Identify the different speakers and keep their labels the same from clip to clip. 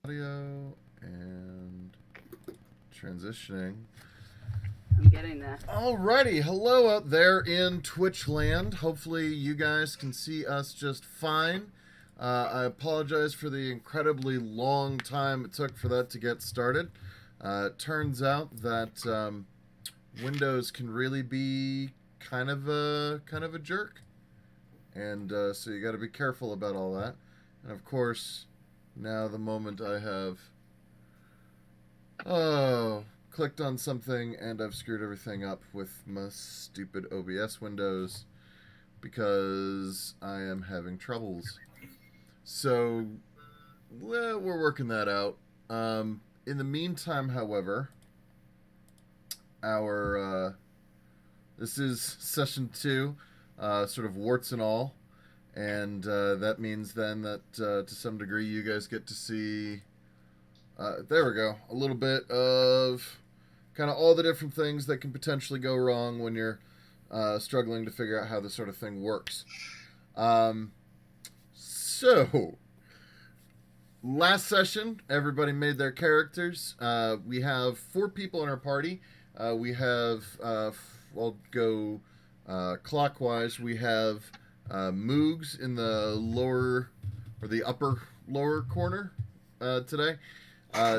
Speaker 1: Audio and transitioning.
Speaker 2: I'm getting there.
Speaker 1: Alrighty, hello out there in Twitch land. Hopefully you guys can see us just fine. I apologize for the incredibly long time it took for that to get started. It turns out that Windows can really be kind of a jerk, and so you got to be careful about all that. And of course, now the moment I have clicked on something and I've screwed everything up with my stupid OBS windows because I am having troubles. So, well, we're working that out. In the meantime, however, this is session 2, sort of warts and all, and that means then that to some degree you guys get to see, there we go, a little bit of kind of all the different things that can potentially go wrong when you're struggling to figure out how this sort of thing works. So, last session, everybody made their characters. We have 4 people in our party. We have, I'll go clockwise. We have Moogs in the lower, or the upper lower corner today.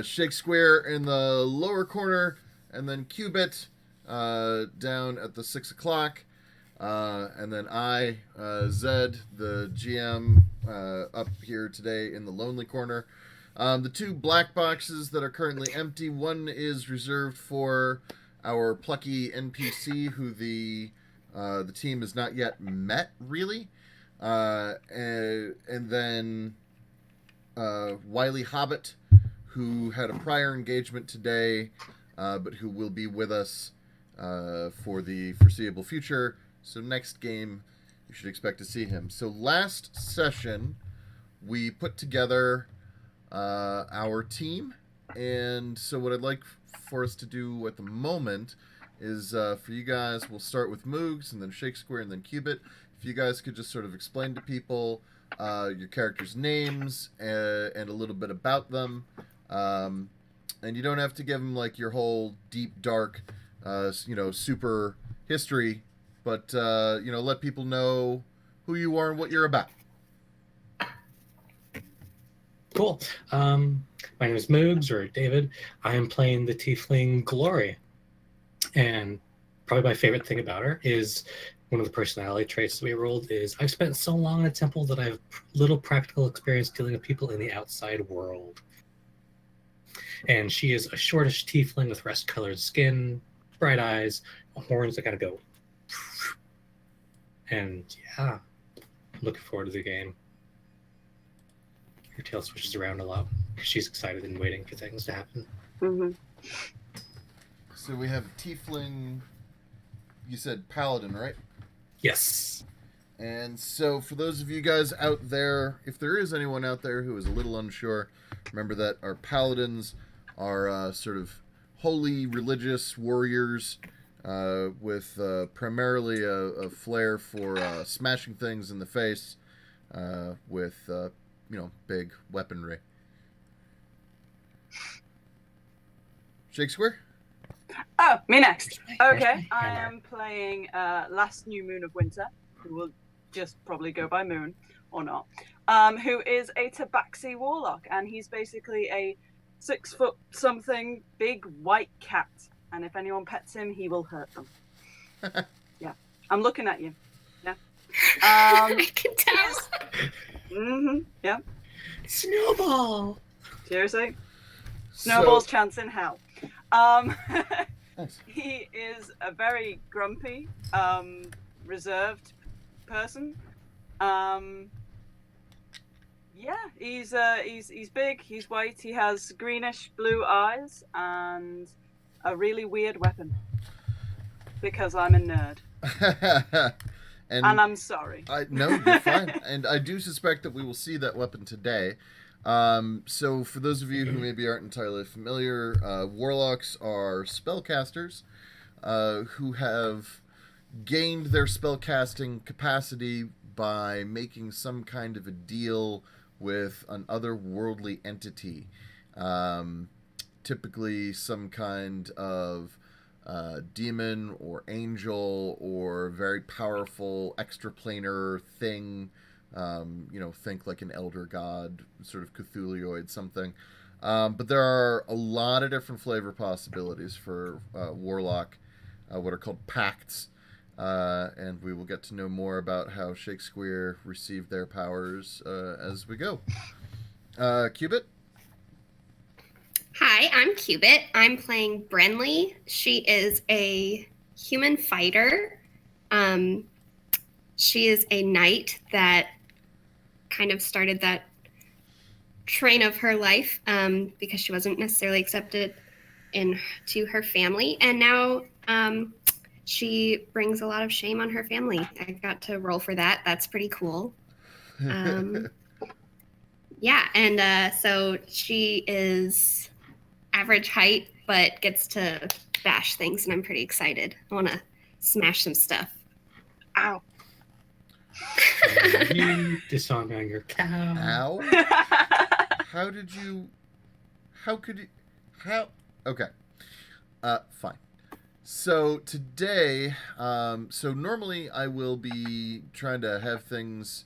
Speaker 1: Shakespeare in the lower corner, and then Cubit down at the 6 o'clock. And then I, Zed, the GM, up here today in the lonely corner. The 2 black boxes that are currently empty, one is reserved for our plucky NPC who the team has not yet met, really. And then Wily Hobbit, who had a prior engagement today, but who will be with us for the foreseeable future. So next game, you should expect to see him. So last session, we put together our team. And so what I'd like for us to do at the moment is for you guys, we'll start with Moogs and then Shakespeare and then Cubit. If you guys could just sort of explain to people your characters' names and a little bit about them. And you don't have to give them like your whole deep, dark, super history, but, let people know who you are and what you're about.
Speaker 3: Cool. My name is Moogs, or David. I am playing the tiefling Glory. And probably my favorite thing about her is one of the personality traits that we rolled is I've spent so long in a temple that I have little practical experience dealing with people in the outside world. And she is a shortish tiefling with rust-colored skin, bright eyes, horns that kind of go. And yeah, looking forward to the game. Her tail switches around a lot because she's excited and waiting for things to happen.
Speaker 2: Mm-hmm.
Speaker 1: So we have tiefling, you said Paladin, right?
Speaker 3: Yes.
Speaker 1: And so for those of you guys out there, if there is anyone out there who is a little unsure, remember that our Paladins are sort of holy religious warriors with primarily a flair for smashing things in the face with, big weaponry. Shakespeare?
Speaker 2: Oh, me next. Okay, I am playing Last New Moon of Winter, who will just probably go by Moon, or not, who is a Tabaxi Warlock, and he's basically a 6-foot-something big white cat, and if anyone pets him, he will hurt them. Yeah, I'm looking at you. Yeah.
Speaker 4: I can tell.
Speaker 2: Mm-hmm, yeah.
Speaker 3: Snowball!
Speaker 2: Seriously? Snowball's chance in hell.
Speaker 1: Nice.
Speaker 2: He is a very grumpy, reserved person. He's big, he's white, he has greenish blue eyes, and a really weird weapon. Because I'm a nerd. And I'm sorry.
Speaker 1: No, you're fine. And I do suspect that we will see that weapon today. So for those of you who maybe aren't entirely familiar, Warlocks are spellcasters who have gained their spellcasting capacity by making some kind of a deal with an otherworldly entity, typically some kind of demon or angel or very powerful extraplanar thing. Think like an elder god, sort of Cthulhuoid something. But there are a lot of different flavor possibilities for Warlock, what are called pacts. And we will get to know more about how Shakespeare received their powers as we go. Cubit?
Speaker 4: Hi, I'm Cubit. I'm playing Brenly. She is a human fighter. She is a knight that kind of started that train of her life because she wasn't necessarily accepted into her family. And now she brings a lot of shame on her family. I got to roll for that. That's pretty cool. Yeah, and so she is average height, but gets to bash things, and I'm pretty excited. I want to smash some stuff.
Speaker 2: Ow.
Speaker 3: You dishonoring your cow.
Speaker 1: Ow? How could you... Okay. Fine. So today, normally I will be trying to have things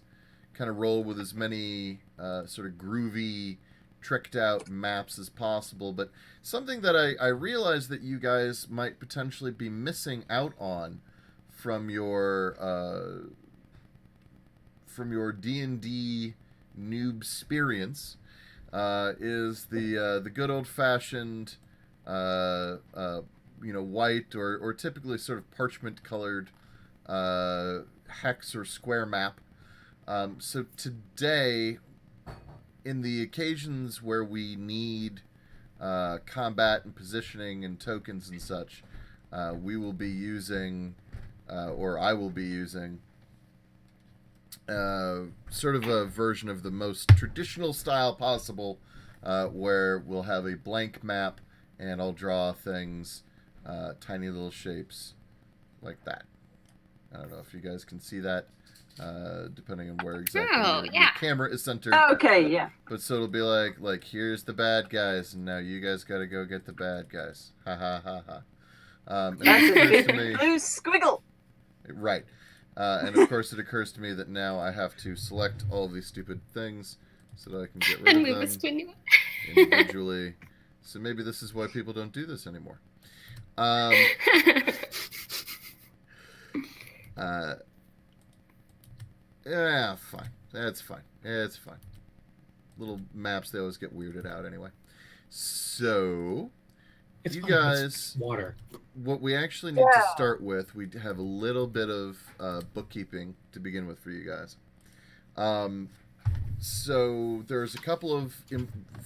Speaker 1: kind of roll with as many sort of groovy, tricked out maps as possible, but something that I realized that you guys might potentially be missing out on from your D&D noob experience is the good old-fashioned white or typically sort of parchment colored hex or square map. So today, in the occasions where we need combat and positioning and tokens and such, we will be using, or I will be using, sort of a version of the most traditional style possible, where we'll have a blank map and I'll draw things, tiny little shapes like that. I don't know if you guys can see that, depending on where exactly your camera is centered.
Speaker 2: Okay, yeah.
Speaker 1: But so it'll be like here's the bad guys, and now you guys got to go get the bad guys. Ha ha ha ha. And it occurs to me,
Speaker 2: blue squiggle.
Speaker 1: right. And of course, it occurs to me that now I have to select all of these stupid things so that I can get rid
Speaker 4: And
Speaker 1: of
Speaker 4: move this to a
Speaker 1: them
Speaker 4: new one.
Speaker 1: individually. So maybe this is why people don't do this anymore. Yeah, fine. That's fine. It's fine. Little maps, they always get weirded out anyway. So,
Speaker 3: It's
Speaker 1: you
Speaker 3: fine.
Speaker 1: guys,
Speaker 3: It's water.
Speaker 1: what we actually need to start with, we have a little bit of bookkeeping to begin with for you guys. So there's a couple of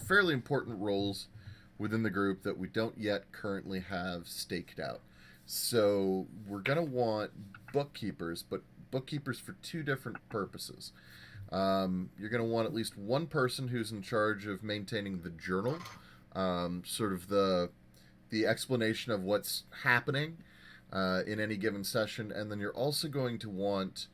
Speaker 1: fairly important roles within the group that we don't yet currently have staked out. So we're going to want bookkeepers, but bookkeepers for two different purposes. You're going to want at least one person who's in charge of maintaining the journal, sort of the explanation of what's happening in any given session, and then you're also going to want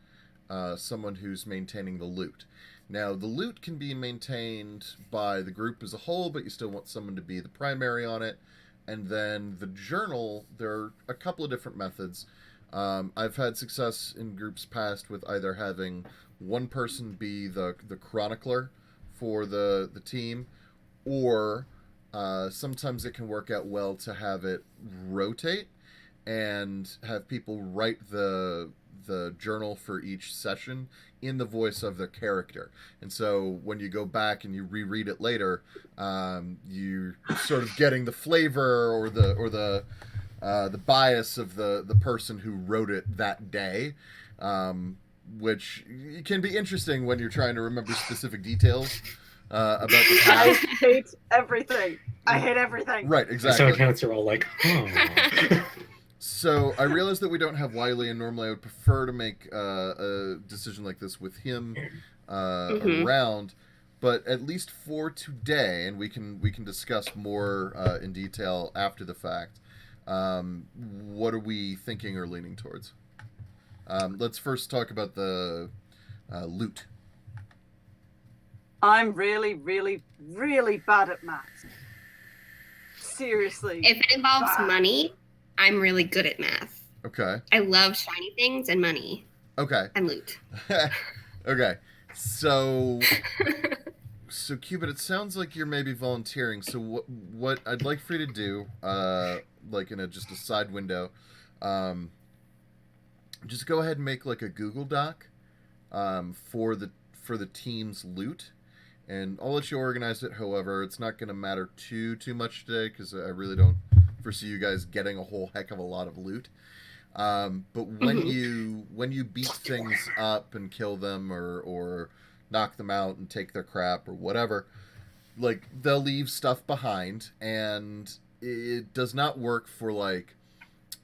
Speaker 1: someone who's maintaining the loot. Now, the loot can be maintained by the group as a whole, but you still want someone to be the primary on it. And then the journal, there are a couple of different methods. I've had success in groups past with either having one person be the chronicler for the team, or sometimes it can work out well to have it rotate and have people write the journal for each session in the voice of the character. And so when you go back and you reread it later, you're sort of getting the flavor or the bias of the person who wrote it that day, which can be interesting when you're trying to remember specific details about the
Speaker 2: I
Speaker 1: past.
Speaker 2: hate everything. I hate everything.
Speaker 1: Right,
Speaker 3: So
Speaker 1: exactly.
Speaker 3: accounts are all like, oh.
Speaker 1: So I realized that we don't have Wiley, and normally I would prefer to make a decision like this with him around. But at least for today, and we can discuss more in detail after the fact. What are we thinking or leaning towards? Let's first talk about the loot.
Speaker 2: I'm really, really, really bad at maths. Seriously.
Speaker 4: If it involves
Speaker 2: bad.
Speaker 4: money, I'm really good at math.
Speaker 1: Okay.
Speaker 4: I love shiny things and money
Speaker 1: Okay.
Speaker 4: and loot.
Speaker 1: Okay. So Cupid, it sounds like you're maybe volunteering. So what I'd like for you to do, like in just a side window, just go ahead and make like a Google Doc, for the team's loot, and I'll let you organize it. However, it's not going to matter too much today because I really don't foresee you guys getting a whole heck of a lot of loot. But when you beat things up and kill them or knock them out and take their crap or whatever, like they'll leave stuff behind, and it does not work for like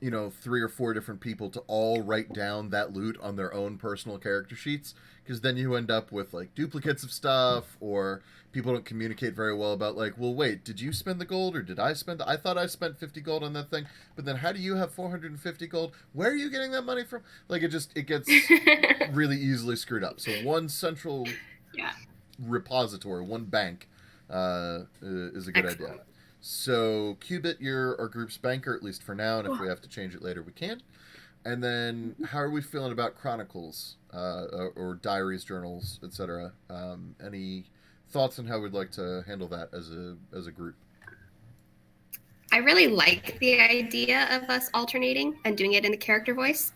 Speaker 1: 3 or 4 different people to all write down that loot on their own personal character sheets, because then you end up with like duplicates of stuff, or people don't communicate very well about like, well, wait, did you spend the gold or did I spend I thought I spent 50 gold on that thing, but then how do you have 450 gold? Where are you getting that money from? Like it gets really easily screwed up. So one central repository, one bank, is a good
Speaker 4: Excellent.
Speaker 1: idea. So, Cubit, you're our group's banker, at least for now, and if we have to change it later, we can. And then, how are we feeling about chronicles, or diaries, journals, etc.? Any thoughts on how we'd like to handle that as a group?
Speaker 4: I really like the idea of us alternating and doing it in the character voice.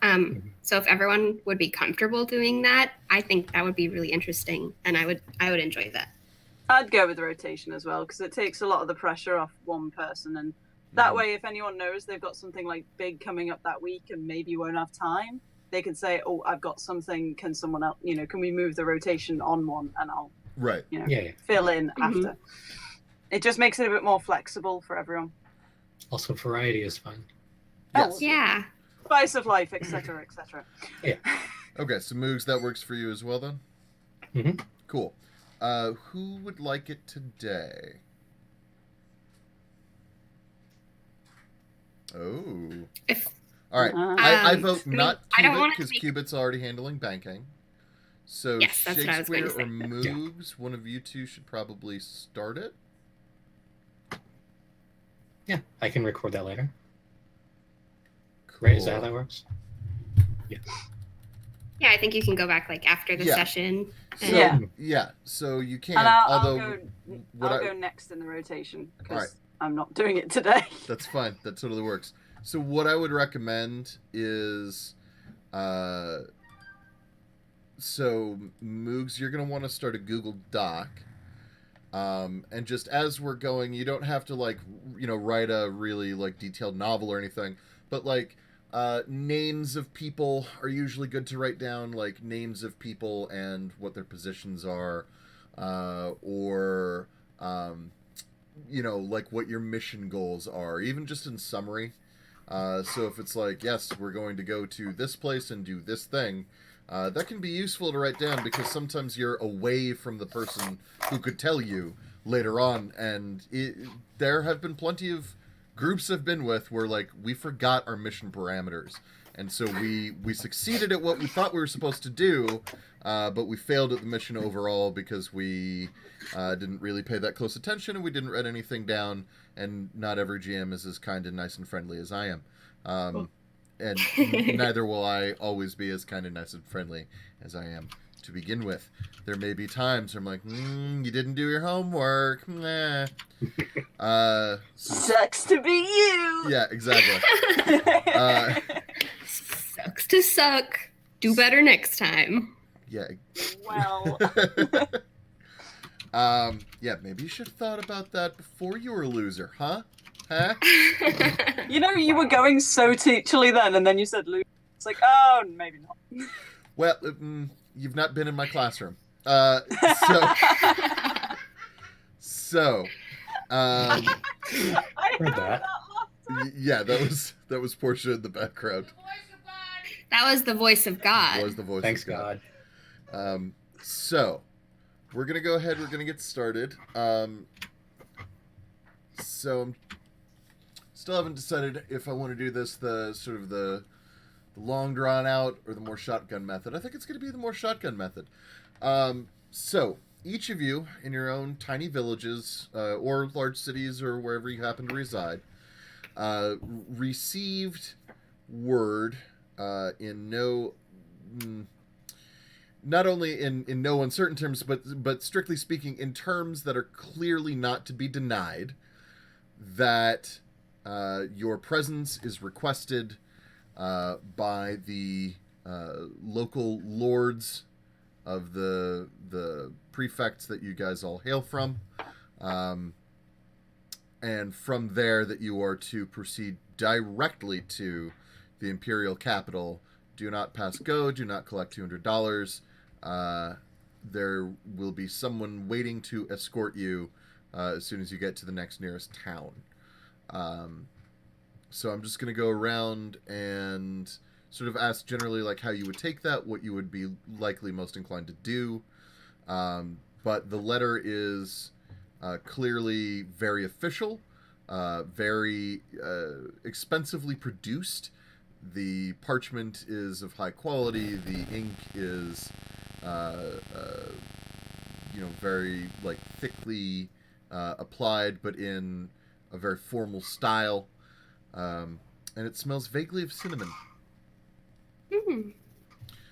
Speaker 4: So if everyone would be comfortable doing that, I think that would be really interesting, and I would enjoy that.
Speaker 2: I'd go with the rotation as well, because it takes a lot of the pressure off one person, and that way, if anyone knows they've got something like big coming up that week and maybe won't have time, they can say, "Oh, I've got something. Can someone else? Can we move the rotation on one, and I'll fill in after." It just makes it a bit more flexible for everyone.
Speaker 3: Also, variety is fun.
Speaker 1: Yes.
Speaker 4: Oh, yeah.
Speaker 2: Spice of life, etc., etc.
Speaker 3: Yeah.
Speaker 1: Okay, so Moogs, that works for you as well, then?
Speaker 3: Mm-hmm.
Speaker 1: Cool. Who would like it today? Oh. All right. I vote not Cubit, because Cubit's already handling banking. So
Speaker 4: yes, that's what I was going
Speaker 1: Shakespeare
Speaker 4: to say.
Speaker 1: or Moogs, one of you two should probably start it.
Speaker 3: Yeah, I can record that later.
Speaker 1: Cool.
Speaker 3: Right, is that how that works? Yeah.
Speaker 4: Yeah, I think you can go back like after the session.
Speaker 1: So, so you can.
Speaker 2: And I'll
Speaker 1: go
Speaker 2: next in the rotation, because I'm not doing it today.
Speaker 1: That's fine. That totally works. So what I would recommend is, so Moogs, you're going to want to start a Google Doc. And just as we're going, you don't have to write a really detailed novel or anything, but names of people are usually good to write down, like names of people and what their positions are, or what your mission goals are, even just in summary. So if it's yes, we're going to go to this place and do this thing, that can be useful to write down, because sometimes you're away from the person who could tell you later on, and there have been plenty of groups I've been with where we forgot our mission parameters, and so we succeeded at what we thought we were supposed to do, but we failed at the mission overall because we didn't really pay that close attention, and we didn't write anything down, and not every GM is as kind and nice and friendly as I am. And neither will I always be as kind and nice and friendly as I am to begin with. There may be times where I'm like, you didn't do your homework. Nah.
Speaker 2: Sucks to be you.
Speaker 1: Yeah, exactly.
Speaker 4: Sucks to suck. Do better next time.
Speaker 1: Yeah.
Speaker 2: Well.
Speaker 1: Maybe you should have thought about that before you were a loser, huh?
Speaker 2: You were going so teacherly then, and then you said loser. It's like, oh, maybe not.
Speaker 1: Well, you've not been in my classroom. So
Speaker 2: I heard
Speaker 3: that.
Speaker 1: Yeah, that was Portia in the background.
Speaker 4: That was the voice of God.
Speaker 1: That was the voice
Speaker 3: Thanks,
Speaker 1: of God.
Speaker 3: God.
Speaker 1: So we're gonna go ahead. We're gonna get started. So I'm still haven't decided if I want to do this the long drawn out or the more shotgun method. I think it's going to be the more shotgun method. So each of you in your own tiny villages or large cities or wherever you happen to reside received word in no, not only in no uncertain terms, but strictly speaking in terms that are clearly not to be denied, that your presence is requested by the local lords of the prefects that you guys all hail from, and from there that you are to proceed directly to the Imperial capital. Do not pass go. Do not collect $200. There will be someone waiting to escort you as soon as you get to the next nearest town. So I'm just going to go around and sort of ask generally like how you would take that, what you would be likely most inclined to do. But the letter is clearly very official, very expensively produced. The parchment is of high quality. The ink is, very like thickly applied, but in a very formal style. And it smells vaguely of cinnamon.
Speaker 4: Mm.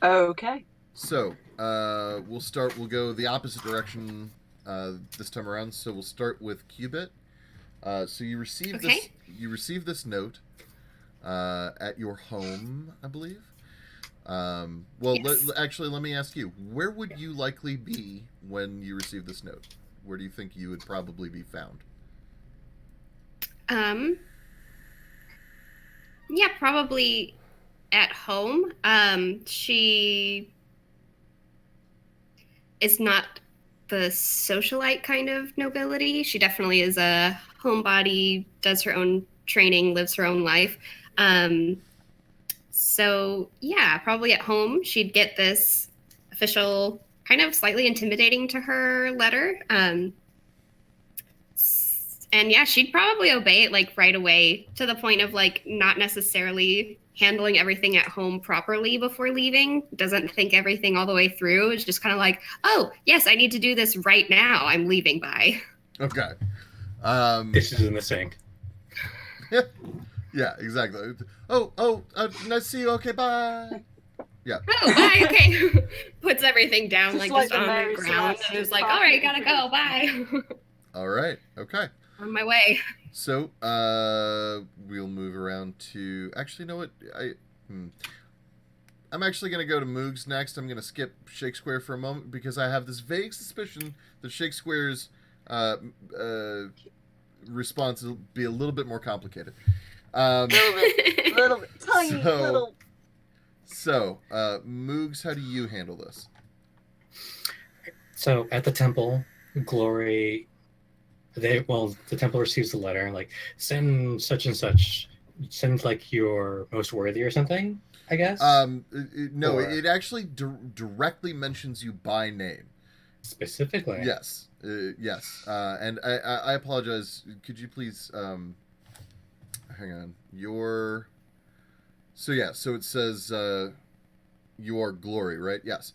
Speaker 2: Okay.
Speaker 1: So, we'll go the opposite direction this time around. So we'll start with Cubit. So you receive this note at your home, I believe.
Speaker 4: Yes.
Speaker 1: Actually, let me ask you, where would you likely be when you receive this note? Where do you think you would probably be found?
Speaker 4: Yeah, probably at home. She is not the socialite kind of nobility. She definitely is a homebody, does her own training, lives her own life. So yeah, probably at home. She'd get this official, kind of slightly intimidating to her letter. And yeah, she'd probably obey it like right away, to the point of like not necessarily handling everything at home properly before leaving. Doesn't think everything all the way through. It's just kind of like, oh yes, I need to do this right now. I'm leaving by.
Speaker 1: Okay.
Speaker 3: Dishes in the sink.
Speaker 1: Yeah, exactly. Nice to see you. Okay, bye. Yeah.
Speaker 4: Oh, bye. Okay. Puts everything down
Speaker 2: Just
Speaker 4: like
Speaker 2: like
Speaker 4: just
Speaker 2: the
Speaker 4: on
Speaker 2: Mary
Speaker 4: the ground,
Speaker 2: Celeste
Speaker 4: and is like, all right, gotta go. Bye.
Speaker 1: All right. Okay.
Speaker 4: On my way.
Speaker 1: So, we'll move around to. Actually, you know what? I'm actually going to go to Moogs next. I'm going to skip Shakespeare for a moment because I have this vague suspicion that Shakespeare's response will be a little bit more complicated.
Speaker 2: Little bit, tiny little.
Speaker 1: So, Moogs, how do you handle this?
Speaker 3: So at the temple, Glory, the temple receives the letter, like, send such and such, send like your most worthy or something, I guess?
Speaker 1: No, it actually directly mentions you by name.
Speaker 3: Specifically?
Speaker 1: Yes. Yes. And I apologize. Could you please, hang on. So it says, you are Glory, right? Yes.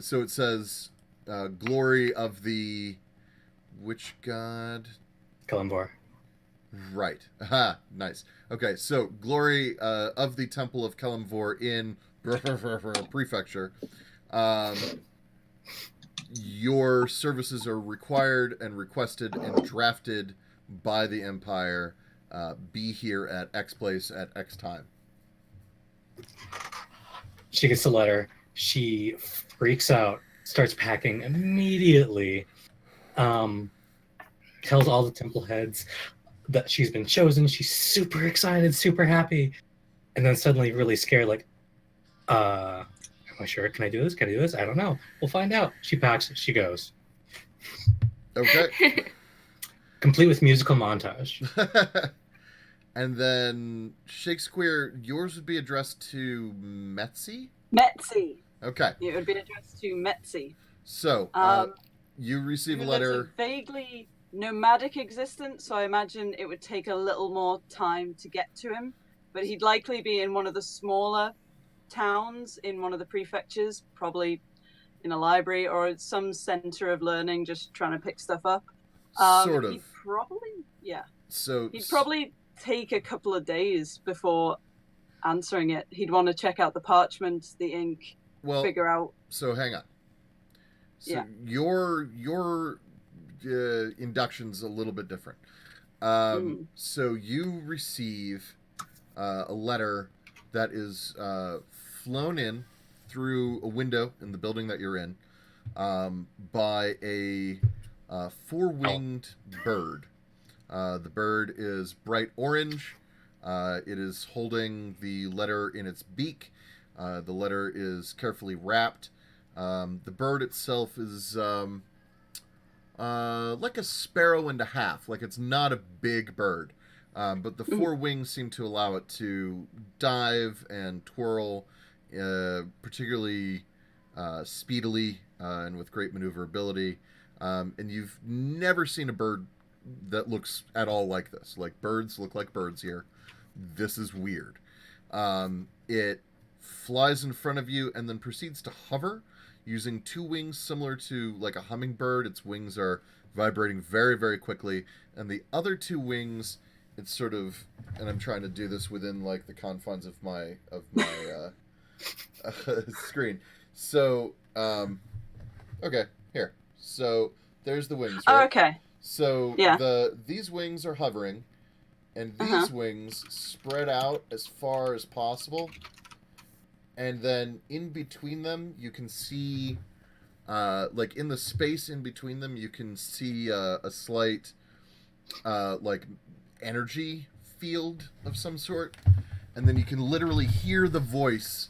Speaker 1: So it says, Glory of the, which god?
Speaker 3: Kalimvor.
Speaker 1: Right. Aha, nice. Okay, so Glory of the Temple of Kalimvor in Prefecture. Your services are required and requested and drafted by the Empire. Be here at X place at X time.
Speaker 3: She gets the letter. She freaks out, starts packing immediately. Tells all the temple heads that she's been chosen. She's super excited, super happy. And then suddenly really scared, like, am I sure? Can I do this? Can I do this? I don't know. We'll find out. She packs, she goes.
Speaker 1: Okay.
Speaker 3: Complete with musical montage.
Speaker 1: And then Shakespeare, yours would be addressed to Metzi?
Speaker 2: Metzi.
Speaker 1: Okay.
Speaker 2: It would be addressed to Metzi.
Speaker 1: So, you receive a
Speaker 2: Who lives
Speaker 1: letter.
Speaker 2: a vaguely nomadic existence, so I imagine it would take a little more time to get to him. But he'd likely be in one of the smaller towns in one of the prefectures, probably in a library or some center of learning, just trying to pick stuff up.
Speaker 1: Sort of.
Speaker 2: He'd probably
Speaker 1: So
Speaker 2: take a couple of days before answering it. He'd want to check out the parchment, the ink, figure out.
Speaker 1: So hang on. So
Speaker 2: Yeah.
Speaker 1: your induction's a little bit different. So you receive a letter that is flown in through a window in the building that you're in by a four-winged bird. The bird is bright orange. It is holding the letter in its beak. The letter is carefully wrapped. The bird itself is like a sparrow and a half. Like, it's not a big bird. But the four wings seem to allow it to dive and twirl, particularly speedily and with great maneuverability. And you've never seen a bird that looks at all like this. Like, birds look like birds here. This is weird. It flies in front of you and then proceeds to hover using two wings similar to like a hummingbird. Its wings are vibrating very, very quickly. And the other two wings, it's sort of, and I'm trying to do this within like the confines of my screen. So, okay, here. So there's the wings, right?
Speaker 2: Oh, okay.
Speaker 1: So
Speaker 2: Yeah.
Speaker 1: these wings are hovering, and these wings spread out as far as possible. And then in between them, you can see, like in the space in between them, you can see a slight, like, energy field of some sort. And then you can literally hear the voice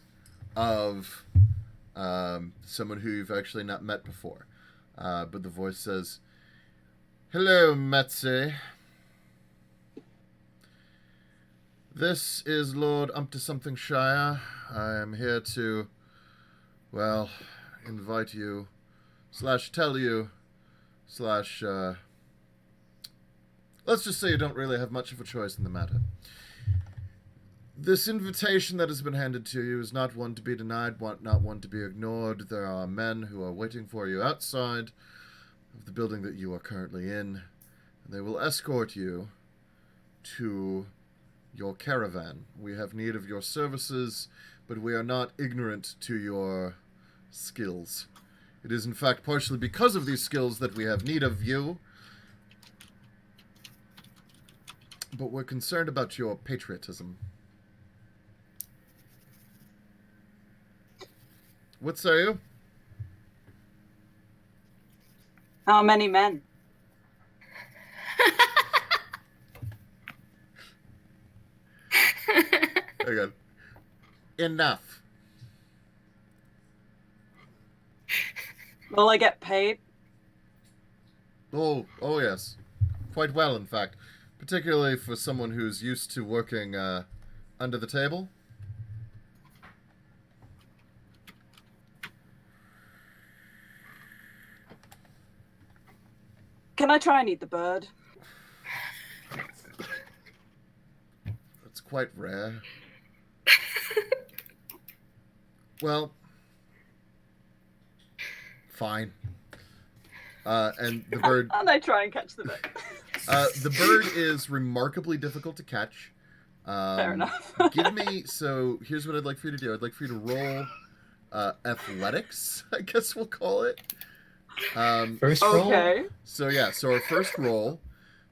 Speaker 1: of someone who you've actually not met before. But the voice says, "Hello, Metze. This is Lord Umpty-something-shire. I am here to, well, invite you, / tell you, / let's just say you don't really have much of a choice in the matter. This invitation that has been handed to you is not one to be denied, not one to be ignored. There are men who are waiting for you outside of the building that you are currently in, and they will escort you to your caravan. We have need of your services, but we are not ignorant to your skills. It is in fact partially because of these skills that we have need of you, but we're concerned about your patriotism." What say you?
Speaker 2: How many men?
Speaker 1: Hang on. Enough.
Speaker 2: Will I get paid?
Speaker 1: Oh yes. Quite well, in fact. Particularly for someone who's used to working under the table.
Speaker 2: Can I try and eat the bird?
Speaker 1: That's quite rare. Well, fine. And the bird...
Speaker 2: And I try and catch the bird.
Speaker 1: The bird is remarkably difficult to catch.
Speaker 2: Fair enough.
Speaker 1: Give me... So, here's what I'd like for you to do. I'd like for you to roll athletics, I guess we'll call it.
Speaker 3: First roll?
Speaker 2: Okay.
Speaker 1: So, yeah. So, our first roll.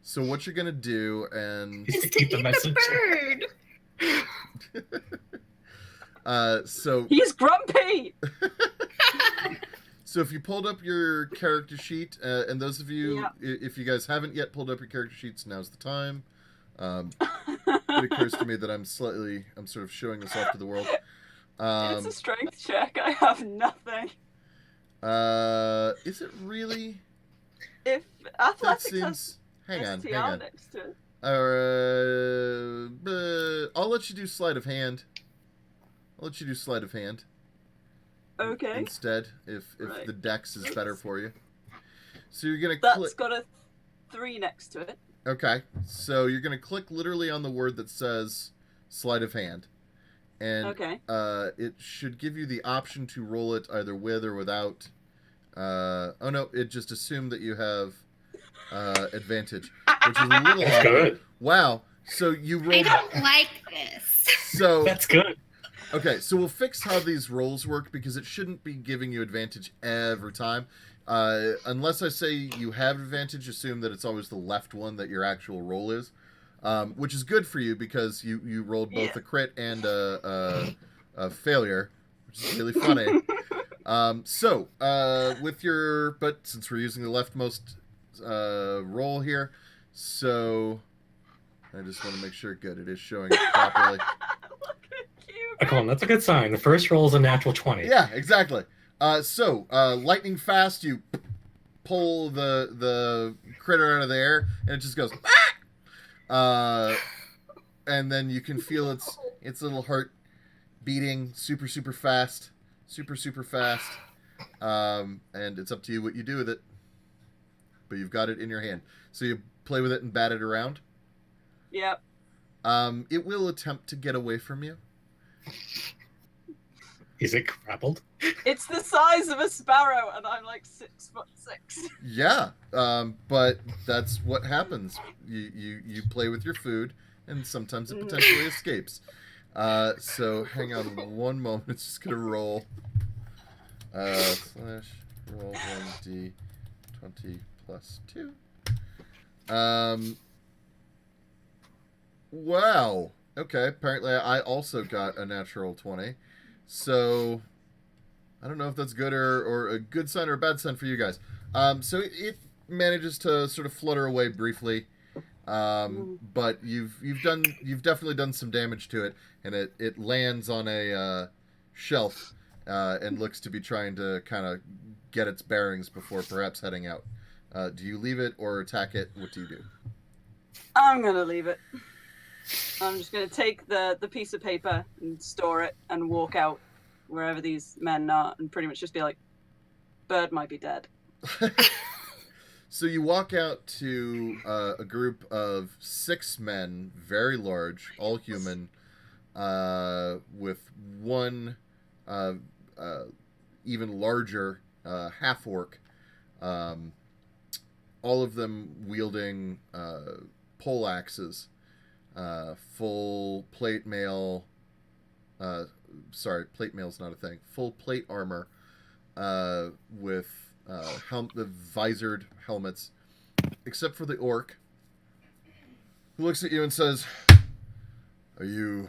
Speaker 1: So, what you're going to do, and...
Speaker 3: Is to
Speaker 4: Just to
Speaker 3: keep the
Speaker 4: eat
Speaker 3: message.
Speaker 4: the bird.
Speaker 1: So...
Speaker 2: He's grumpy!
Speaker 1: So if you pulled up your character sheet, and those of you, if you guys haven't yet pulled up your character sheets, now's the time. It occurs to me that I'm sort of showing this off to the world.
Speaker 2: It's a strength check. I have nothing.
Speaker 1: Is it really?
Speaker 2: If
Speaker 1: That
Speaker 2: athletics
Speaker 1: seems... Hang on.
Speaker 2: STR next to it.
Speaker 1: I'll let you do sleight of hand.
Speaker 2: Okay.
Speaker 1: Instead, if
Speaker 2: Right.
Speaker 1: the dex is better for you. So you're gonna
Speaker 2: That's
Speaker 1: click.
Speaker 2: got a 3 next to it.
Speaker 1: Okay, so you're gonna click literally on the word that says sleight of hand, And
Speaker 2: Okay.
Speaker 1: it should give you the option to roll it either with or without. Oh no, it just assumed that you have advantage, which is a little
Speaker 3: That's
Speaker 1: awkward.
Speaker 3: good.
Speaker 1: Wow. So you
Speaker 4: I
Speaker 1: rolled.
Speaker 4: don't like this.
Speaker 1: So
Speaker 3: That's good.
Speaker 1: okay, so we'll fix how these rolls work because it shouldn't be giving you advantage every time. Unless I say you have advantage, assume that it's always the left one that your actual roll is, which is good for you because you rolled both a crit and a failure, which is really funny. With your, but since we're using the leftmost roll here, so I just want to make sure good it is showing it properly.
Speaker 2: Look at you.
Speaker 3: Oh, come on, that's a good sign. The first roll is a natural 20.
Speaker 1: Yeah, exactly. Lightning fast, you pull the critter out of the air, and it just goes. Ah! And then you can feel its little heart beating super fast, super fast. And it's up to you what you do with it. But you've got it in your hand, so you play with it and bat it around.
Speaker 2: Yep.
Speaker 1: It will attempt to get away from you.
Speaker 3: Is it grappled?
Speaker 2: It's the size of a sparrow, and I'm like 6'6".
Speaker 1: Yeah, but that's what happens. You play with your food, and sometimes it potentially escapes. So hang on one moment. It's just gonna roll. Slash roll 1d20 plus 2. Wow. Okay. Apparently, I also got a natural 20. So I don't know if that's good or a good sign or a bad sign for you guys. So it manages to sort of flutter away briefly, but you've definitely done some damage to it, and it lands on a shelf and looks to be trying to kind of get its bearings before perhaps heading out. Do you leave it or attack it? What do you do?
Speaker 2: I'm gonna leave it. I'm just gonna take the piece of paper and store it and walk out wherever these men are and pretty much just be like, bird might be dead.
Speaker 1: So you walk out to a group of 6 men, very large, all human, with one even larger half-orc, all of them wielding pole axes, full plate mail. Plate mail's not a thing. Full plate armor, with the visored helmets, except for the orc, who looks at you and says, "Are you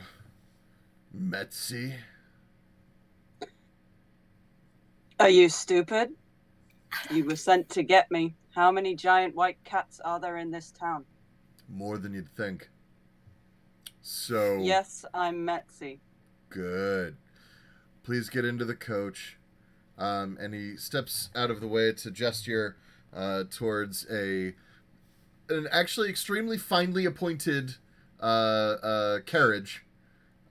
Speaker 1: Metzi?"
Speaker 2: Are you stupid? You were sent to get me. How many giant white cats are there in this town?
Speaker 1: More than you'd think. So...
Speaker 2: Yes, I'm Metzi.
Speaker 1: Good. Please get into the coach. And he steps out of the way to gesture towards an actually extremely finely appointed carriage.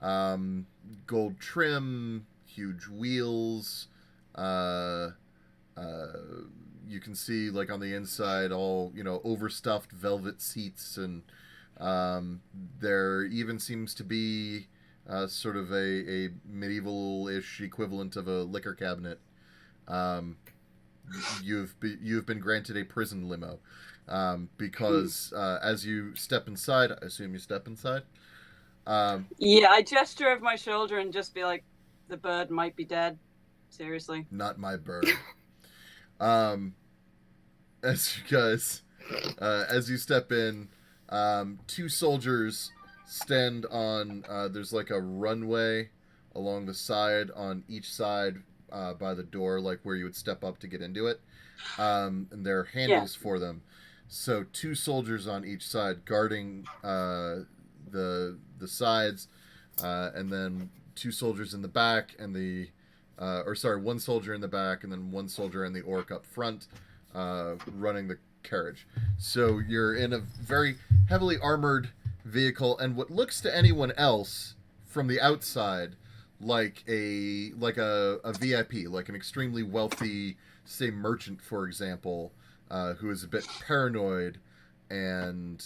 Speaker 1: Gold trim, huge wheels. You can see, like, on the inside, all, overstuffed velvet seats, and there even seems to be sort of a medieval-ish equivalent of a liquor cabinet. You've been granted a prison limo, because as you step inside, I assume you step inside.
Speaker 2: Yeah, I gesture over my shoulder and just be like, the bird might be dead. Seriously.
Speaker 1: Not my bird. As you guys, as you step in, 2 soldiers stand on, there's like a runway along the side on each side by the door, like where you would step up to get into it. And there are handles for them. So 2 soldiers on each side guarding the sides, and then 2 soldiers in the back, and 1 soldier in the back, and then 1 soldier and the orc up front, running the carriage. So you're in a very heavily armored vehicle, and what looks to anyone else from the outside like a VIP, like an extremely wealthy, say, merchant, for example, who is a bit paranoid and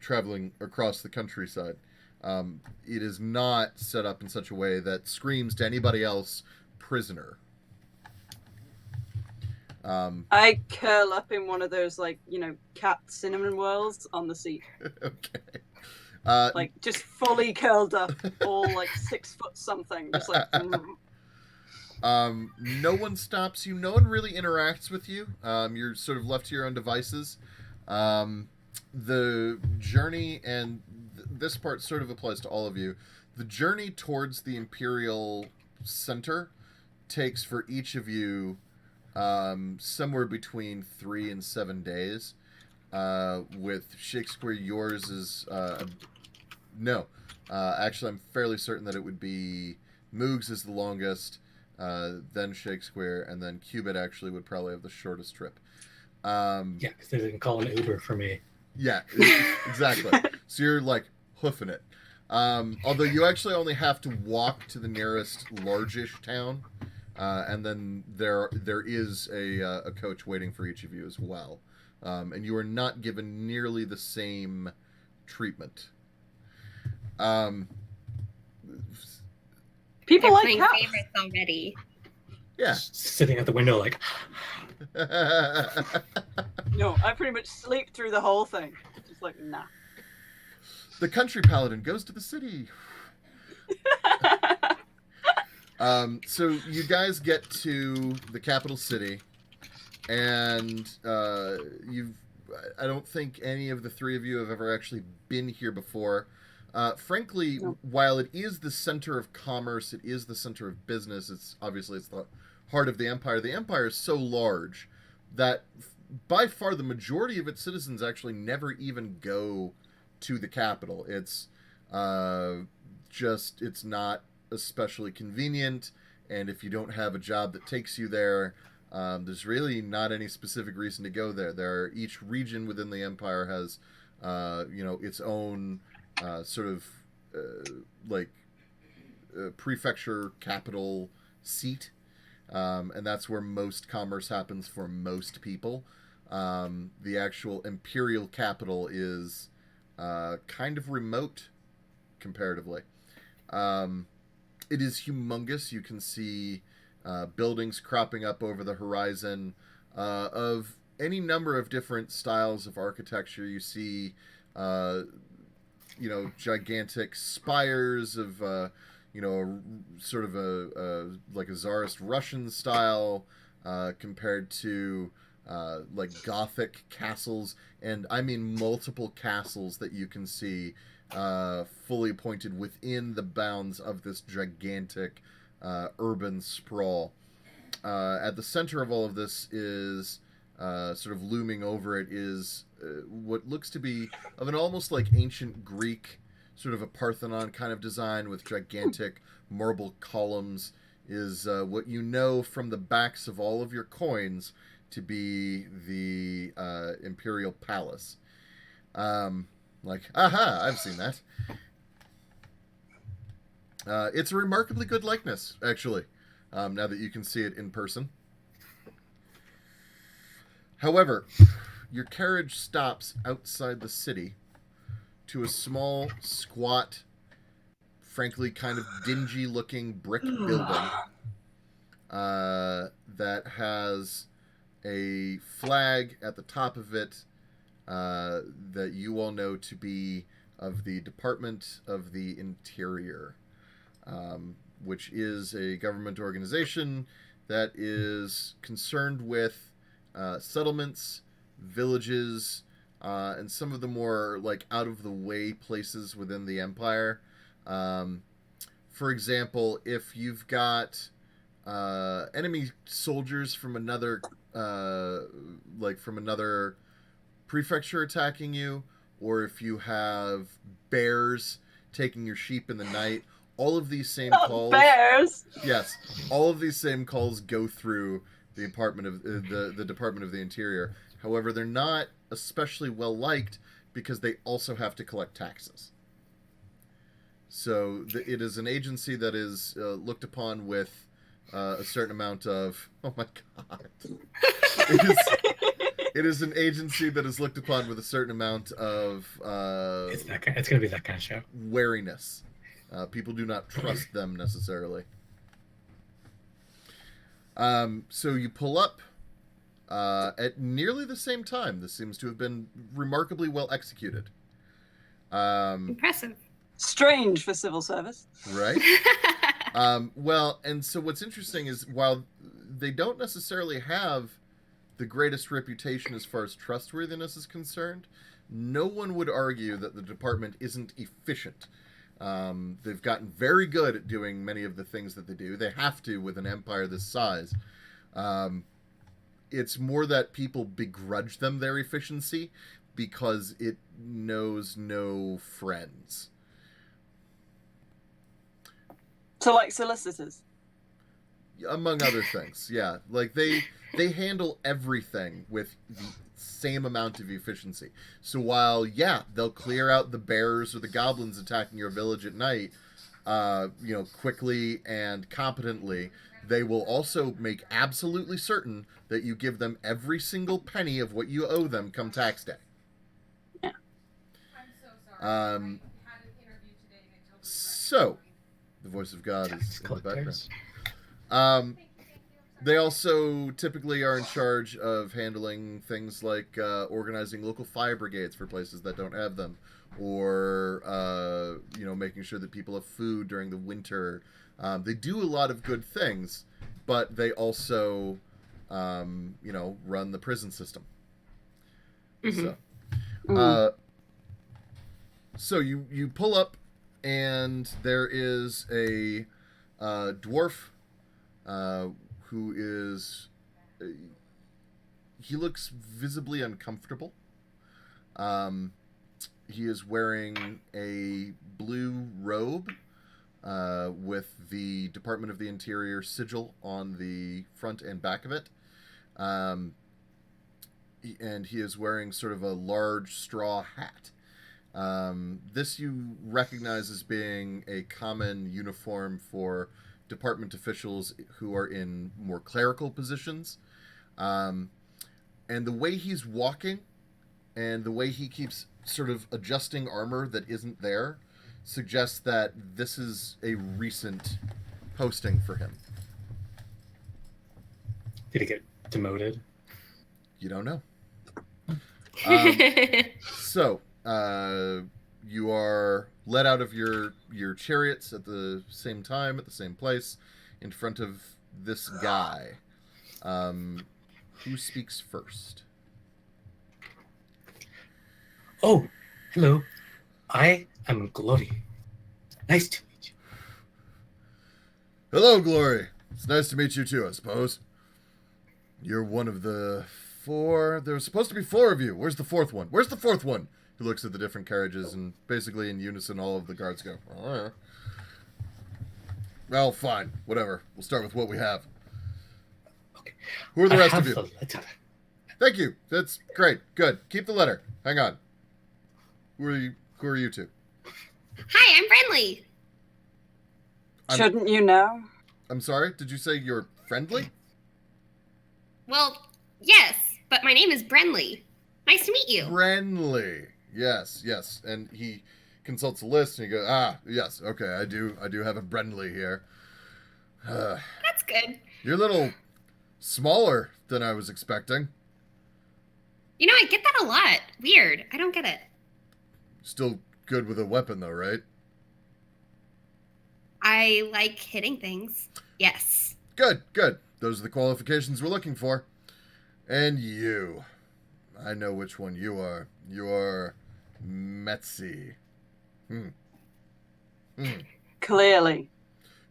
Speaker 1: traveling across the countryside. It is not set up in such a way that screams to anybody else, prisoner.
Speaker 2: I curl up in one of those, like, cat cinnamon whirls on the seat.
Speaker 1: Okay.
Speaker 2: Just fully curled up, all like 6 foot something. Just like.
Speaker 1: No one stops you. No one really interacts with you. You're sort of left to your own devices. The journey, and this part sort of applies to all of you. The journey towards the Imperial Centre takes for each of you somewhere between 3 and 7 days. With Shakespeare, yours is no. Actually, I'm fairly certain that it would be Moogs is the longest, then Shakespeare, and then Cubit actually would probably have the shortest trip.
Speaker 3: Yeah, because they didn't call an Uber for me.
Speaker 1: Yeah, exactly. So you're like hoofing it. Although you actually only have to walk to the nearest largish town, and then there is a coach waiting for each of you as well. And you are not given nearly the same treatment.
Speaker 2: People like
Speaker 4: playing
Speaker 2: cats.
Speaker 4: favorites already.
Speaker 1: Yeah.
Speaker 3: Sitting at the window like...
Speaker 2: No, I pretty much sleep through the whole thing. Just like, nah.
Speaker 1: The country paladin goes to the city. So you guys get to the capital city, and I don't think any of the three of you have ever actually been here before. Frankly,
Speaker 2: No.
Speaker 1: While it is the center of commerce, it is the center of business, it's the heart of the empire. The empire is so large that by far the majority of its citizens actually never even go to the capital. It's it's not especially convenient, and if you don't have a job that takes you there, there's really not any specific reason to go there. Each region within the empire has its own sort of prefecture capital seat, and that's where most commerce happens for most people. The actual imperial capital is kind of remote comparatively. It is humongous. You can see buildings cropping up over the horizon of any number of different styles of architecture. You see gigantic spires of sort of a Tsarist Russian style compared to Gothic castles, and I mean multiple castles that you can see fully pointed within the bounds of this gigantic urban sprawl. At the center of all of this is sort of looming over it is what looks to be of an almost like ancient Greek sort of a Parthenon kind of design with gigantic marble columns, is what you know from the backs of all of your coins to be the Imperial Palace. Aha, I've seen that. It's a remarkably good likeness, actually, now that you can see it in person. However, your carriage stops outside the city to a small, squat, frankly kind of dingy-looking brick building that has a flag at the top of it that you all know to be of the Department of the Interior, which is a government organization that is concerned with settlements, villages, and some of the more out-of-the-way places within the Empire. For example, if you've got enemy soldiers from another prefecture attacking you, or if you have bears taking your sheep in the night, all of these same calls.
Speaker 2: Bears.
Speaker 1: Yes, all of these same calls go through the Department of the Department of the Interior. However, they're not especially well liked because they also have to collect taxes. So it is an agency that is looked upon with a certain amount of, oh my god, It is an agency that is looked upon with a certain amount of
Speaker 3: It's going to be that kind of show.
Speaker 1: wariness. People do not trust them necessarily. So you pull up at nearly the same time. This seems to have been remarkably well executed.
Speaker 4: Impressive.
Speaker 2: Strange for civil service.
Speaker 1: Right? Well, and so what's interesting is while they don't necessarily have the greatest reputation as far as trustworthiness is concerned, no one would argue that the department isn't efficient. They've gotten very good at doing many of the things that they do. They have to with an empire this size. It's more that people begrudge them their efficiency because it knows no friends.
Speaker 2: So, like solicitors.
Speaker 1: Among other things, yeah. Like, they handle everything with the same amount of efficiency. So while, yeah, they'll clear out the bears or the goblins attacking your village at night, quickly and competently, they will also make absolutely certain that you give them every single penny of what you owe them come tax day.
Speaker 2: Yeah.
Speaker 5: I'm so sorry. I had an interview today and I totally
Speaker 1: So, the voice of God is in the
Speaker 3: Collectors.
Speaker 1: background. They also typically are in charge of handling things like organizing local fire brigades for places that don't have them, or making sure that people have food during the winter. They do a lot of good things, but they also, run the prison system.
Speaker 4: Mhm.
Speaker 1: So you pull up, and there is a dwarf who is... he looks visibly uncomfortable. He is wearing a blue robe with the Department of the Interior sigil on the front and back of it. And he is wearing sort of a large straw hat. This you recognize as being a common uniform for department officials who are in more clerical positions. And the way he's walking and the way he keeps sort of adjusting armor that isn't there suggests that this is a recent posting for him.
Speaker 3: Did he get demoted?
Speaker 1: You don't know. So, you are let out of your chariots at the same time, at the same place, in front of this guy. Who speaks first?
Speaker 3: Oh, hello. I am Glory. Nice to meet you.
Speaker 1: Hello, Glory. It's nice to meet you too, I suppose. You're one of the 4... There was supposed to be 4 of you. Where's the 4th one? Where's the 4th one? He looks at the different carriages, and basically in unison all of the guards go, oh, yeah. Well, fine. Whatever. We'll start with what we have.
Speaker 3: Okay.
Speaker 1: Who are the rest
Speaker 3: I
Speaker 1: of
Speaker 3: have
Speaker 1: you?
Speaker 3: the letter.
Speaker 1: Thank you. That's great. Good. Keep the letter. Hang on. Who are you two?
Speaker 4: Hi, I'm Friendly.
Speaker 2: Shouldn't you know?
Speaker 1: I'm sorry? Did you say you're friendly?
Speaker 4: Well, yes, but my name is Brenly. Nice to meet you.
Speaker 1: Friendly. Yes. And he consults a list and he goes, yes, okay, I do have a Brenly here.
Speaker 4: That's good.
Speaker 1: You're a little smaller than I was expecting.
Speaker 4: You know, I get that a lot. Weird. I don't get it.
Speaker 1: Still good with a weapon though, right?
Speaker 4: I like hitting things. Yes.
Speaker 1: Good. Those are the qualifications we're looking for. And you. I know which one you are. You are Metzi.
Speaker 2: Clearly.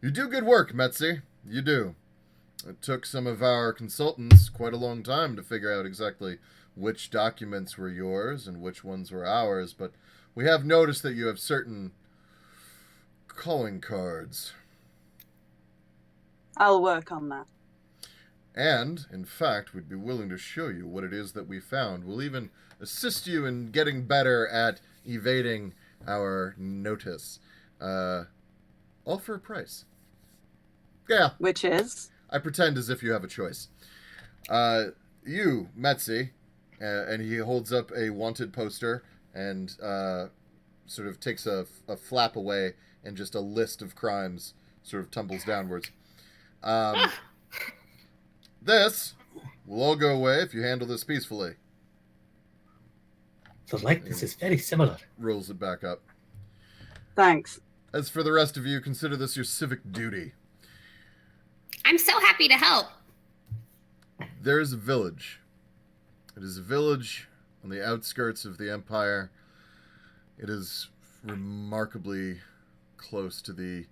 Speaker 1: You do good work, Metzi. You do. It took some of our consultants quite a long time to figure out exactly which documents were yours and which ones were ours, but we have noticed that you have certain calling cards.
Speaker 2: I'll work on that.
Speaker 1: And, in fact, we'd be willing to show you what it is that we found. We'll even assist you in getting better at evading our notice. All for a price. Yeah,
Speaker 2: Which is?
Speaker 1: I pretend as if you have a choice. You, Metzi, and he holds up a wanted poster and sort of takes a flap away, and just a list of crimes sort of tumbles downwards. This will all go away if you handle this peacefully.
Speaker 3: The likeness is very similar.
Speaker 1: Rolls it back up.
Speaker 2: Thanks.
Speaker 1: As for the rest of you, consider this your civic duty.
Speaker 4: I'm so happy to help.
Speaker 1: There is a village. It is a village on the outskirts of the Empire. It is remarkably close to the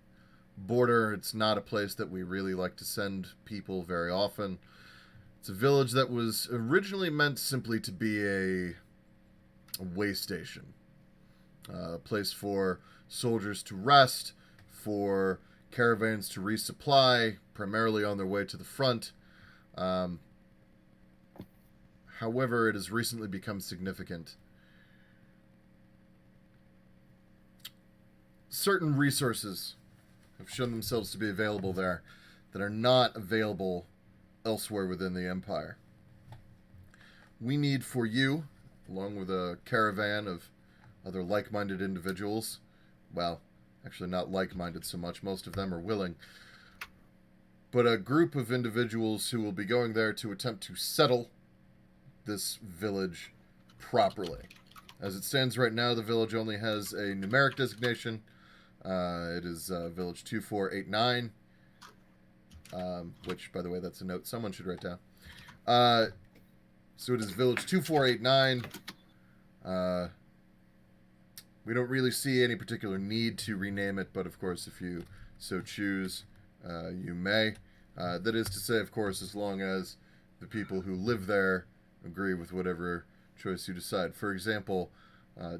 Speaker 1: border. It's not a place that we really like to send people very often. It's a village that was originally meant simply to be a way station. A place for soldiers to rest, for caravans to resupply, primarily on their way to the front. However, it has recently become significant. Certain resources have shown themselves to be available there that are not available elsewhere within the Empire. We need for you, along with a caravan of other like-minded individuals, well, actually not like-minded so much, most of them are willing, but a group of individuals who will be going there to attempt to settle this village properly. As it stands right now, the village only has a numeric designation. It is Village 2489, which, by the way, that's a note someone should write down. So it is Village 2489. We don't really see any particular need to rename it, but of course, if you so choose, you may. That is to say, of course, as long as the people who live there agree with whatever choice you decide. For example,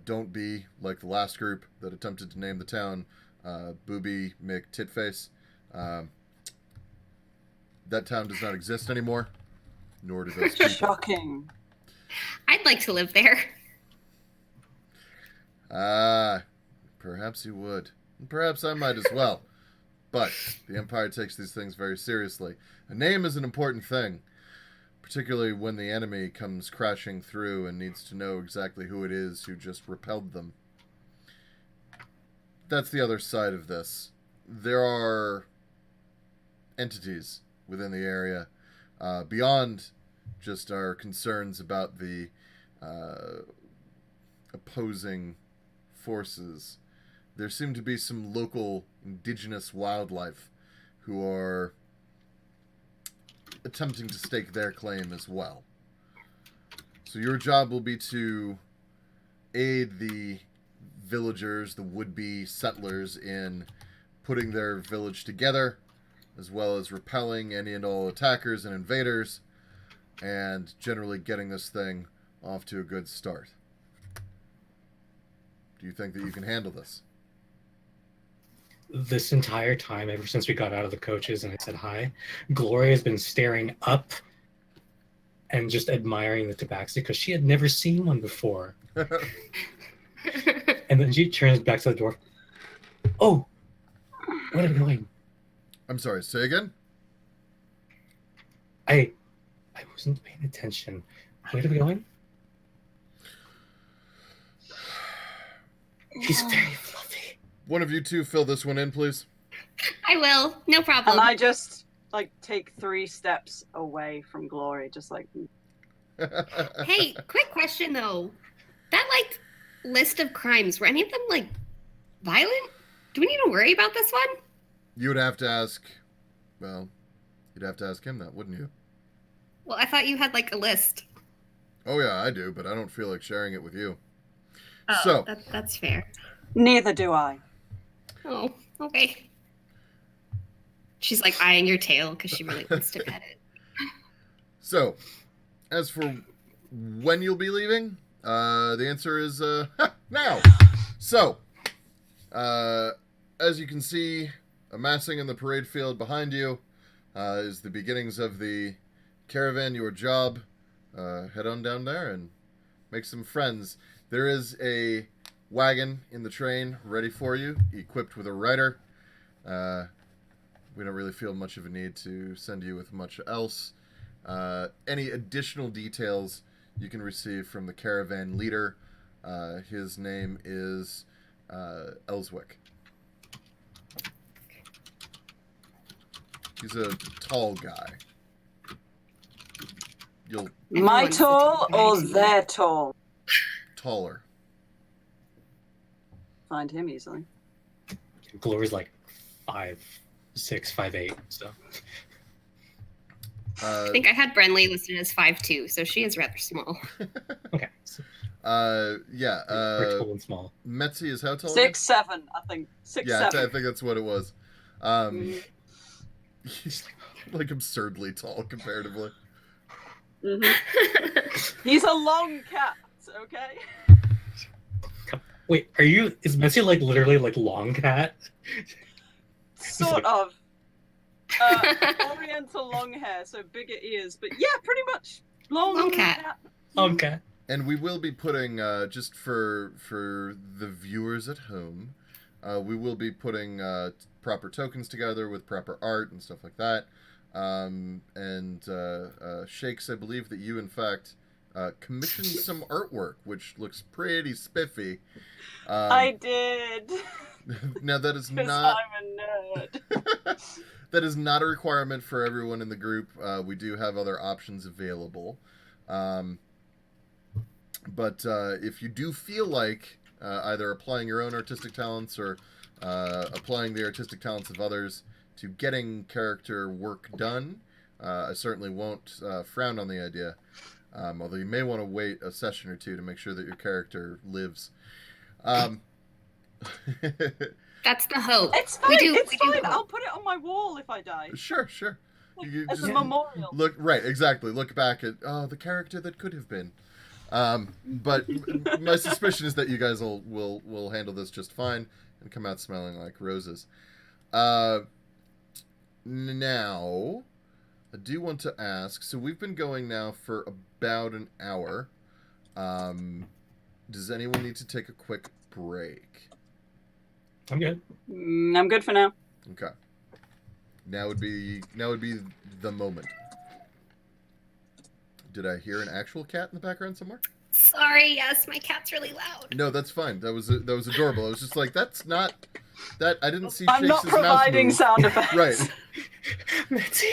Speaker 1: don't be like the last group that attempted to name the town Booby McTitface. That town does not exist anymore, nor do those people.
Speaker 2: Shocking.
Speaker 4: I'd like to live there.
Speaker 1: Perhaps you would. And perhaps I might as well. But the Empire takes these things very seriously. A name is an important thing, particularly when the enemy comes crashing through and needs to know exactly who it is who just repelled them. That's the other side of this. There are entities within the area, beyond just our concerns about the opposing forces. There seem to be some local indigenous wildlife who are attempting to stake their claim as well. So your job will be to aid the villagers, the would-be settlers, in putting their village together, as well as repelling any and all attackers and invaders, and generally getting this thing off to a good start. Do you think that you can handle this?
Speaker 3: This entire time, ever since we got out of the coaches and I said hi, Gloria has been staring up and just admiring the tabaxi because she had never seen one before. And then she turns back to the dwarf. Oh, what are we doing?
Speaker 1: I'm sorry, say again?
Speaker 3: I wasn't paying attention. Where are we going? He's very fluffy.
Speaker 1: One of you two fill this one in, please.
Speaker 4: I will. No problem.
Speaker 2: And I just, take 3 steps away from Glory, just like...
Speaker 4: Hey, quick question, though. That, list of crimes, were any of them, violent? Do we need to worry about this one?
Speaker 1: You would have to ask... Well, you'd have to ask him that, wouldn't you?
Speaker 4: Well, I thought you had, a list.
Speaker 1: Oh, yeah, I do, but I don't feel like sharing it with you.
Speaker 4: Oh,
Speaker 1: So,
Speaker 4: that's fair.
Speaker 2: Neither do I.
Speaker 4: Oh, okay. She's, eyeing your tail because she really wants to pet it.
Speaker 1: So, as for when you'll be leaving, the answer is now. So, as you can see, amassing in the parade field behind you is the beginnings of the caravan. Your job, head on down there and make some friends. There is a wagon in the train ready for you, equipped with a rider. We don't really feel much of a need to send you with much else. Any additional details you can receive from the caravan leader. His name is Elswick. He's a tall guy.
Speaker 2: My
Speaker 4: Everyone's
Speaker 2: tall
Speaker 4: the tall
Speaker 2: or
Speaker 4: guy to me.
Speaker 2: their tall?
Speaker 1: Taller.
Speaker 2: Find him easily.
Speaker 3: Glory's like 5'6", 5'8", so
Speaker 4: I think I had Brenly listed as 5'2", so she is rather small.
Speaker 3: okay. So
Speaker 1: yeah.
Speaker 3: we're tall and small.
Speaker 1: Metzi is how tall?
Speaker 2: 6'7", I think. 6'7".
Speaker 1: Yeah, I think that's what it was.
Speaker 2: Mhm.
Speaker 1: He's like absurdly tall comparatively.
Speaker 2: Mhm. He's a long cat, okay?
Speaker 3: Wait, is Messi like literally like long cat?
Speaker 2: Sort of. Oriental long hair, so bigger ears, but yeah, pretty much long
Speaker 4: cat.
Speaker 3: Long cat.
Speaker 1: And we will be putting, just for the viewers at home, we will be putting proper tokens together with proper art and stuff like that. Shakes, I believe that you, in fact, commissioned some artwork, which looks pretty spiffy.
Speaker 2: I did.
Speaker 1: Now, that is
Speaker 2: 'Cause
Speaker 1: not...
Speaker 2: I'm a nerd.
Speaker 1: That is not a requirement for everyone in the group. We do have other options available. But if you do feel like either applying your own artistic talents or applying the artistic talents of others to getting character work done, I certainly won't frown on the idea. Although you may want to wait a session or two to make sure that your character lives.
Speaker 4: That's the hope.
Speaker 2: It's fine.
Speaker 4: We do
Speaker 2: Fine.
Speaker 4: hope.
Speaker 2: I'll put it on my wall if I die.
Speaker 1: Sure. You
Speaker 2: As a
Speaker 1: just
Speaker 2: memorial.
Speaker 1: look right, exactly. Look back at the character that could have been. But my suspicion is that you guys will handle this just fine and come out smelling like roses. Now, I do want to ask. So we've been going now for about an hour. Does anyone need to take a quick break?
Speaker 3: I'm good.
Speaker 2: I'm good for now.
Speaker 1: Okay. Now would be the moment. Did I hear an actual cat in the background somewhere?
Speaker 4: Sorry, yes, my cat's really loud.
Speaker 1: No, that's fine. That was adorable. I was just like, that's not that. I didn't see.
Speaker 2: I'm not
Speaker 1: Shakes' mouse
Speaker 2: providing
Speaker 1: move.
Speaker 2: sound effects.
Speaker 1: Right.
Speaker 3: Messi.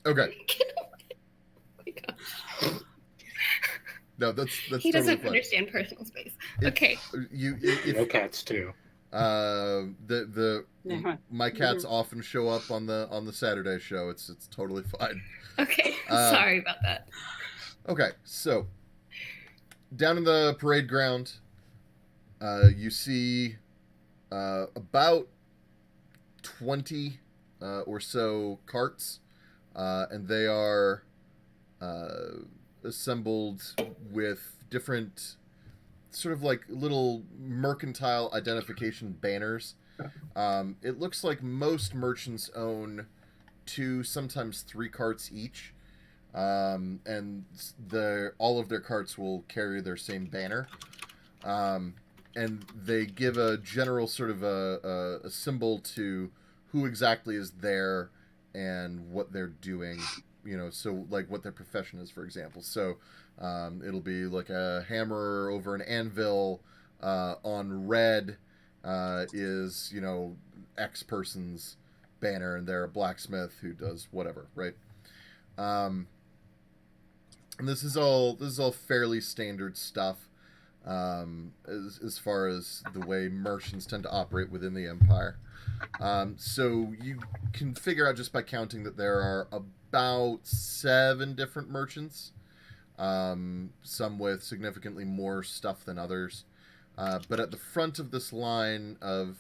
Speaker 1: Okay.
Speaker 4: Oh my gosh.
Speaker 1: No, that's
Speaker 4: He
Speaker 1: totally
Speaker 4: doesn't
Speaker 1: fine.
Speaker 4: understand personal space.
Speaker 1: It-
Speaker 4: Okay.
Speaker 3: No cats too.
Speaker 1: My cats often show up on the Saturday show. It's totally fine.
Speaker 4: Okay. Sorry about that.
Speaker 1: Okay, so down in the parade ground, you see about 20 or so carts, and they are assembled with different sort of like little mercantile identification banners. It looks like most merchants own 2, sometimes 3 carts each, and all of their carts will carry their same banner, and they give a general sort of a symbol to who exactly is there and what they're doing, so like what their profession is, for example. So it'll be like a hammer over an anvil. On red is, X person's banner, and they're a blacksmith who does whatever, right? And this is all fairly standard stuff, as far as the way merchants tend to operate within the Empire. So you can figure out just by counting that there are about 7 different merchants, some with significantly more stuff than others. But at the front of this line of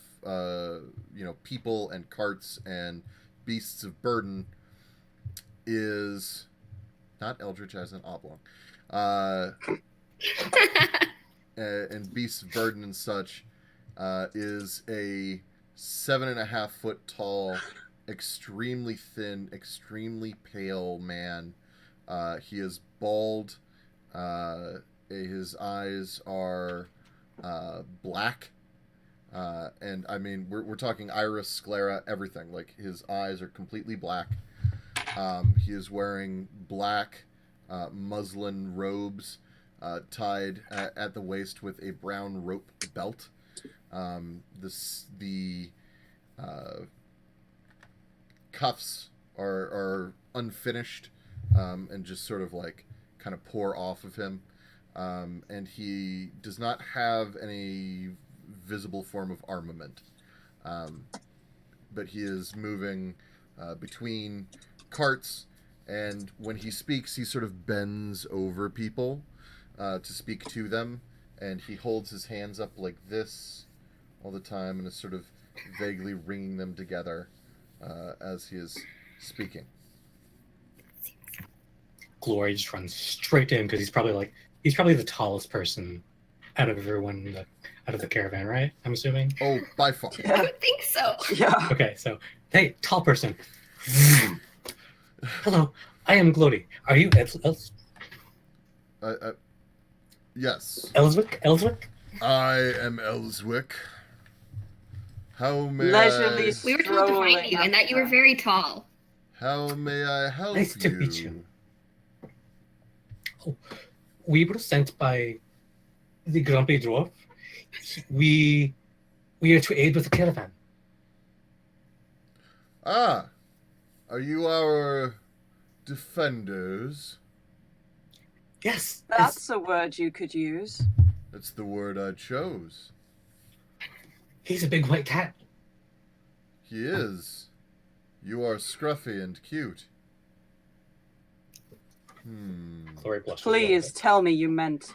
Speaker 1: people and carts and beasts of burden is not Eldridge as an oblong, and beasts of burden and such is a 7.5 foot tall, extremely thin, extremely pale man. He is bald. His eyes are black. And I mean, we're talking iris, sclera, everything. Like, his eyes are completely black. He is wearing black muslin robes tied at the waist with a brown rope belt. The cuffs are unfinished and just sort of like kind of pour off of him. And he does not have any visible form of armament. But he is moving between carts, and when he speaks, he sort of bends over people to speak to them, and he holds his hands up like this all the time and is sort of vaguely wringing them together as he is speaking.
Speaker 3: Glory just runs straight in because he's probably the tallest person out of everyone out of the caravan, right? I'm assuming.
Speaker 1: Oh, by far.
Speaker 4: I
Speaker 2: Yeah.
Speaker 4: would think so.
Speaker 2: Yeah.
Speaker 3: Okay, so hey, tall person. Hello, I am Glory. Are you
Speaker 1: Yes.
Speaker 3: Elswick?
Speaker 1: I am Elswick. How may
Speaker 2: Leisurely
Speaker 1: I...
Speaker 4: We were told to find
Speaker 2: Strolling
Speaker 4: you and that you were
Speaker 2: up
Speaker 4: very tall.
Speaker 1: How may I help
Speaker 3: Nice to
Speaker 1: you?
Speaker 3: meet you. Oh, we were sent by the grumpy dwarf. We are to aid with the caravan.
Speaker 1: Ah, are you our defenders?
Speaker 3: Yes.
Speaker 2: That's a word you could use.
Speaker 1: That's the word I chose.
Speaker 3: He's a big white cat.
Speaker 1: He is. You are scruffy and cute.
Speaker 3: Glory blushes a little
Speaker 2: Please
Speaker 3: bit.
Speaker 2: tell me you meant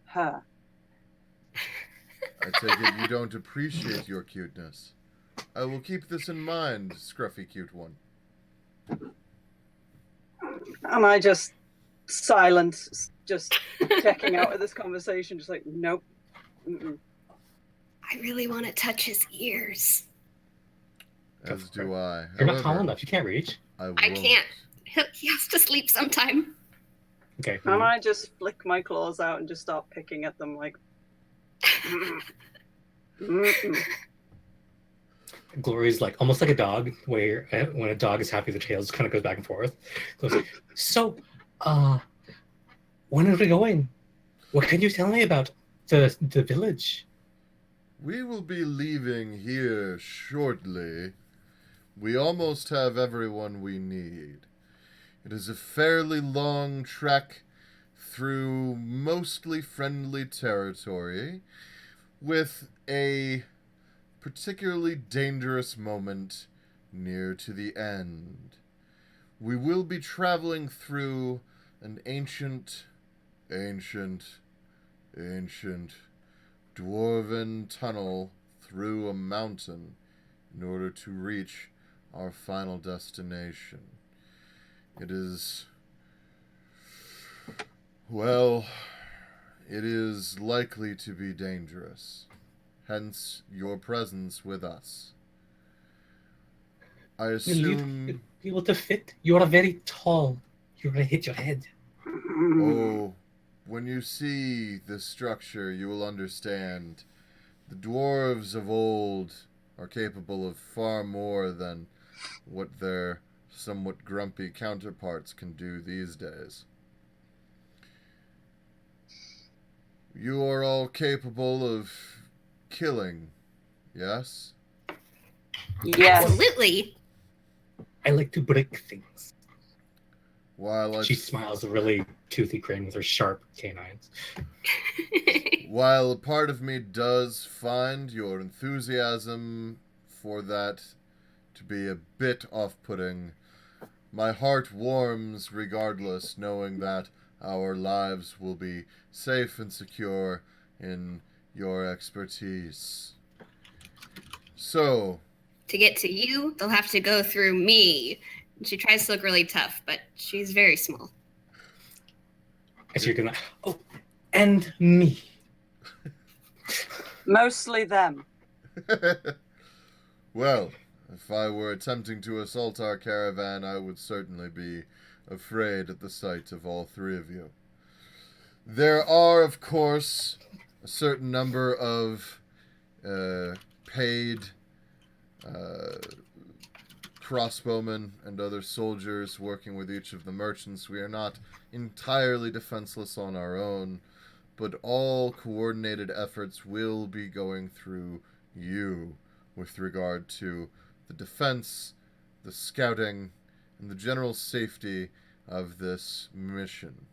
Speaker 2: her.
Speaker 1: I take it you don't appreciate your cuteness. I will keep this in mind, scruffy cute one.
Speaker 2: Am I just silent, just checking out of this conversation, just like, nope. Mm-mm.
Speaker 4: I really want to touch his ears.
Speaker 1: As do I.
Speaker 3: You're not tall
Speaker 1: However,
Speaker 3: enough. You can't reach.
Speaker 1: I
Speaker 4: I can't. He has to sleep sometime.
Speaker 3: Okay.
Speaker 2: And I just flick my claws out and just start picking at them like. Mm-mm.
Speaker 3: Glory's like almost like a dog, where when a dog is happy, the tail just kind of goes back and forth. Goes, so, when are we going? What can you tell me about the village?
Speaker 1: We will be leaving here shortly. We almost have everyone we need. It is a fairly long trek through mostly friendly territory, with a particularly dangerous moment near to the end. We will be traveling through an ancient dwarven tunnel through a mountain in order to reach our final destination. It is, well, it is likely to be dangerous. Hence your presence with us. I
Speaker 3: Will
Speaker 1: assume...
Speaker 3: you be able to fit? You are very tall. You're gonna hit your head.
Speaker 1: Oh, when you see this structure, you will understand. The dwarves of old are capable of far more than what their somewhat grumpy counterparts can do these days. You are all capable of killing, yes?
Speaker 2: Yes.
Speaker 4: Absolutely.
Speaker 3: I like to break things.
Speaker 1: While
Speaker 3: She smiles a really toothy grin with her sharp canines.
Speaker 1: While a part of me does find your enthusiasm for that to be a bit off-putting, my heart warms regardless, knowing that our lives will be safe and secure in your expertise. So,
Speaker 4: To get to you, they'll have to go through me. She tries to look really tough, but she's very small.
Speaker 3: And so you're gonna, oh, and me.
Speaker 2: Mostly them.
Speaker 1: well, if I were attempting to assault our caravan, I would certainly be afraid at the sight of all three of you. There are, of course, a certain number of paid crossbowmen and other soldiers working with each of the merchants. We are not entirely defenseless on our own, but all coordinated efforts will be going through you with regard to the defense, the scouting, and the general safety of this mission.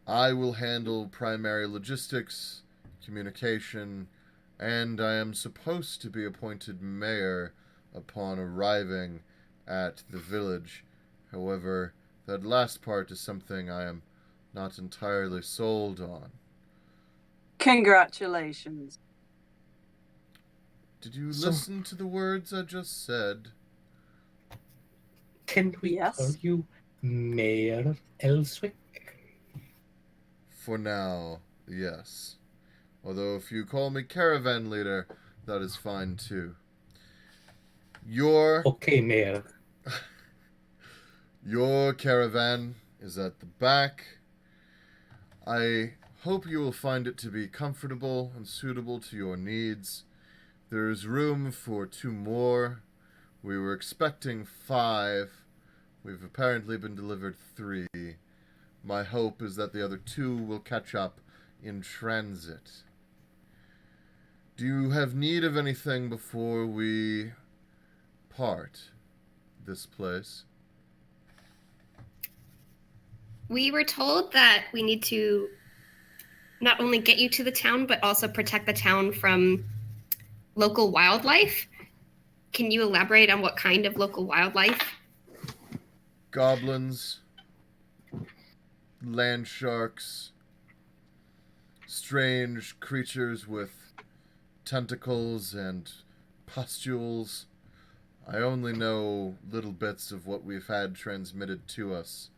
Speaker 1: I will handle primary logistics, communication, and I am supposed to be appointed mayor upon arriving at the village. However, that last part is something I am not entirely sold on.
Speaker 2: Congratulations.
Speaker 1: Did you
Speaker 3: So-
Speaker 1: listen to the words I just said?
Speaker 3: Can we
Speaker 2: Yes.
Speaker 3: call you Mayor Elswick?
Speaker 1: For now, yes. Although if you call me caravan leader, that is fine too. Your
Speaker 3: Okay, Mayor.
Speaker 1: Your caravan is at the back. I hope you will find it to be comfortable and suitable to your needs. There is room for 2 more. We were expecting 5. We've apparently been delivered 3. My hope is that the other 2 will catch up in transit. Do you have need of anything before we part this place?
Speaker 4: We were told that we need to not only get you to the town, but also protect the town from local wildlife. Can you elaborate on what kind of local wildlife?
Speaker 1: Goblins, land sharks, strange creatures with tentacles and pustules. I only know little bits of what we've had transmitted to us,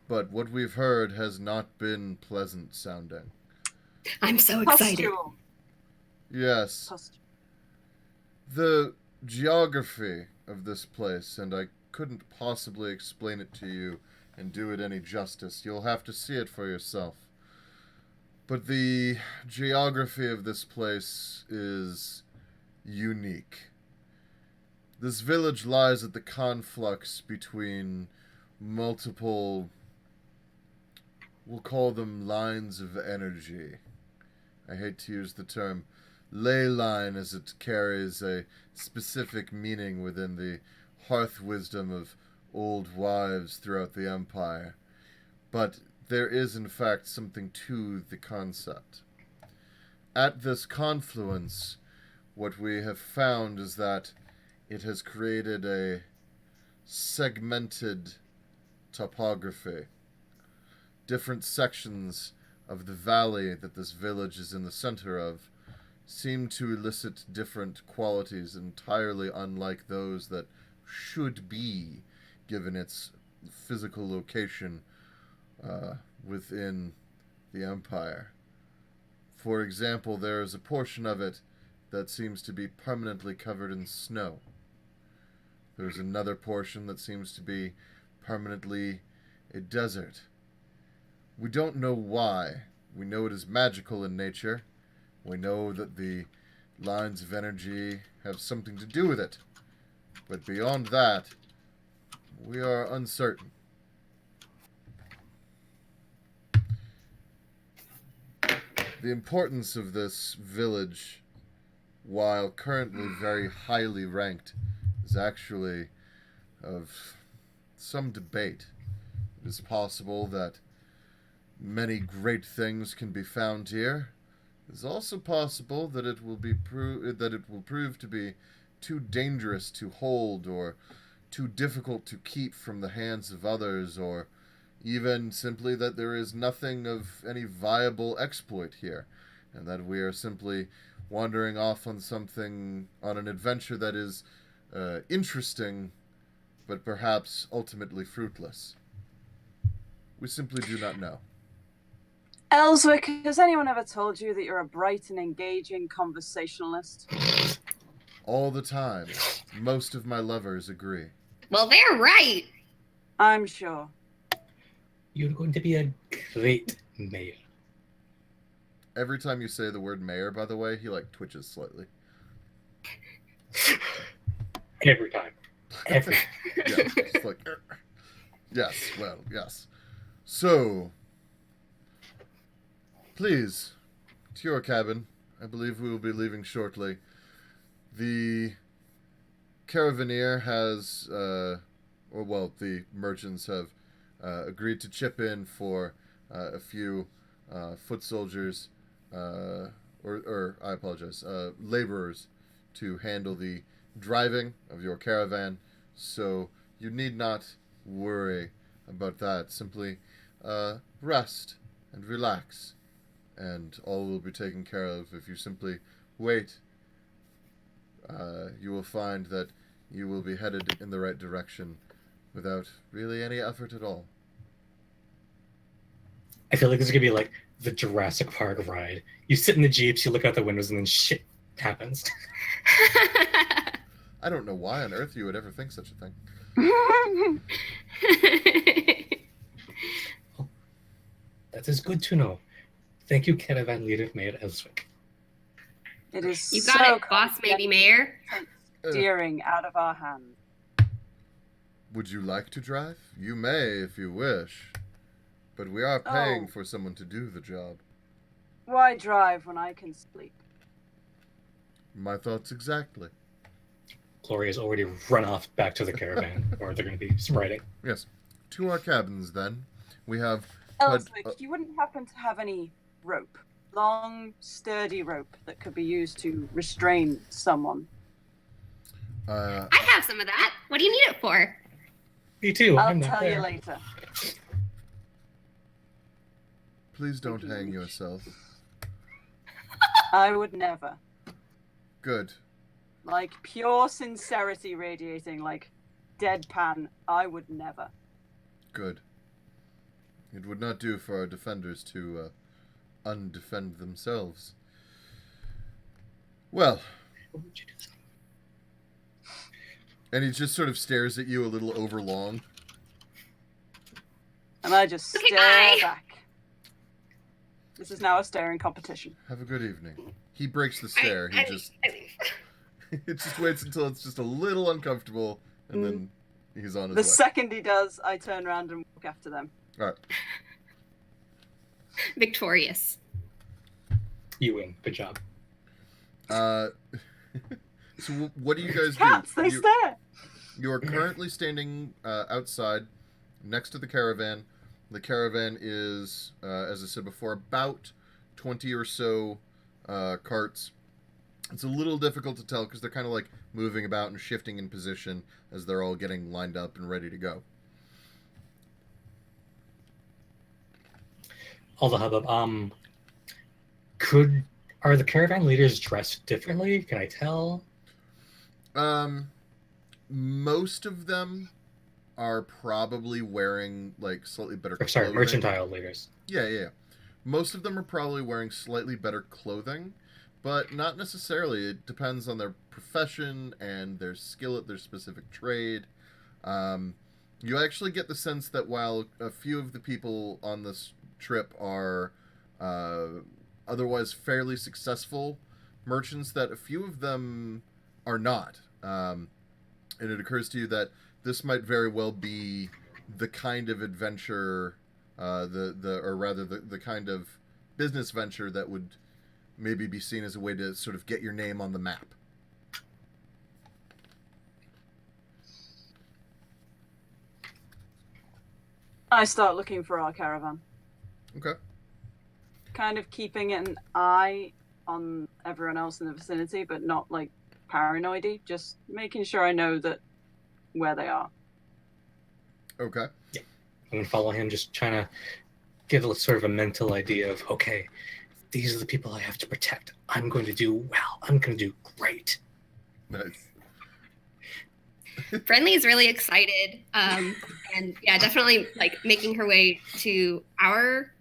Speaker 1: but what we've heard has not been pleasant sounding.
Speaker 4: I'm so excited.
Speaker 2: Pustule.
Speaker 1: Yes,
Speaker 2: Pustule.
Speaker 1: the geography of this place, and I couldn't possibly explain it to you and do it any justice. You'll have to see it for yourself. But the geography of this place is unique. This village lies at the conflux between multiple, we'll call them lines of energy. I hate to use the term ley line as it carries a specific meaning within the hearth wisdom of old wives throughout the Empire. But there is, in fact, something to the concept. At this confluence, what we have found is that it has created a segmented topography. Different sections of the valley that this village is in the center of seem to elicit different qualities entirely unlike those that should be given its physical location within the Empire. For example, there is a portion of it that seems to be permanently covered in snow. There's another portion that seems to be permanently a desert. We don't know why. We know it is magical in nature. We know that the lines of energy have something to do with it. But beyond that, we are uncertain. The importance of this village, while currently very highly ranked, is actually of some debate. It is possible that many great things can be found here. It is also possible that it will prove to be too dangerous to hold, or too difficult to keep from the hands of others, or even simply that there is nothing of any viable exploit here, and that we are simply wandering off on an adventure that is interesting, but perhaps ultimately fruitless. We simply do not know.
Speaker 2: Elswick, has anyone ever told you that you're a bright and engaging conversationalist?
Speaker 1: All the time. Most of my lovers agree.
Speaker 4: Well, they're right.
Speaker 2: I'm sure.
Speaker 3: You're going to be a great mayor.
Speaker 1: Every time you say the word mayor, by the way, he twitches slightly.
Speaker 3: Every time. Every time.
Speaker 1: Yeah, it's like, yes, well, yes. So, please, to your cabin. I believe we will be leaving shortly. The caravaneer has, the merchants have agreed to chip in for a few foot soldiers, or I apologize, laborers to handle the driving of your caravan. So you need not worry about that. Simply rest and relax, and all will be taken care of. If you simply wait, you will find that you will be headed in the right direction without really any effort at all.
Speaker 3: I feel like this is going to be like the Jurassic Park ride. You sit in the Jeeps, you look out the windows, and then shit happens.
Speaker 1: I don't know why on earth you would ever think such a thing.
Speaker 3: That is good to know. Thank you, Caravan Leader Mayor Elswick.
Speaker 2: It is
Speaker 4: You got
Speaker 2: so
Speaker 4: it, boss, maybe mayor.
Speaker 2: steering out of our hands.
Speaker 1: Would you like to drive? You may if you wish. But we are paying
Speaker 2: Oh.
Speaker 1: for someone to do the job.
Speaker 2: Why drive when I can sleep?
Speaker 1: My thoughts exactly.
Speaker 3: Gloria's already run off back to the caravan, or they're going to be riding.
Speaker 1: Yes. To our cabins, then. We have...
Speaker 2: Elswick, you wouldn't happen to have any rope? Long, sturdy rope that could be used to restrain someone.
Speaker 4: I have some of that. What do you need it for?
Speaker 3: Me too.
Speaker 2: I'll
Speaker 3: I'm not
Speaker 2: tell
Speaker 3: there.
Speaker 2: you later.
Speaker 1: Please don't hang yourself.
Speaker 2: I would never.
Speaker 1: Good.
Speaker 2: Like pure sincerity radiating, like deadpan. I would never.
Speaker 1: Good. It would not do for our defenders to undefend themselves. Well,
Speaker 3: What would you do?
Speaker 1: and he just sort of stares at you a little overlong.
Speaker 2: And I just
Speaker 4: Okay,
Speaker 2: stare
Speaker 4: bye.
Speaker 2: back. This is now a staring competition.
Speaker 1: Have a good evening. He breaks the stare. He just it just waits until it's just a little uncomfortable, and then he's on his
Speaker 2: The
Speaker 1: way.
Speaker 2: second he does, I turn around and walk after them.
Speaker 1: All right.
Speaker 4: Victorious.
Speaker 3: You win. Good job.
Speaker 1: So what do you guys
Speaker 2: Cats,
Speaker 1: do?
Speaker 2: they stare.
Speaker 1: You are currently standing outside next to the caravan. The caravan is, as I said before, about 20 or so carts. It's a little difficult to tell because they're kind of like moving about and shifting in position as they're all getting lined up and ready to go.
Speaker 3: All the hubbub. Are the caravan leaders dressed differently? Can I tell?
Speaker 1: Most of them are probably wearing like slightly better
Speaker 3: Or, sorry,
Speaker 1: clothing.
Speaker 3: mercantile leaders.
Speaker 1: Yeah. Most of them are probably wearing slightly better clothing, but not necessarily. It depends on their profession and their skill at their specific trade. You actually get the sense that while a few of the people on this trip are otherwise fairly successful merchants, that a few of them are not. And it occurs to you that this might very well be the kind of adventure, the kind of business venture that would maybe be seen as a way to sort of get your name on the map.
Speaker 2: I start looking for our caravan.
Speaker 1: Okay.
Speaker 2: Kind of keeping an eye on everyone else in the vicinity, but not like paranoid-y. Just making sure I know that where they are.
Speaker 1: Okay.
Speaker 3: I'm going to follow him, just trying to get a sort of a mental idea of, okay, these are the people I have to protect. I'm going to do well. I'm going to do great.
Speaker 1: Nice.
Speaker 4: Friendly is really excited. And yeah, definitely like making her way to our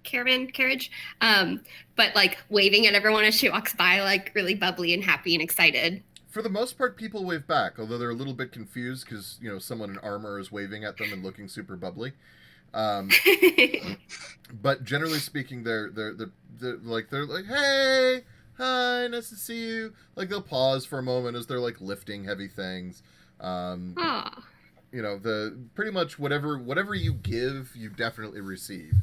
Speaker 4: caravan carriage. But like waving at everyone as she walks by, like really bubbly and happy and excited.
Speaker 1: For the most part, people wave back, although they're a little bit confused because, someone in armor is waving at them and looking super bubbly. But generally speaking, they're like, hey, hi, nice to see you. Like, they'll pause for a moment as they're, like, lifting heavy things.
Speaker 4: Aw.
Speaker 1: You know, pretty much whatever you give, you definitely receive.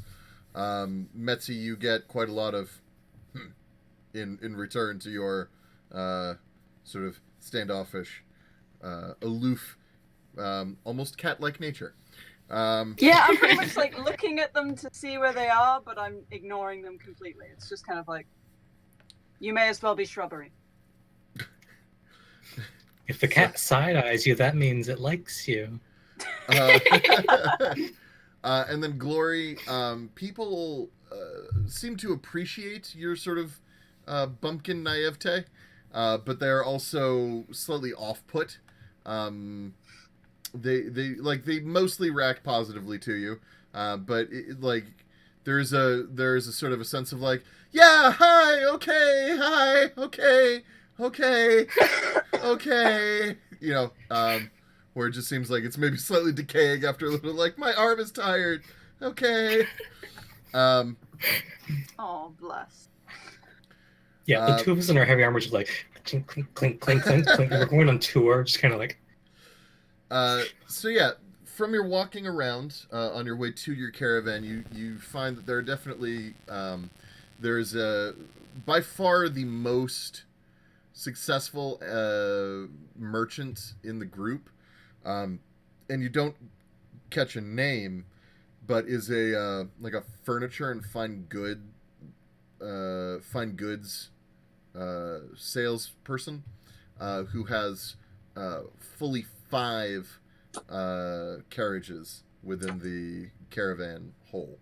Speaker 1: Metzi, you get quite a lot of in return to your sort of standoffish, aloof, almost cat-like nature.
Speaker 2: Yeah, I'm pretty much like looking at them to see where they are, but I'm ignoring them completely. It's just kind of like, you may as well be shrubbery.
Speaker 3: If the cat side-eyes you, that means it likes you.
Speaker 1: And then Glory, people seem to appreciate your sort of bumpkin naivete, but they're also slightly off-put. They mostly react positively to you, but there's a sort of a sense of like, yeah, hi, okay, you know, where it just seems like it's maybe slightly decaying after a little, like, my arm is tired, okay.
Speaker 2: Oh, bless.
Speaker 3: Yeah, the two of us in our heavy armor just like clink, clink, clink, clink, clink, clink. We're going on tour, just kind of like.
Speaker 1: So yeah, from your walking around on your way to your caravan, you find that there are definitely there's by far the most successful merchant in the group, and you don't catch a name, but is a like a furniture and fine goods salesperson who has fully 5 carriages within the caravan whole.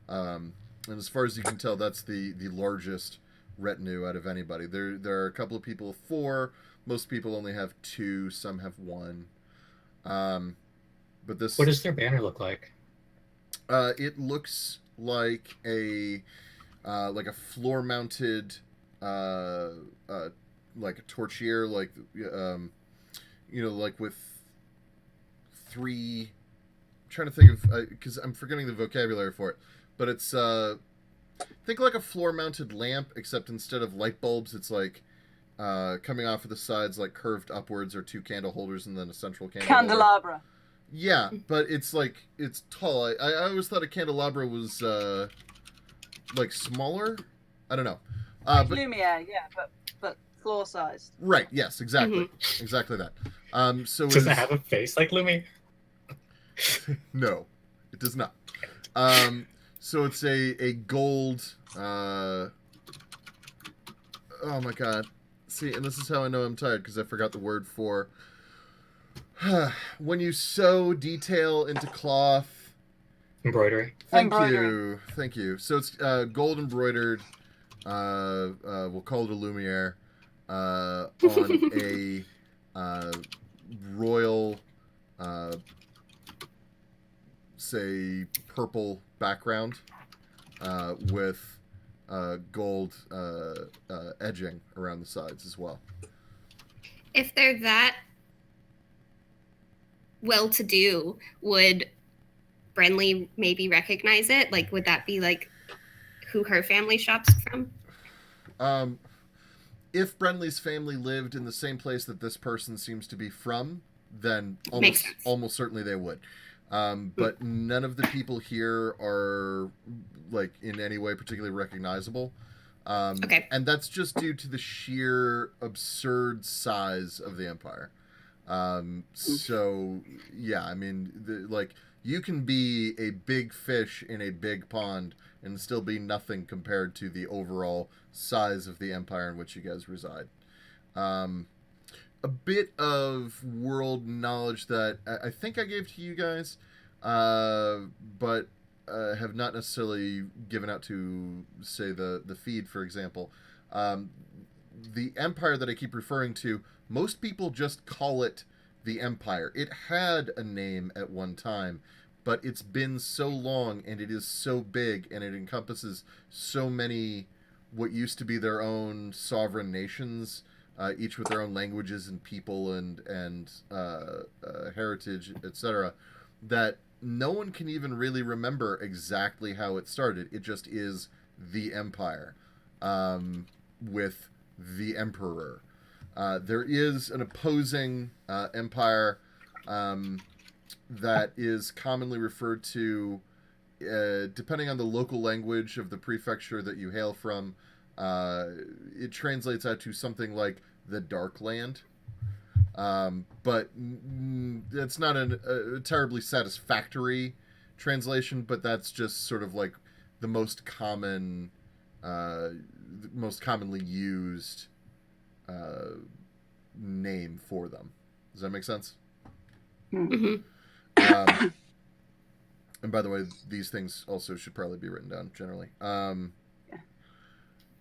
Speaker 1: And as far as you can tell, that's the largest retinue out of anybody. There are a couple of people with 4. Most people only have 2. Some have 1. But this.
Speaker 3: What does their banner look like?
Speaker 1: It looks like a floor-mounted, like a torchiere, like you know, like with 3. I'm trying to think of because I'm forgetting the vocabulary for it, but it's think like a floor-mounted lamp, except instead of light bulbs, it's like coming off of the sides, like curved upwards, or 2 candle holders and then a central candle
Speaker 2: Candelabra.
Speaker 1: holder. Yeah, but it's like it's tall. I always thought a candelabra was like smaller. I don't know.
Speaker 2: Like
Speaker 1: But
Speaker 2: Lumiere, yeah, but floor sized.
Speaker 1: right, yes, exactly, exactly that. So
Speaker 3: Does it have a face like Lumi?
Speaker 1: No, it does not. So it's a gold. Oh my god! See, and this is how I know I'm tired, because I forgot the word for when you sew detail into cloth.
Speaker 3: Embroidery.
Speaker 1: Thank you. So it's gold embroidered. We'll call it a Lumiere on a royal, say, purple background with gold edging around the sides as well.
Speaker 4: If they're that well-to-do, would Brenly maybe recognize it? Like, would that be like who her family shops from?
Speaker 1: If Brenly's family lived in the same place that this person seems to be from, then almost certainly they would. But none of the people here are like in any way particularly recognizable.
Speaker 4: Okay.
Speaker 1: And that's just due to the sheer absurd size of the Empire. So yeah, I mean, like, you can be a big fish in a big pond and still be nothing compared to the overall size of the empire in which you guys reside. A bit of world knowledge that I think I gave to you guys, but have not necessarily given out to, say, the feed, for example. The empire that I keep referring to, most people just call it the Empire. It had a name at one time, but it's been so long and it is so big and it encompasses so many what used to be their own sovereign nations, each with their own languages and people and heritage, etc., that no one can even really remember exactly how it started. It just is the Empire, with the Emperor. There is an opposing empire that is commonly referred to, depending on the local language of the prefecture that you hail from, it translates out to something like the Dark Land. But that's not a terribly satisfactory translation, but that's just sort of like the most commonly used name for them. Does that make sense?
Speaker 4: Mhm.
Speaker 1: And by the way, these things also should probably be written down generally.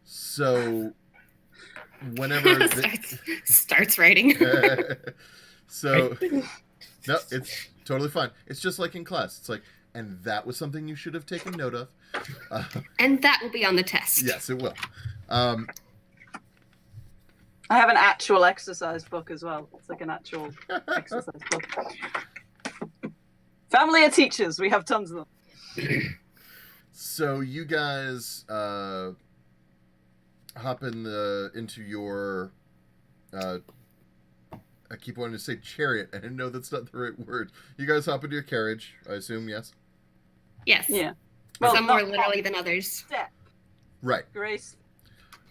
Speaker 1: So whenever
Speaker 4: starts writing.
Speaker 1: So no, it's totally fine. It's just like in class. It's like, and that was something you should have taken note of.
Speaker 4: And that will be on the test.
Speaker 1: Yes, it will.
Speaker 2: I have an actual exercise book as well. It's like an actual exercise book. Family of teachers, we have tons of them.
Speaker 1: So you guys hop into your I keep wanting to say chariot, and I know that's not the right word. You guys hop into your carriage, I assume, yes?
Speaker 4: Yes.
Speaker 2: Yeah.
Speaker 4: Some more
Speaker 2: not
Speaker 4: literally than others.
Speaker 2: Step.
Speaker 1: Right.
Speaker 2: Grace.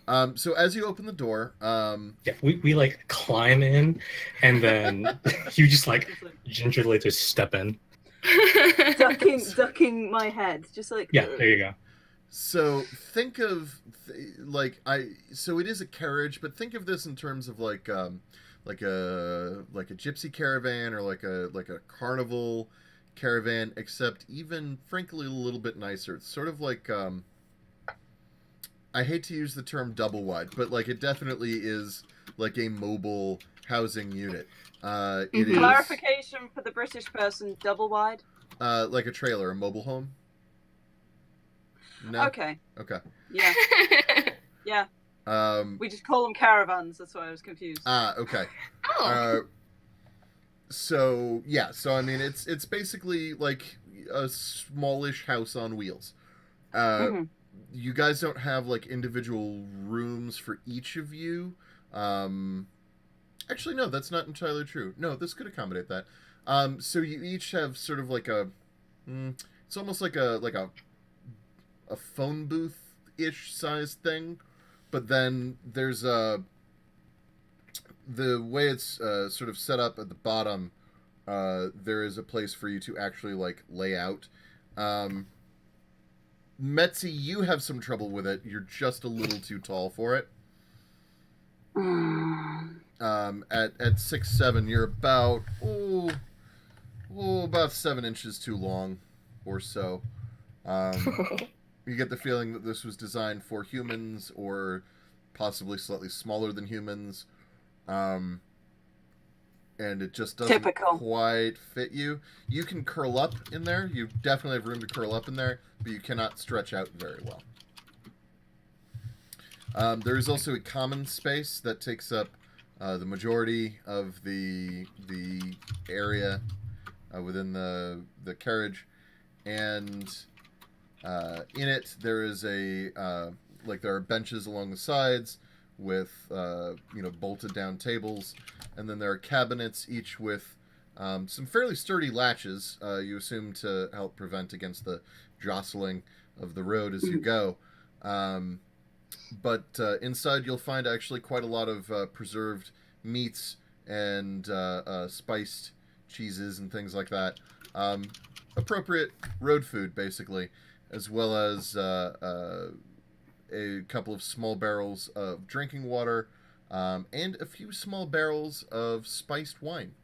Speaker 1: So as you open the door,
Speaker 3: Yeah, we like climb in, and then you just like gingerly just step in.
Speaker 2: ducking my head, just like
Speaker 3: Yeah, there you go.
Speaker 1: so think of so it is a carriage, but think of this in terms of like a gypsy caravan or like a carnival caravan, except even frankly a little bit nicer. It's sort of like I hate to use the term double wide, but like it definitely is like a mobile housing unit. It is
Speaker 2: clarification for the British person: double wide.
Speaker 1: like a trailer, a mobile home. No.
Speaker 2: Okay.
Speaker 1: Okay.
Speaker 2: Yeah. Yeah. We just call them caravans. That's why I was confused.
Speaker 1: Okay.
Speaker 4: Oh.
Speaker 1: So yeah, so I mean, it's basically like a smallish house on wheels. You guys don't have like individual rooms for each of you. Actually, no, that's not entirely true. No, this could accommodate that. So you each have sort of like it's almost like a phone booth-ish sized thing, but then there's the way it's sort of set up at the bottom, there is a place for you to actually like lay out. Metzi, you have some trouble with it. You're just a little too tall for it. At 6'7", you're about about 7 inches too long, or so. You get the feeling that this was designed for humans, or possibly slightly smaller than humans, and it just doesn't quite fit you. You can curl up in there. You definitely have room to curl up in there, but you cannot stretch out very well. There is also a common space that takes up the majority of the area within the carriage, and in it there is there are benches along the sides with bolted down tables, and then there are cabinets, each with some fairly sturdy latches, you assume to help prevent against the jostling of the road as you go. But inside you'll find actually quite a lot of preserved meats and spiced cheeses and things like that. Appropriate road food, basically, as well as a couple of small barrels of drinking water, and a few small barrels of spiced wine.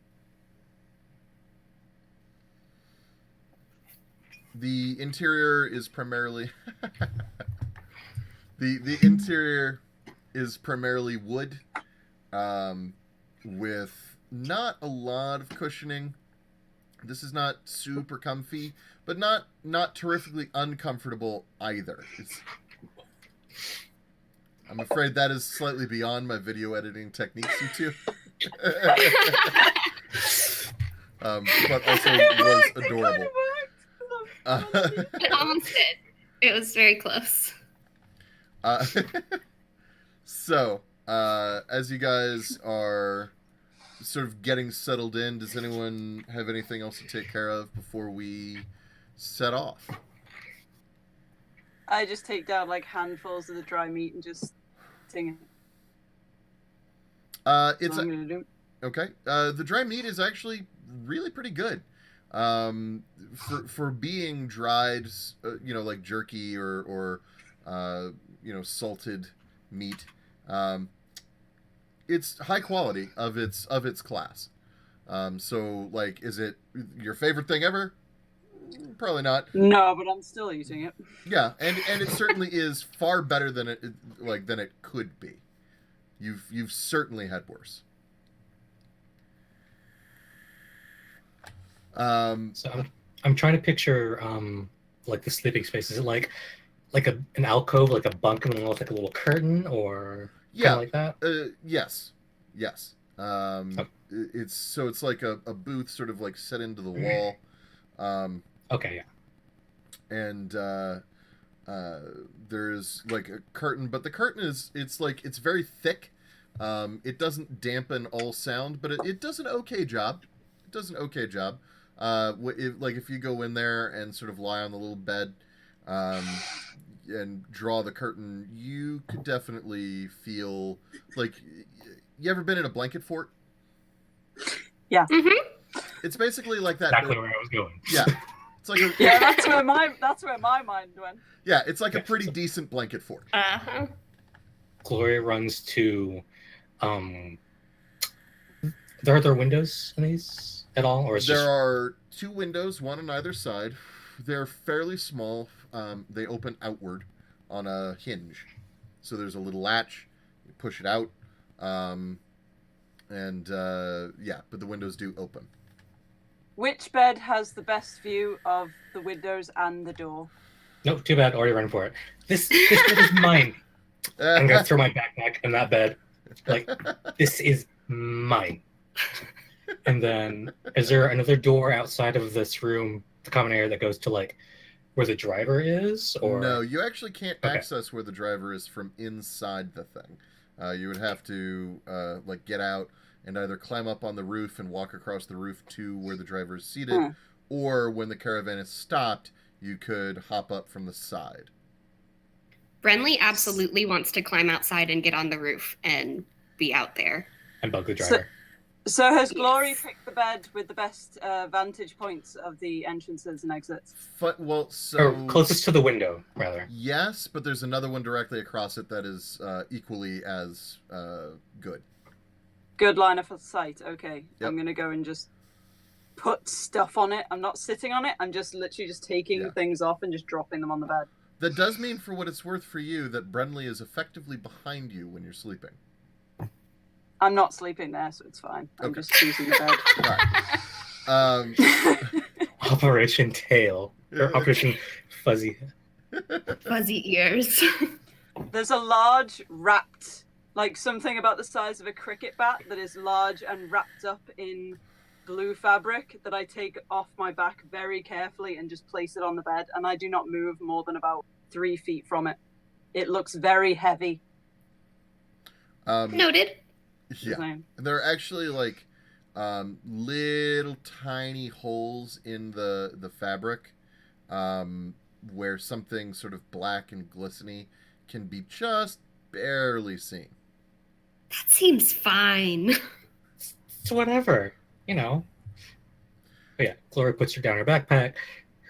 Speaker 1: The interior is primarily the interior is primarily wood, with not a lot of cushioning. This is not super comfy, but not terrifically uncomfortable either. I'm afraid that is slightly beyond my video editing techniques, you two. But also was adorable.
Speaker 4: It almost did. It was very close.
Speaker 1: So, as you guys are sort of getting settled in, does anyone have anything else to take care of before we set off?
Speaker 2: I just take down like handfuls of the dry meat and just sing it.
Speaker 1: It's
Speaker 2: I'm gonna do.
Speaker 1: okay. The dry meat is actually really pretty good. For being dried, like jerky or salted meat. It's high quality of its class. So like, is it your favorite thing ever? Probably not.
Speaker 2: No, but I'm still eating it.
Speaker 1: Yeah, and it certainly is far better than it could be. You've certainly had worse.
Speaker 3: So I'm trying to picture like the sleeping space. Is it like an alcove, like a bunk, and with like a little curtain, or
Speaker 1: Yeah,
Speaker 3: like that?
Speaker 1: Yes. It's like a booth, sort of like set into the wall.
Speaker 3: Okay, yeah.
Speaker 1: And there's like a curtain, but the curtain it's very thick. It doesn't dampen all sound, but it does an okay job. If you go in there and sort of lie on the little bed, and draw the curtain, you could definitely feel like, you ever been in a blanket fort?
Speaker 2: Yeah.
Speaker 4: Mm-hmm.
Speaker 1: It's basically like that.
Speaker 3: Exactly where I was going.
Speaker 1: Yeah. It's like
Speaker 2: Yeah, that's where my mind went.
Speaker 1: Yeah, it's like a pretty decent blanket fort.
Speaker 4: Uh-huh.
Speaker 3: Gloria runs to are there windows in these at all, or is
Speaker 1: There are 2 windows, one on either side. They're fairly small. They open outward on a hinge. So there's a little latch. You push it out. But the windows do open.
Speaker 2: Which bed has the best view of the windows and the door?
Speaker 3: Nope, too bad. Already run for it. This bed is mine. I'm gonna throw my backpack in that bed. Like, this is mine. And then, is there another door outside of this room, the common area, that goes to like where the driver is? Or
Speaker 1: No, you actually can't access where the driver is from inside the thing. You would have to get out and either climb up on the roof and walk across the roof to where the driver is seated, or when the caravan is stopped, you could hop up from the side.
Speaker 4: Brenly absolutely wants to climb outside and get on the roof and be out there.
Speaker 3: and bug the driver.
Speaker 2: So has Glory picked the bed with the best vantage points of the entrances and exits?
Speaker 1: Or
Speaker 3: closest to the window, rather.
Speaker 1: Yes, but there's another one directly across it that is equally as good.
Speaker 2: Good line of sight. Okay,
Speaker 1: Yep.
Speaker 2: I'm gonna go and just put stuff on it. I'm not sitting on it. I'm just literally just taking things off and just dropping them on the bed.
Speaker 1: That does mean, for what it's worth for you, that Brenly is effectively behind you when you're sleeping.
Speaker 2: I'm not sleeping there, so it's fine. I'm just choosing the bed.
Speaker 1: Right.
Speaker 3: Operation Tail. Or Operation Fuzzy.
Speaker 4: Fuzzy ears.
Speaker 2: There's a large wrapped, like something about the size of a cricket bat that is large and wrapped up in blue fabric that I take off my back very carefully and just place it on the bed, and I do not move more than about 3 feet from it. It looks very heavy.
Speaker 4: Noted.
Speaker 1: Yeah. There are actually little tiny holes in the fabric where something sort of black and glistening can be just barely seen.
Speaker 4: That seems fine.
Speaker 3: It's whatever, you know. But yeah, Gloria puts her down her backpack,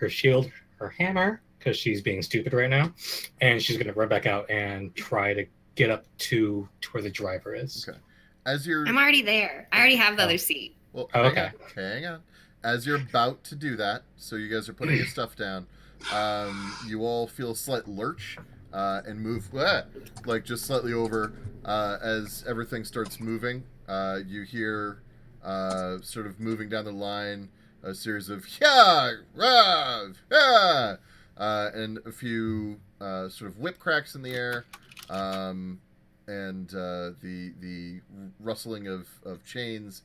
Speaker 3: her shield, her hammer, because she's being stupid right now, and she's going to run back out and try to get up to where the driver is.
Speaker 1: Okay.
Speaker 4: I'm already there. I already have the other seat.
Speaker 1: Well,
Speaker 3: okay.
Speaker 1: Hang on. As you're about to do that, so you guys are putting your stuff down, you all feel a slight lurch and move, just slightly over as everything starts moving. You hear, sort of moving down the line, a series of "yeah, rav, yeah," and a few sort of whip cracks in the air. And the rustling of chains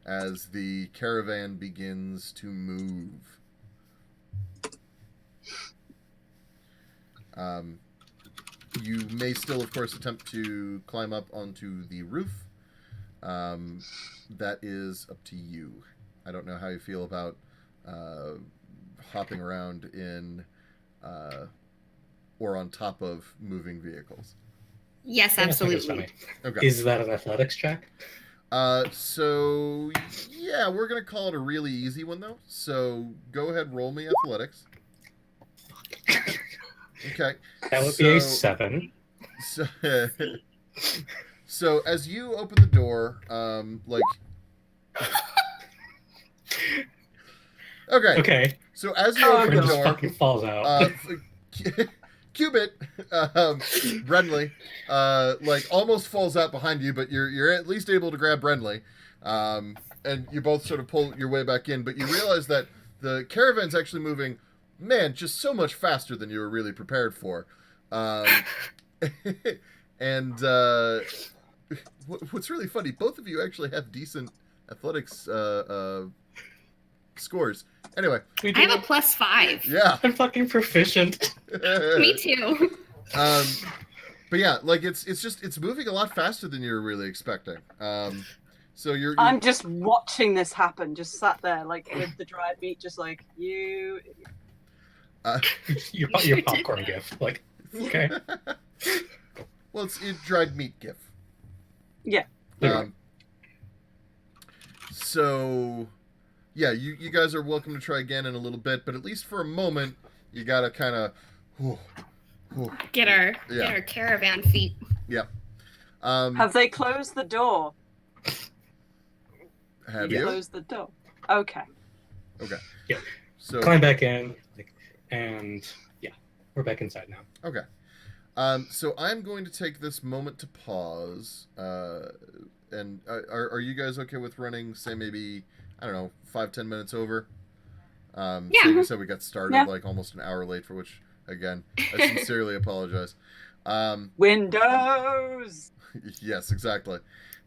Speaker 1: as the caravan begins to move. You may still, of course, attempt to climb up onto the roof. That is up to you. I don't know how you feel about hopping around in or on top of moving vehicles.
Speaker 4: Yes,
Speaker 3: Yeah, I think it's
Speaker 4: absolutely.
Speaker 3: funny.
Speaker 1: Okay.
Speaker 3: Is that an athletics check?
Speaker 1: So yeah, we're gonna call it a really easy one though. So go ahead, roll me athletics. Okay.
Speaker 3: That would be a 7.
Speaker 1: So, so as you open the door, like. Okay.
Speaker 3: Okay.
Speaker 1: So as you
Speaker 2: Oh,
Speaker 1: open
Speaker 3: Friend
Speaker 1: the
Speaker 3: just
Speaker 1: door,
Speaker 3: fucking falls out.
Speaker 1: Cubit, Renly, like almost falls out behind you, but you're at least able to grab Renly, and you both sort of pull your way back in. But you realize that the caravan's actually moving, man, just so much faster than you were really prepared for. And what's really funny, both of you actually have decent athletics scores. Anyway,
Speaker 3: We
Speaker 4: I have
Speaker 3: do
Speaker 4: a +5.
Speaker 1: yeah.
Speaker 3: I'm fucking proficient.
Speaker 4: Me too.
Speaker 1: But yeah, like it's moving a lot faster than you were really expecting. So you're
Speaker 2: I'm just watching this happen, just sat there, like with the dried meat, just like you.
Speaker 3: your popcorn gift. Like, okay.
Speaker 1: well, it's dried meat gif.
Speaker 2: Yeah.
Speaker 1: So yeah, you guys are welcome to try again in a little bit, but at least for a moment, you gotta kind of
Speaker 4: Get our caravan feet.
Speaker 1: Yeah.
Speaker 2: Have they closed the door?
Speaker 1: Have
Speaker 3: Yeah.
Speaker 1: you?
Speaker 2: Closed the door. Okay.
Speaker 1: Okay.
Speaker 3: Yeah.
Speaker 1: So
Speaker 3: Climb back in, and yeah, we're back inside now.
Speaker 1: okay. So I'm going to take this moment to pause. And are you guys okay with running, say maybe, I don't know, 5-10 minutes over?
Speaker 4: Yeah.
Speaker 1: So you said we got started
Speaker 2: Yeah.
Speaker 1: like almost an hour late, for which, again, I sincerely apologize.
Speaker 2: Windows.
Speaker 1: Yes, exactly.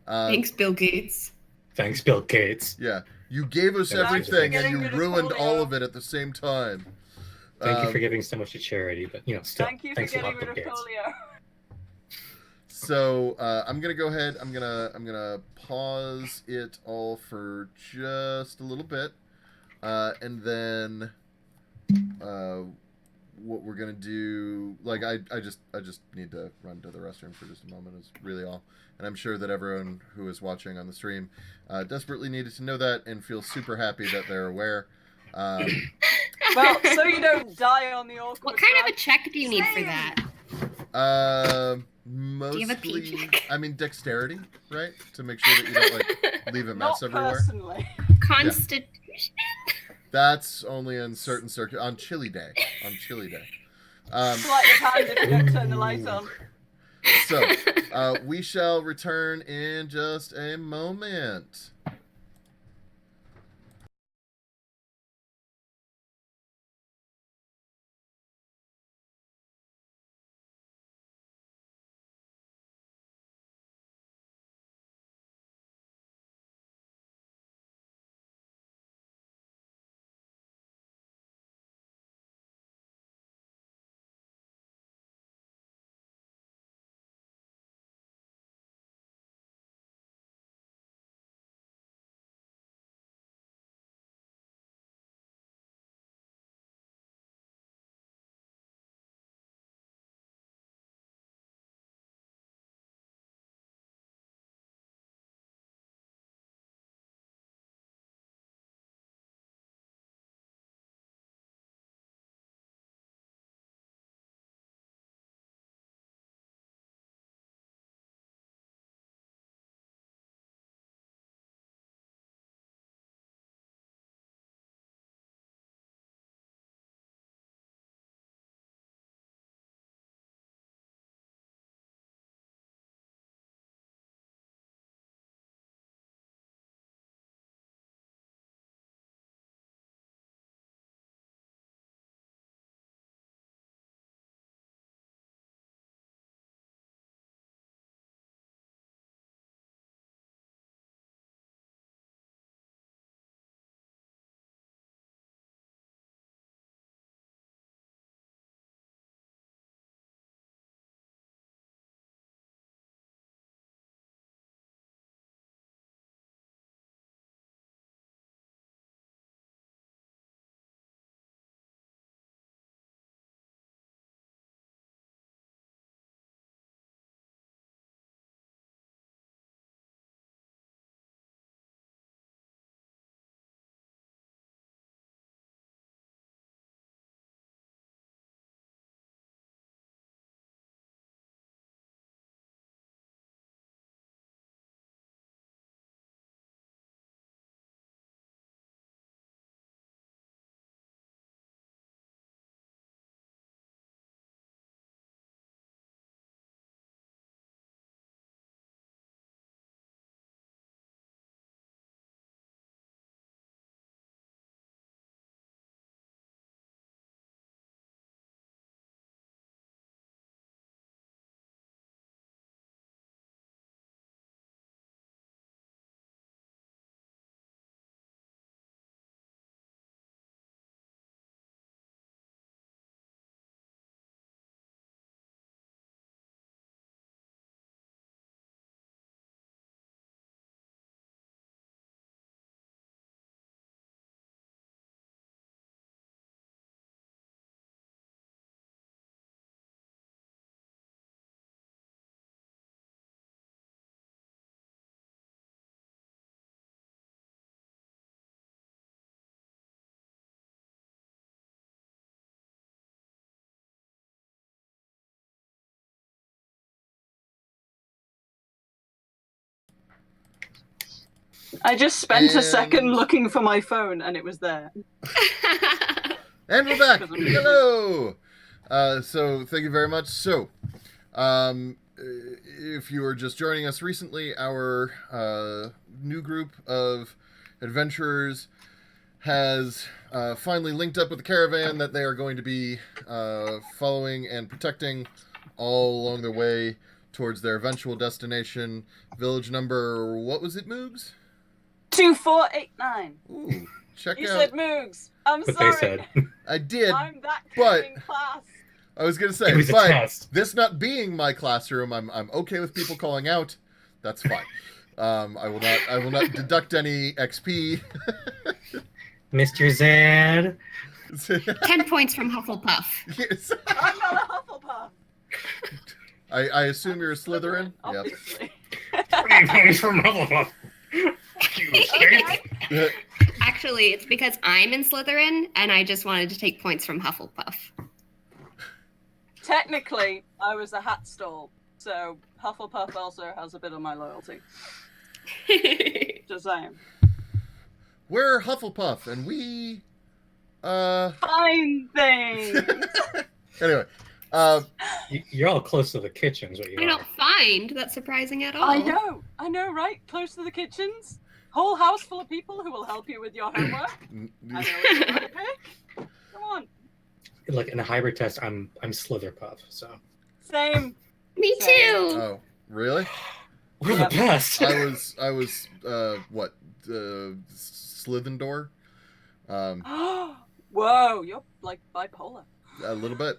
Speaker 4: Thanks, Bill Gates.
Speaker 3: Thanks, Bill Gates.
Speaker 1: Yeah, you gave us
Speaker 3: Thanks for
Speaker 1: everything and
Speaker 2: getting
Speaker 1: you
Speaker 2: rid of
Speaker 1: ruined
Speaker 2: polio.
Speaker 1: all of it at the same time.
Speaker 3: Thank you for giving so much to charity, but still,
Speaker 2: Thank you for
Speaker 3: thanks a
Speaker 2: getting
Speaker 3: lot,
Speaker 2: rid
Speaker 3: Bill
Speaker 2: of
Speaker 3: Gates.
Speaker 2: polio.
Speaker 1: So I'm gonna go ahead. I'm gonna pause it all for just a little bit, and then what we're gonna do. Like I just need to run to the restroom for just a moment. Is really all. And I'm sure that everyone who is watching on the stream desperately needed to know that and feels super happy that they're aware.
Speaker 2: Well, so you don't die on the awkward.
Speaker 4: What kind of a
Speaker 2: run.
Speaker 4: check do you need for that?
Speaker 1: Mostly,
Speaker 4: Do you have a pee check?
Speaker 1: I mean, dexterity, right? To make sure that you don't like leave a mess
Speaker 2: Not
Speaker 1: everywhere.
Speaker 2: personally.
Speaker 4: Constitution.
Speaker 1: That's only in certain on chilly day. On chilly day.
Speaker 2: Sleight of hand if you don't turn the light on.
Speaker 1: So, we shall return in just a moment.
Speaker 2: I just spent a
Speaker 1: And-
Speaker 2: second looking for my phone, and it was there.
Speaker 1: And we're back. Hello. So thank you very much. So, if you are just joining us recently, our new group of adventurers has finally linked up with the caravan that they are going to be following and protecting all along their way towards their eventual destination. Village number, what was it, Moogs?
Speaker 2: 2489.
Speaker 1: Ooh, check
Speaker 2: You
Speaker 1: out.
Speaker 2: said Moogs. I'm
Speaker 3: What
Speaker 2: sorry.
Speaker 3: they said.
Speaker 1: I did.
Speaker 2: I'm that
Speaker 1: but-
Speaker 2: kid in class.
Speaker 1: I was gonna say,
Speaker 3: It was a
Speaker 1: but
Speaker 3: test.
Speaker 1: this not being my classroom, I'm okay with people calling out. That's fine. I will not deduct any XP.
Speaker 3: Mr. Zed.
Speaker 4: 10 points from Hufflepuff.
Speaker 1: Yes.
Speaker 2: I'm not a Hufflepuff.
Speaker 1: I assume you're a Slytherin. Yep.
Speaker 2: Obviously.
Speaker 3: 3 points from Hufflepuff. Fuck you, snake.
Speaker 2: Okay.
Speaker 4: Actually, it's because I'm in Slytherin, and I just wanted to take points from Hufflepuff.
Speaker 2: Technically, I was a hat stall, so Hufflepuff also has a bit of my loyalty. Just saying.
Speaker 1: We're Hufflepuff, and we.
Speaker 2: Fine thing.
Speaker 1: Anyway,
Speaker 3: You're all close to the kitchens, what you
Speaker 4: I
Speaker 3: are.
Speaker 4: don't find that surprising at all.
Speaker 2: I know, right? Close to the kitchens. Whole house full of people who will help you with your homework. I know it's the right pick. Come on.
Speaker 3: Like in a hybrid test, I'm Slitherpuff, so
Speaker 2: Same.
Speaker 4: Me too.
Speaker 1: oh, really?
Speaker 3: we're
Speaker 2: Yep.
Speaker 3: the best.
Speaker 1: I was what? Slytherin?
Speaker 2: Whoa, you're like bipolar.
Speaker 1: A little bit.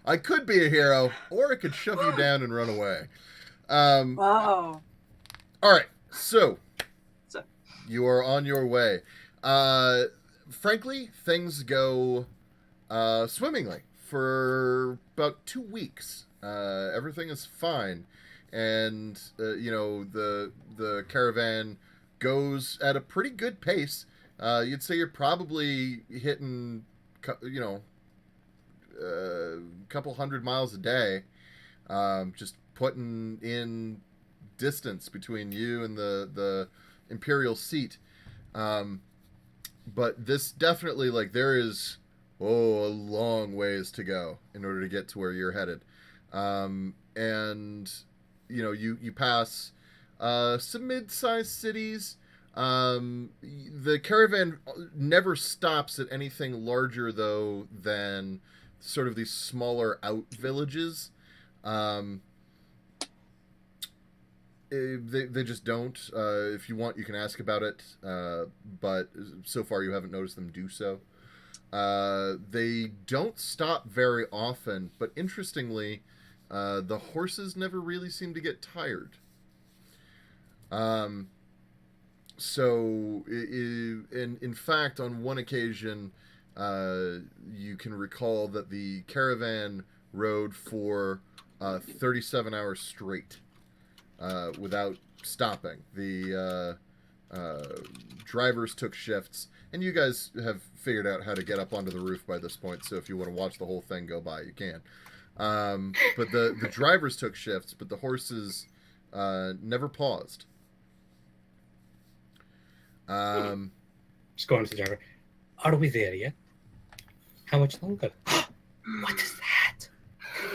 Speaker 1: I could be a hero, or I could shove you down and run away.
Speaker 2: Wow.
Speaker 1: All right, so
Speaker 2: So.
Speaker 1: you are on your way. Frankly, things go swimmingly for about 2 weeks. Everything is fine, and the caravan goes at a pretty good pace. You'd say you're probably hitting, a couple 100 miles a day, just putting in distance between you and the Imperial seat. But this definitely, like, there is, a long ways to go in order to get to where you're headed. And, you pass some mid-sized cities. The caravan never stops at anything larger, though, than sort of these smaller out villages. They just don't. If you want, you can ask about it, but so far you haven't noticed them do so. They don't stop very often, but interestingly, the horses never really seem to get tired. So, in fact, on one occasion, you can recall that the caravan rode for 37 hours straight. Without stopping. The drivers took shifts, and you guys have figured out how to get up onto the roof by this point, so if you want to watch the whole thing go by, you can. But the drivers took shifts, but the horses never paused.
Speaker 3: Just going to the driver. Are we there yet? How much longer? What is that?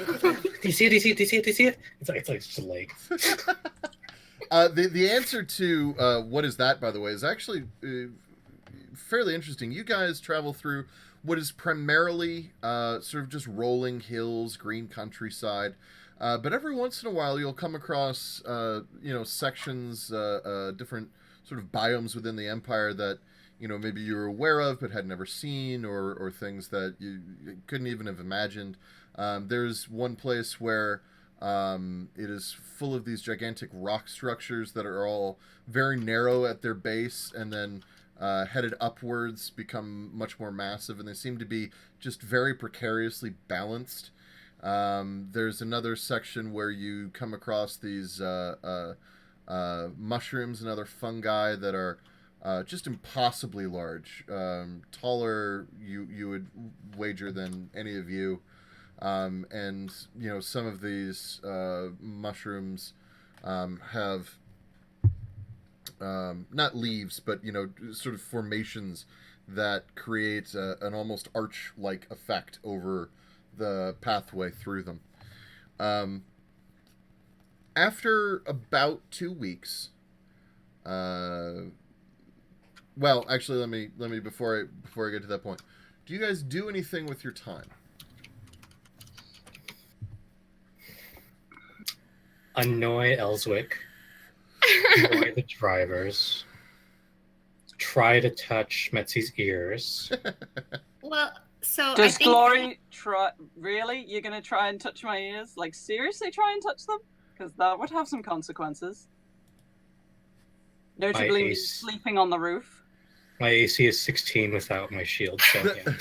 Speaker 3: Do you see it? Do you see it? Do you see it? Do you see it? It's like just a leg.
Speaker 1: The answer to what is that, by the way, is actually fairly interesting. You guys travel through what is primarily sort of just rolling hills, green countryside. But every once in a while, you'll come across, sections, different sort of biomes within the Empire that, maybe you were aware of but had never seen, or things that you couldn't even have imagined. There's one place where it is full of these gigantic rock structures that are all very narrow at their base, and then headed upwards become much more massive, and they seem to be just very precariously balanced. There's another section where you come across these mushrooms and other fungi that are just impossibly large, taller, you would wager, than any of you. And some of these mushrooms have not leaves, but sort of formations that create an almost arch-like effect over the pathway through them. After about 2 weeks, well, actually, let me before I get to that point, do you guys do anything with your time?
Speaker 3: Annoy Elswick. Annoy the drivers. Try to touch Metzi's ears.
Speaker 4: Well, so I
Speaker 2: Does
Speaker 4: think
Speaker 2: Glory try? Really? You're gonna try and touch my ears? Like seriously, try and touch them? Because that would have some consequences. Notably, me sleeping on the roof.
Speaker 3: My AC is 16 without my shield, so yeah.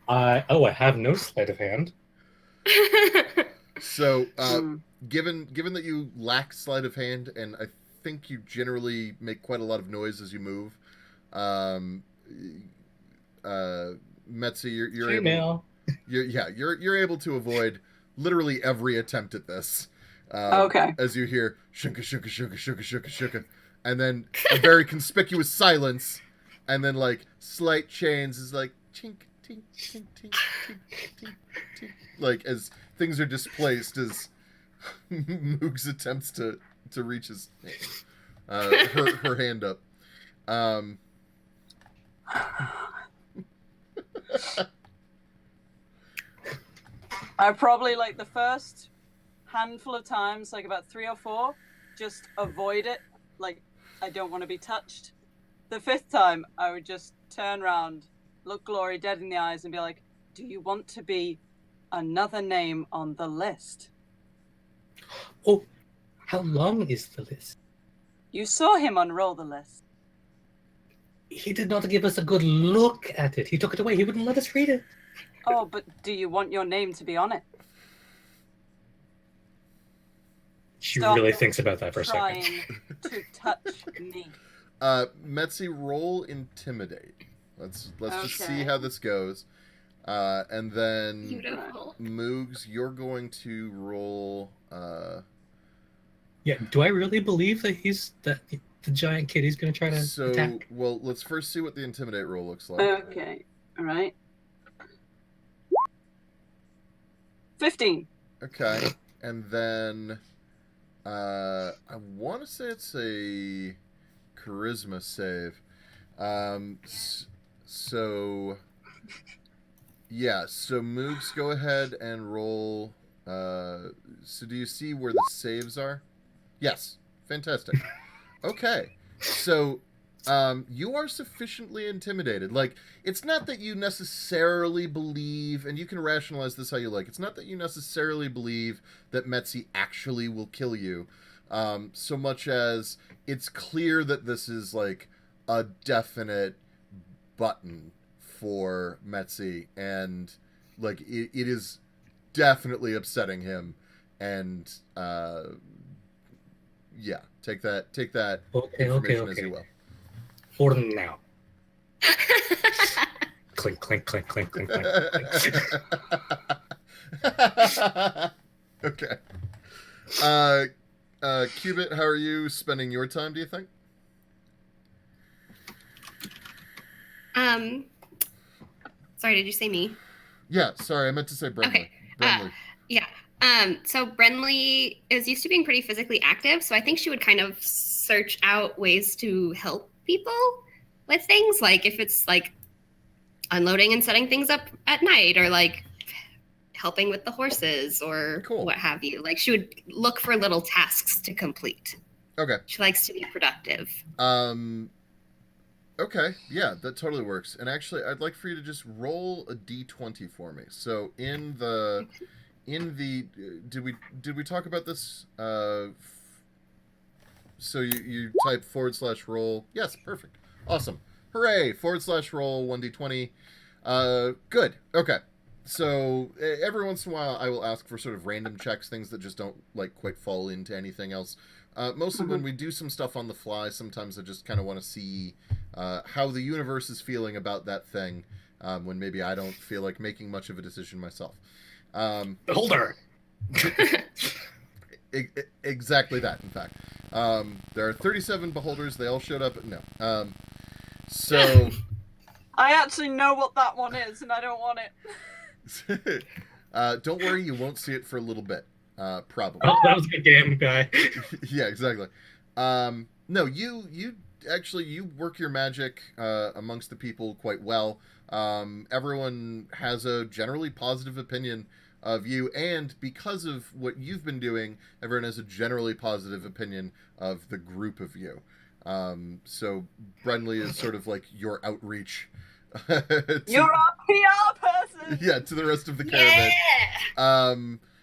Speaker 3: I have no sleight of hand.
Speaker 1: So, given that you lack sleight of hand, and I think you generally make quite a lot of noise as you move, Metzi, you're able to avoid literally every attempt at this.
Speaker 2: Okay.
Speaker 1: As you hear shunka shunka shunka shunka shunka shunka, and then a very conspicuous silence, and then like slight chains is like chink tink tink tink tink tink tink, like as things are displaced as Moogs attempts to reach his her hand up.
Speaker 2: I probably like the first handful of times, like about 3 or 4, just avoid it. Like I don't want to be touched. The 5th time, I would just turn around, look Glory dead in the eyes, and be like, "Do you want to be another name on the list?"
Speaker 3: Oh, how long is the list?
Speaker 2: You saw him unroll the list.
Speaker 3: He did not give us a good look at it. He took it away. He wouldn't let us read it.
Speaker 2: Oh, but do you want your name to be on it?
Speaker 3: She
Speaker 2: Stop
Speaker 3: really thinks about that for a second.
Speaker 2: trying to touch me.
Speaker 1: Metzi, roll intimidate. Let's just see how this goes. And then
Speaker 4: beautiful.
Speaker 1: Moogs, you're going to roll.
Speaker 3: Yeah, do I really believe that the giant kid he's going to try to attack?
Speaker 1: Well, let's first see what the intimidate roll looks like.
Speaker 2: Okay, all right. 15.
Speaker 1: Okay, and then I want to say it's a charisma save. So Moogs, go ahead and roll. So do you see where the saves are? Yes, fantastic. Okay, so you are sufficiently intimidated. Like, it's not that you necessarily believe, and you can rationalize this how you like, it's not that you necessarily believe that Metzi actually will kill you, so much as it's clear that this is, like, a definite button for Metzi, and, like, it is definitely upsetting him, and, yeah, take that information as you will.
Speaker 3: For now. Clink, clink, clink, clink, clink, clink.
Speaker 1: Okay. Cubit, how are you spending your time, do you think?
Speaker 4: Sorry, did you say me?
Speaker 1: Yeah, sorry, I meant to say Brenly.
Speaker 4: Okay.
Speaker 1: Brenly.
Speaker 4: Yeah. So Brenly is used to being pretty physically active, so I think she would kind of search out ways to help people with things, like if it's like unloading and setting things up at night, or like helping with the horses, or what have you. Like she would look for little tasks to complete.
Speaker 1: Okay.
Speaker 4: She likes to be productive.
Speaker 1: Okay, yeah, that totally works. And actually, I'd like for you to just roll a d20 for me. So in the did we talk about this? So you type /roll. Yes, perfect. Awesome. Hooray! /roll 1d20. Good. Okay. So every once in a while, I will ask for sort of random checks, things that just don't like quite fall into anything else. Mostly when we do some stuff on the fly, sometimes I just kind of want to see how the universe is feeling about that thing when maybe I don't feel like making much of a decision myself.
Speaker 3: Beholder!
Speaker 1: exactly that, in fact. There are 37 beholders. They all showed up. No. So...
Speaker 2: I actually know what that one is, and I don't want it.
Speaker 1: Don't worry, you won't see it for a little bit. Probably.
Speaker 3: Oh, that was a good game, guy.
Speaker 1: Yeah, exactly. No, you actually, you work your magic amongst the people quite well. Everyone has a generally positive opinion of you, and because of what you've been doing, everyone has a generally positive opinion of the group of you. So Brenly is sort of like your outreach.
Speaker 2: You're a PR person.
Speaker 1: Yeah, to the rest of the caravan.
Speaker 4: Yeah!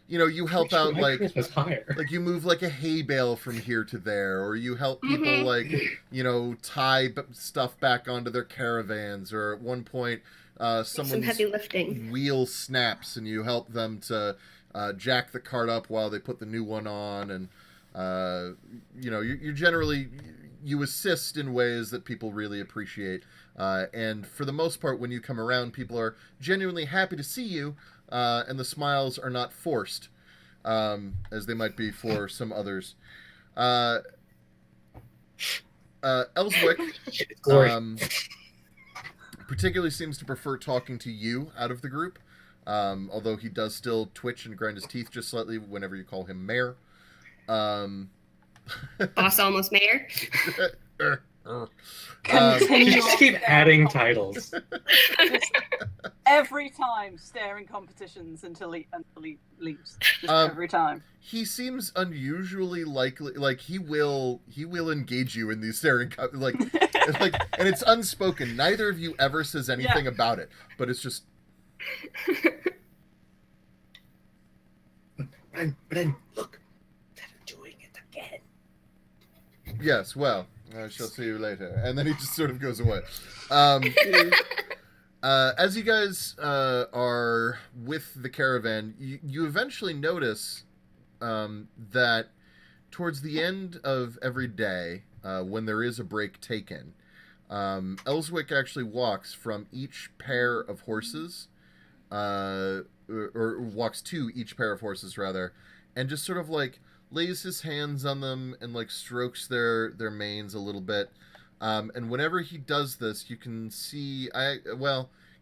Speaker 1: You know, you help out, like
Speaker 3: higher.
Speaker 1: like you move like a hay bale from here to there, or you help people like, you know, tie stuff back onto their caravans, or at one point
Speaker 4: Some
Speaker 1: someone's
Speaker 4: heavy lifting.
Speaker 1: wheel snaps and you help them to jack the cart up while they put the new one on, and you know, you're generally, you assist in ways that people really appreciate, and for the most part when you come around, people are genuinely happy to see you, and the smiles are not forced, as they might be for some others. Ellswick particularly seems to prefer talking to you out of the group, although he does still twitch and grind his teeth just slightly whenever you call him mayor.
Speaker 4: Boss almost mayor.
Speaker 3: Just keep adding titles.
Speaker 2: Every time, staring competitions until he leaves. Just every time.
Speaker 1: He seems unusually likely, like he will engage you in these staring like, and it's unspoken. Neither of you ever says anything about it, but it's just.
Speaker 3: Bren, look, they're doing it again.
Speaker 1: Yes, well, I shall see you later. And then he just sort of goes away. As you guys are with the caravan, you eventually notice that towards the end of every day, when there is a break taken, Ellswick actually walks from each pair of horses, or walks to each pair of horses, rather, and just sort of like lays his hands on them and like strokes their manes a little bit. And whenever he does this, you can see,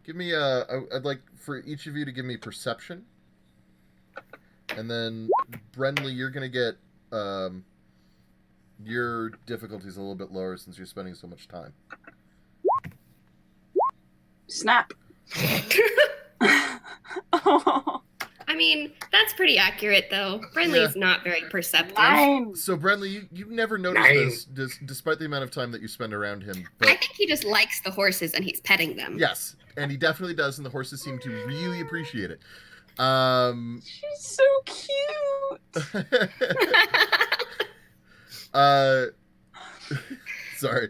Speaker 1: give me I'd like for each of you to give me perception. And then Brenly, you're going to get your difficulty's a little bit lower since you're spending so much time.
Speaker 2: Snap.
Speaker 4: I mean, that's pretty accurate, though. Brenly's not very perceptive.
Speaker 1: So, Brenly, you never noticed this, despite the amount of time that you spend around him. But...
Speaker 4: I think he just likes the horses and he's petting them.
Speaker 1: Yes, and he definitely does, and the horses seem to really appreciate it.
Speaker 2: She's so cute.
Speaker 1: Sorry.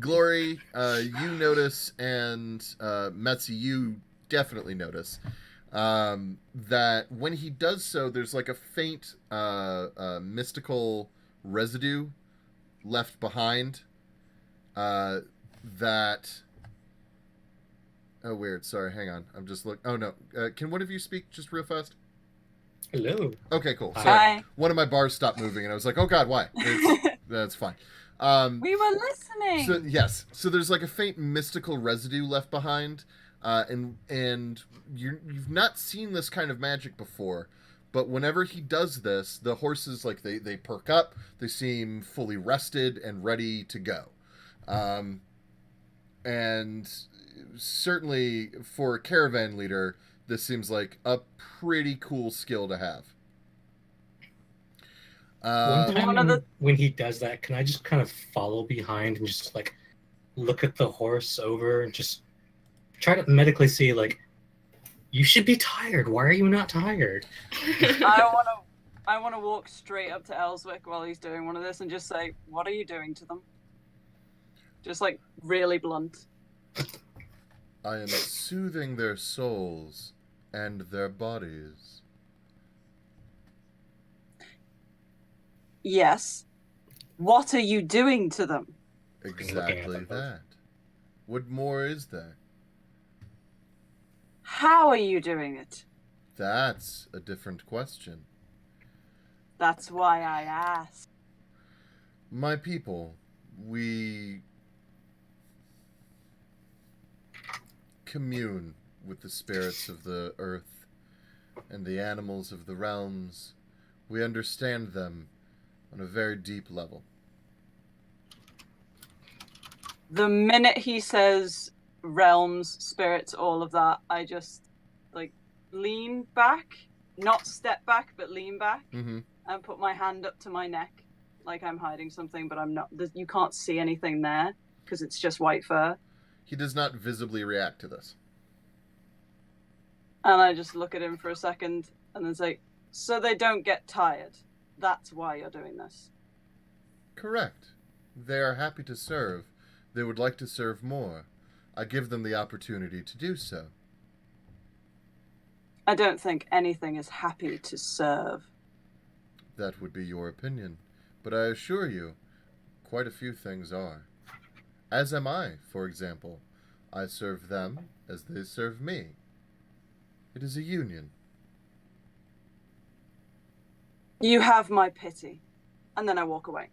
Speaker 1: Glory, you notice, and Metzi, you definitely notice that when he does so, there's like a faint mystical residue left behind that... Oh, weird. Sorry, hang on. I'm just looking... Oh, no. Can one of you speak just real fast?
Speaker 3: Hello.
Speaker 1: Okay, cool. Sorry.
Speaker 2: Hi.
Speaker 1: One of my bars stopped moving, and I was like, oh, God, why? That's fine.
Speaker 2: We were listening.
Speaker 1: So, yes. So there's like a faint mystical residue left behind, and you've not seen this kind of magic before, but whenever he does this, the horses, like, they perk up, they seem fully rested and ready to go. And certainly for a caravan leader, this seems like a pretty cool skill to have.
Speaker 3: One time when he does that, can I just kind of follow behind and just like look at the horse over and just try to medically see, like, you should be tired. Why are you not tired?
Speaker 2: I want to walk straight up to Ellswick while he's doing one of this and just say, "What are you doing to them?" Just like really blunt.
Speaker 1: I am soothing their souls and their bodies.
Speaker 2: Yes. What are you doing to them?
Speaker 1: Exactly that. What more is there?
Speaker 2: How are you doing it?
Speaker 1: That's a different question.
Speaker 2: That's why I asked.
Speaker 1: My people, we commune with the spirits of the earth and the animals of the realms. We understand them on a very deep level.
Speaker 2: The minute he says realms, spirits, all of that, I just like lean back, not step back, but lean back,
Speaker 1: Mm-hmm.
Speaker 2: and put my hand up to my neck, like I'm hiding something, but I'm not. You can't see anything there because it's just white fur.
Speaker 1: He does not visibly react to this.
Speaker 2: And I just look at him for a second and then say, "So they don't get tired. That's why you're doing this."
Speaker 1: Correct. They are happy to serve. They would like to serve more. I give them the opportunity to do so.
Speaker 2: I don't think anything is happy to serve.
Speaker 1: That would be your opinion. But I assure you, quite a few things are. As am I, for example. I serve them as they serve me. It is a union.
Speaker 2: You have my pity. And then I walk away.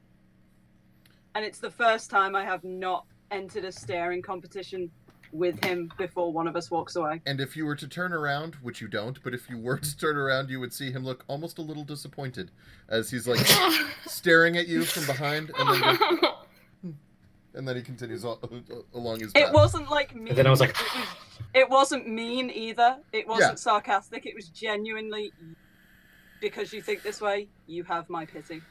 Speaker 2: And it's the first time I have not entered a staring competition with him before one of us walks away.
Speaker 1: And if you were to turn around, which you don't, but if you were to turn around, you would see him look almost a little disappointed as he's like staring at you from behind, and then he continues along his path.
Speaker 2: It wasn't like mean.
Speaker 3: And then I was like,
Speaker 2: it wasn't mean either. It wasn't
Speaker 1: Yeah.
Speaker 2: sarcastic. It was genuinely, because you think this way, you have my pity.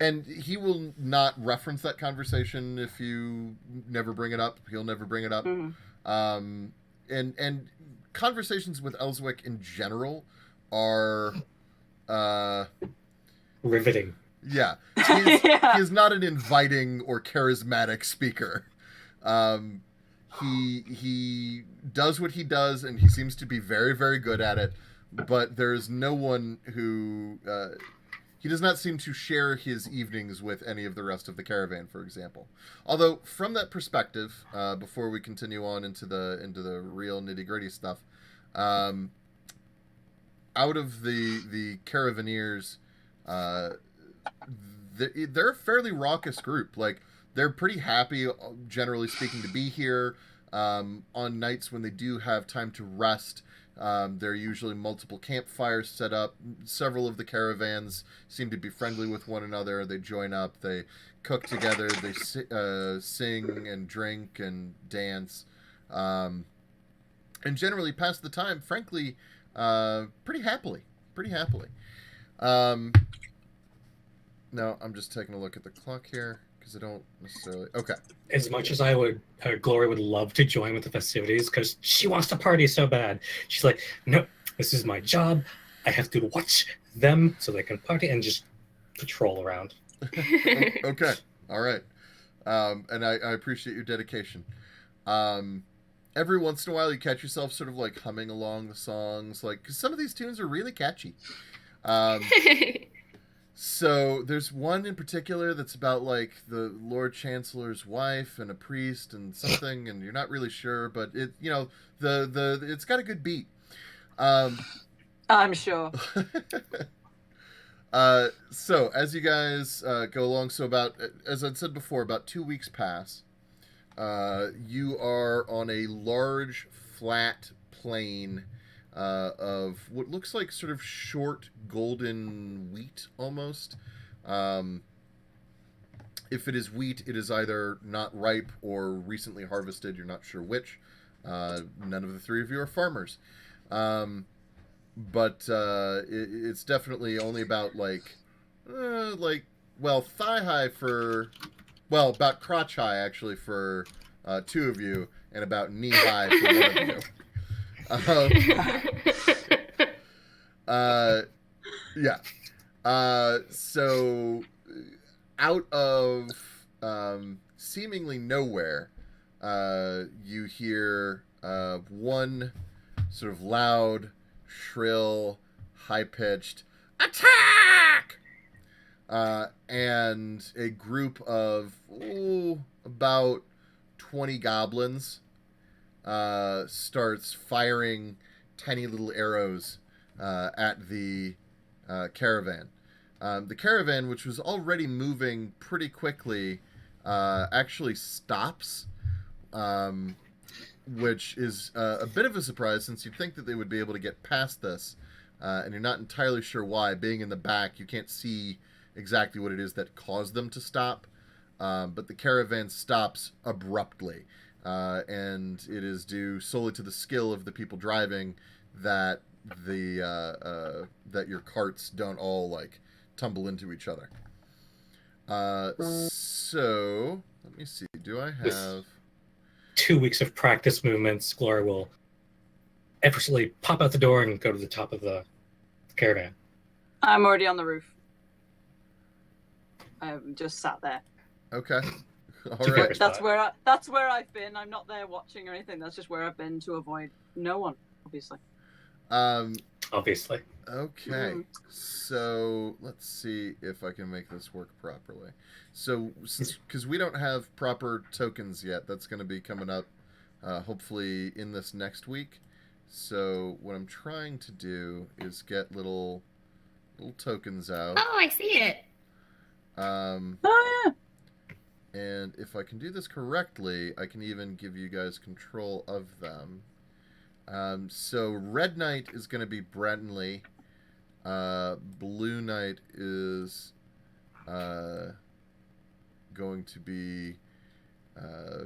Speaker 1: And he will not reference that conversation if you never bring it up. He'll never bring it up.
Speaker 2: Mm-hmm.
Speaker 1: And conversations with Elswick in general are
Speaker 3: riveting.
Speaker 1: yeah.
Speaker 2: Yeah.
Speaker 1: He's not an inviting or charismatic speaker. He does what he does, and he seems to be very, very good at it. But there's no one who he does not seem to share his evenings with any of the rest of the caravan, for example. Although, from that perspective, before we continue on into the real nitty gritty stuff, out of the Caravaneers, they're a fairly raucous group. Like, they're pretty happy, generally speaking, to be here. On nights when they do have time to rest, there are usually multiple campfires set up. Several of the caravans seem to be friendly with one another. They join up. They cook together. They sing and drink and dance. And generally pass the time, frankly, pretty happily. No, I'm just taking a look at the clock here because I don't necessarily... Okay.
Speaker 3: As much as Glory would love to join with the festivities because she wants to party so bad. She's like, no, this is my job. I have to watch them so they can party and just patrol around.
Speaker 1: Okay. All right. And I appreciate your dedication. Every once in a while you catch yourself sort of like humming along the songs, like, because some of these tunes are really catchy. So there's one in particular that's about like the Lord Chancellor's wife and a priest and something, and you're not really sure, but it, you know, the it's got a good beat.
Speaker 2: I'm sure.
Speaker 1: So as you guys go along, so about, as I said before, about 2 weeks pass. You are on a large flat plain of what looks like sort of short golden wheat almost. If it is wheat, it is either not ripe or recently harvested. You're not sure which. None of the three of you are farmers. But it's definitely only about thigh high for, well, about crotch high actually for two of you, and about knee high for one of you. Yeah. So out of seemingly nowhere, you hear one sort of loud, shrill, high-pitched attack, and a group of about 20 goblins starts firing tiny little arrows at the caravan. The caravan, which was already moving pretty quickly, actually stops, which is a bit of a surprise since you'd think that they would be able to get past this, and you're not entirely sure why. Being in the back, you can't see exactly what it is that caused them to stop, but the caravan stops abruptly, and it is due solely to the skill of the people driving that that your carts don't all like tumble into each other. So let me see. Do I have
Speaker 3: 2 weeks of practice movements? Glory will effortlessly pop out the door and go to the top of the caravan.
Speaker 2: I'm already on the roof. I'm just sat there.
Speaker 1: Okay. All
Speaker 3: It's a
Speaker 1: right.
Speaker 3: fair spot.
Speaker 2: That's where I've been. I'm not there watching or anything. That's just where I've been to avoid no one, obviously.
Speaker 3: Obviously.
Speaker 1: Okay. So let's see if I can make this work properly. So because we don't have proper tokens yet, that's going to be coming up hopefully in this next week. So what I'm trying to do is get little tokens out.
Speaker 4: Oh, I see it.
Speaker 1: Um,
Speaker 2: Oh yeah.
Speaker 1: And if I can do this correctly, I can even give you guys control of them. So Red Knight is going to be Brentley. Blue Knight is going to be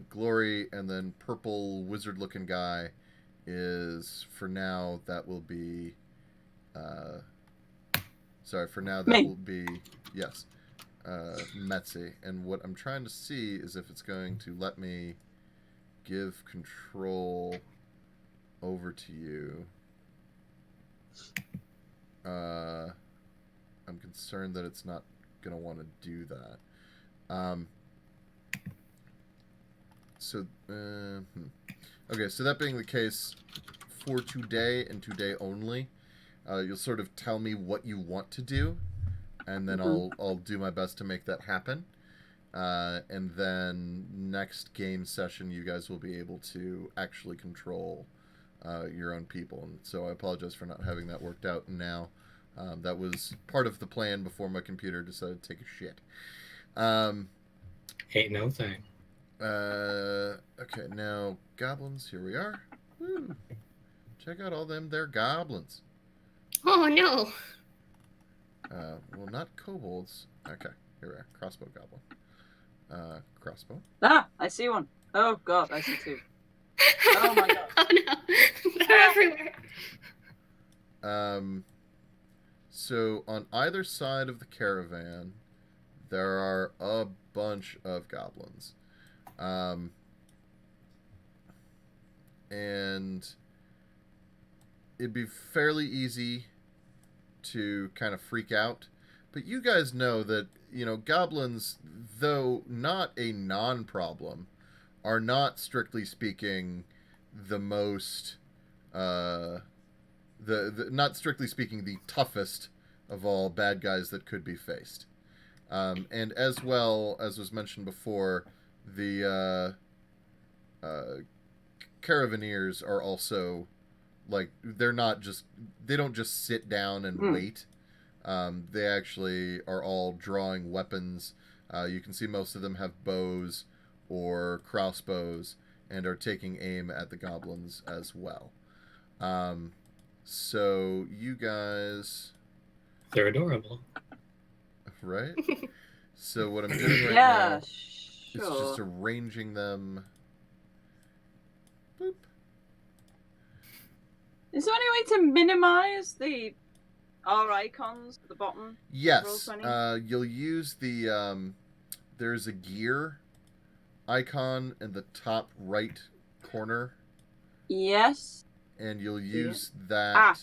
Speaker 1: Glory, and then purple wizard-looking guy is, for now, that will be... sorry, for now that
Speaker 2: Me.
Speaker 1: will be... Yes. Metzi. And what I'm trying to see is if it's going to let me give control over to you. I'm concerned that it's not going to want to do that. Okay, so that being the case, for today and today only, you'll sort of tell me what you want to do, and then I'll do my best to make that happen. And then next game session, you guys will be able to actually control your own people. And so I apologize for not having that worked out now. That was part of the plan before my computer decided to take a shit.
Speaker 3: Ain't no thing.
Speaker 1: Okay, now goblins, here we are. Woo. Check out all them there goblins.
Speaker 4: Oh no.
Speaker 1: Well, not kobolds. Okay, here we are. Crossbow goblin. Crossbow.
Speaker 2: Ah, I see one. Oh god, I see two. Oh my god.
Speaker 4: Oh no. They're everywhere.
Speaker 1: So on either side of the caravan, there are a bunch of goblins. And it'd be fairly easy to kind of freak out. But you guys know that, goblins, though not a non-problem, are not, strictly speaking, the most... not strictly speaking, the toughest of all bad guys that could be faced. And as well, as was mentioned before, the Caravaneers are also, like, they don't just sit down and wait. They actually are all drawing weapons. You can see most of them have bows or crossbows and are taking aim at the goblins as well. So you guys...
Speaker 3: They're adorable.
Speaker 1: Right? So what I'm doing right
Speaker 2: Yeah,
Speaker 1: now is just arranging them... Boop.
Speaker 2: Is there any way to minimize our icons at the bottom?
Speaker 1: Yes. You'll use the... there's a gear icon in the top right corner.
Speaker 2: Yes.
Speaker 1: And you'll use that...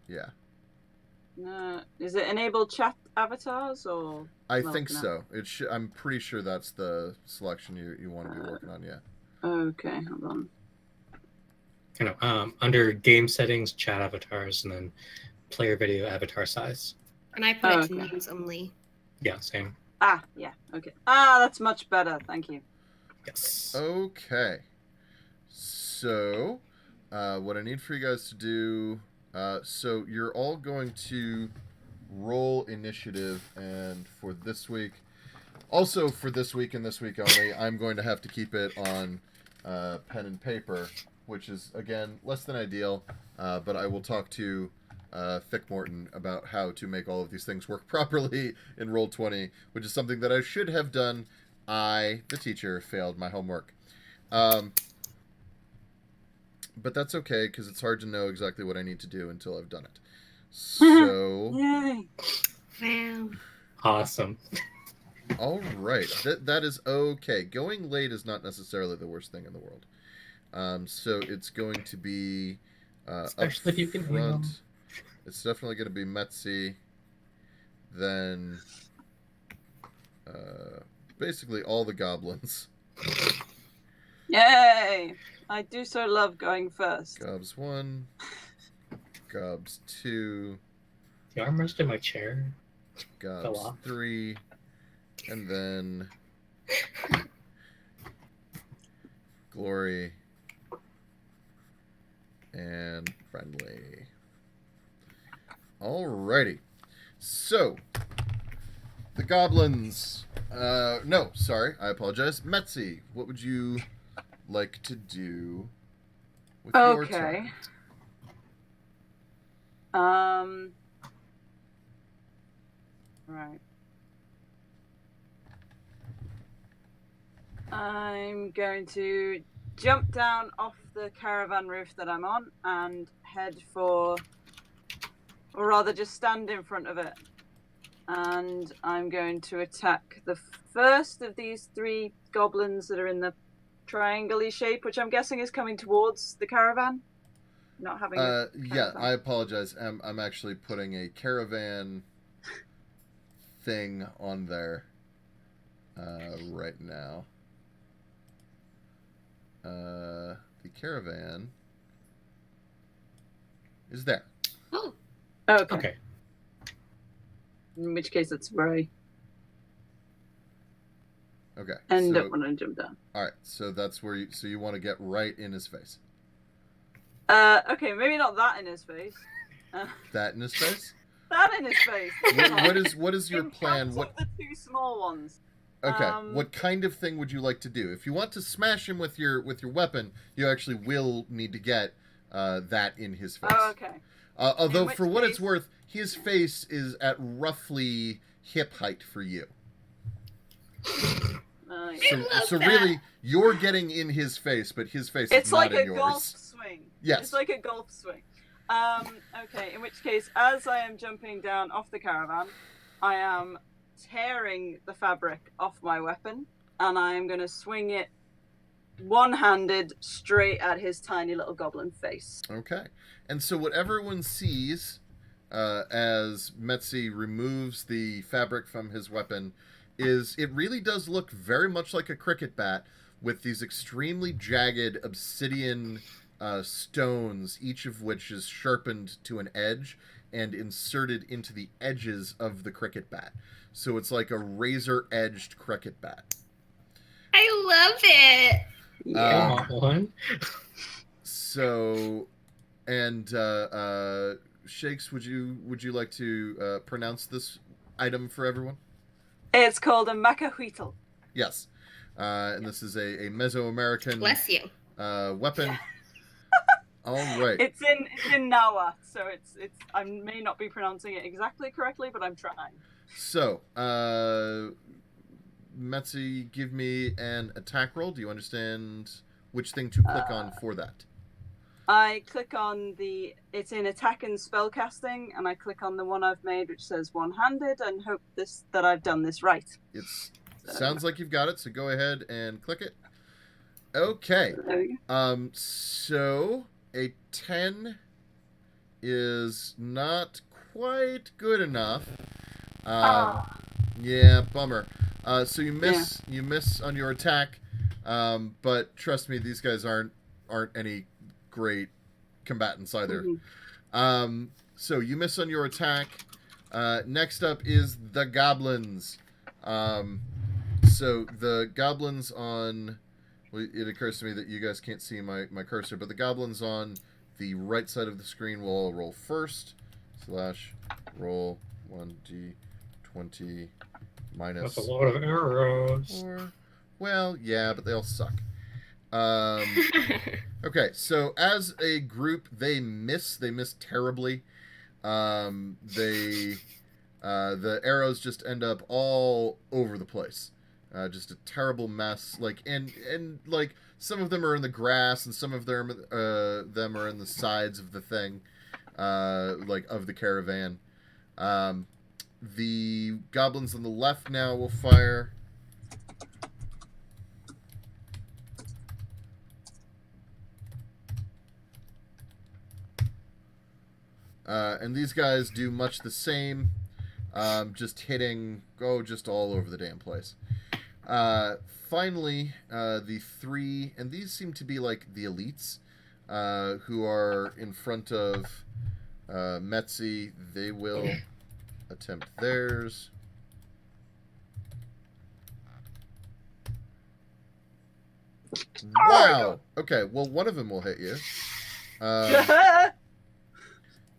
Speaker 1: Yeah.
Speaker 2: Is it enable chat avatars or?
Speaker 1: I think so. I'm pretty sure that's the selection you want to be working on. Yeah.
Speaker 2: Okay, hold on.
Speaker 3: Under game settings, chat avatars, and then player video avatar size.
Speaker 4: And I put it to names only.
Speaker 3: Yeah, same.
Speaker 2: Yeah. Okay. That's much better. Thank you.
Speaker 3: Yes.
Speaker 1: Okay. So, what I need for you guys to do So you're all going to roll initiative, and for this week, also for this week and this week only, I'm going to have to keep it on pen and paper, which is, again, less than ideal, but I will talk to Thicmorton about how to make all of these things work properly in Roll20, which is something that I should have done. I, the teacher, failed my homework. But that's okay, because it's hard to know exactly what I need to do until I've done it. So...
Speaker 2: Yay.
Speaker 4: Wow.
Speaker 3: Awesome.
Speaker 1: All right. That is okay. Going late is not necessarily the worst thing in the world. So it's going to be...
Speaker 3: Especially if you can heal.
Speaker 1: front. It's definitely going to be Metzi. Then... basically all the goblins.
Speaker 2: Yay! I do so love going first.
Speaker 1: Gobs 1. Gobs 2.
Speaker 3: The armrest in my chair.
Speaker 1: Gobs
Speaker 3: Fell off.
Speaker 1: 3. And then... Glory. And Friendly. Alrighty. So, the goblins... no, sorry, I apologize. Metzi, what would you like to do with your turn?
Speaker 2: Right. I'm going to jump down off the caravan roof that I'm on and head for, or rather just stand in front of it. And I'm going to attack the first of these 3 goblins that are in the triangle-y shape, which I'm guessing is coming towards the caravan. Not having a
Speaker 1: yeah,
Speaker 2: caravan.
Speaker 1: I apologize. I'm actually putting a caravan thing on there right now. The caravan is there.
Speaker 4: Oh,
Speaker 2: Okay. In which case it's where I
Speaker 1: Okay.
Speaker 2: end
Speaker 1: so,
Speaker 2: up when I jump down.
Speaker 1: all right. So that's where you want to get right in his face.
Speaker 2: Okay, maybe not that in his face.
Speaker 1: That in his face.
Speaker 2: That in his face.
Speaker 1: What is your
Speaker 2: In
Speaker 1: plan?
Speaker 2: front
Speaker 1: What?
Speaker 2: of the 2 small ones.
Speaker 1: Okay. What kind of thing would you like to do? If you want to smash him with your weapon, you actually will need to get that in his face.
Speaker 2: Oh, okay.
Speaker 1: Although,
Speaker 2: In which
Speaker 1: for what it's
Speaker 2: case-
Speaker 1: worth, his face is at roughly hip height for you.
Speaker 2: Yeah.
Speaker 1: So,
Speaker 4: love
Speaker 1: so
Speaker 4: that.
Speaker 1: really, you're getting in his face, but his face
Speaker 2: It's
Speaker 1: is not
Speaker 2: like
Speaker 1: in
Speaker 2: a
Speaker 1: yours.
Speaker 2: golf swing.
Speaker 1: Yes.
Speaker 2: It's like a golf swing. Okay, in which case, as I am jumping down off the caravan, I am tearing the fabric off my weapon, and I am going to swing it one-handed straight at his tiny little goblin face.
Speaker 1: Okay. And so what everyone sees as Metzi removes the fabric from his weapon is it really does look very much like a cricket bat with these extremely jagged obsidian stones, each of which is sharpened to an edge and inserted into the edges of the cricket bat. So it's like a razor-edged cricket bat.
Speaker 4: I love it.
Speaker 2: Yeah.
Speaker 3: I want one.
Speaker 1: So, and Shakes, would you like to pronounce this item for everyone?
Speaker 2: It's called a macahuitl.
Speaker 1: Yes. And this is a Mesoamerican
Speaker 4: Bless you.
Speaker 1: weapon. All right.
Speaker 2: It's in Nawa, so it's I may not be pronouncing it exactly correctly, but I'm trying.
Speaker 1: So, Metzi, give me an attack roll. Do you understand which thing to click on for that?
Speaker 2: I click on it's in attack and spellcasting, and I click on the one I've made, which says one-handed, and hope that I've done this right.
Speaker 1: Sounds like you've got it, so go ahead and click it. Okay.
Speaker 2: There we go.
Speaker 1: So a 10 is not quite good enough. Yeah, bummer. So you miss on your attack, but trust me, these guys aren't any great combatants either.
Speaker 2: Mm-hmm.
Speaker 1: So you miss on your attack. Next up is the goblins. So the goblins on... Well, it occurs to me that you guys can't see my cursor, but the goblins on the right side of the screen will all roll first. / roll 1d20 minus.
Speaker 3: That's a lot of arrows.
Speaker 1: 4. Well, yeah, but they all suck. Okay, so as a group, they miss. They miss terribly. The arrows just end up all over the place. Just a terrible mess. Like and like some of them are in the grass, and some of them are in the sides of the thing, like of the caravan. The goblins on the left now will fire. And these guys do much the same, just hitting, just all over the damn place. Finally, the 3, and these seem to be like the elites, who are in front of Metzi. They will attempt theirs. Wow! Okay, well, one of them will hit you.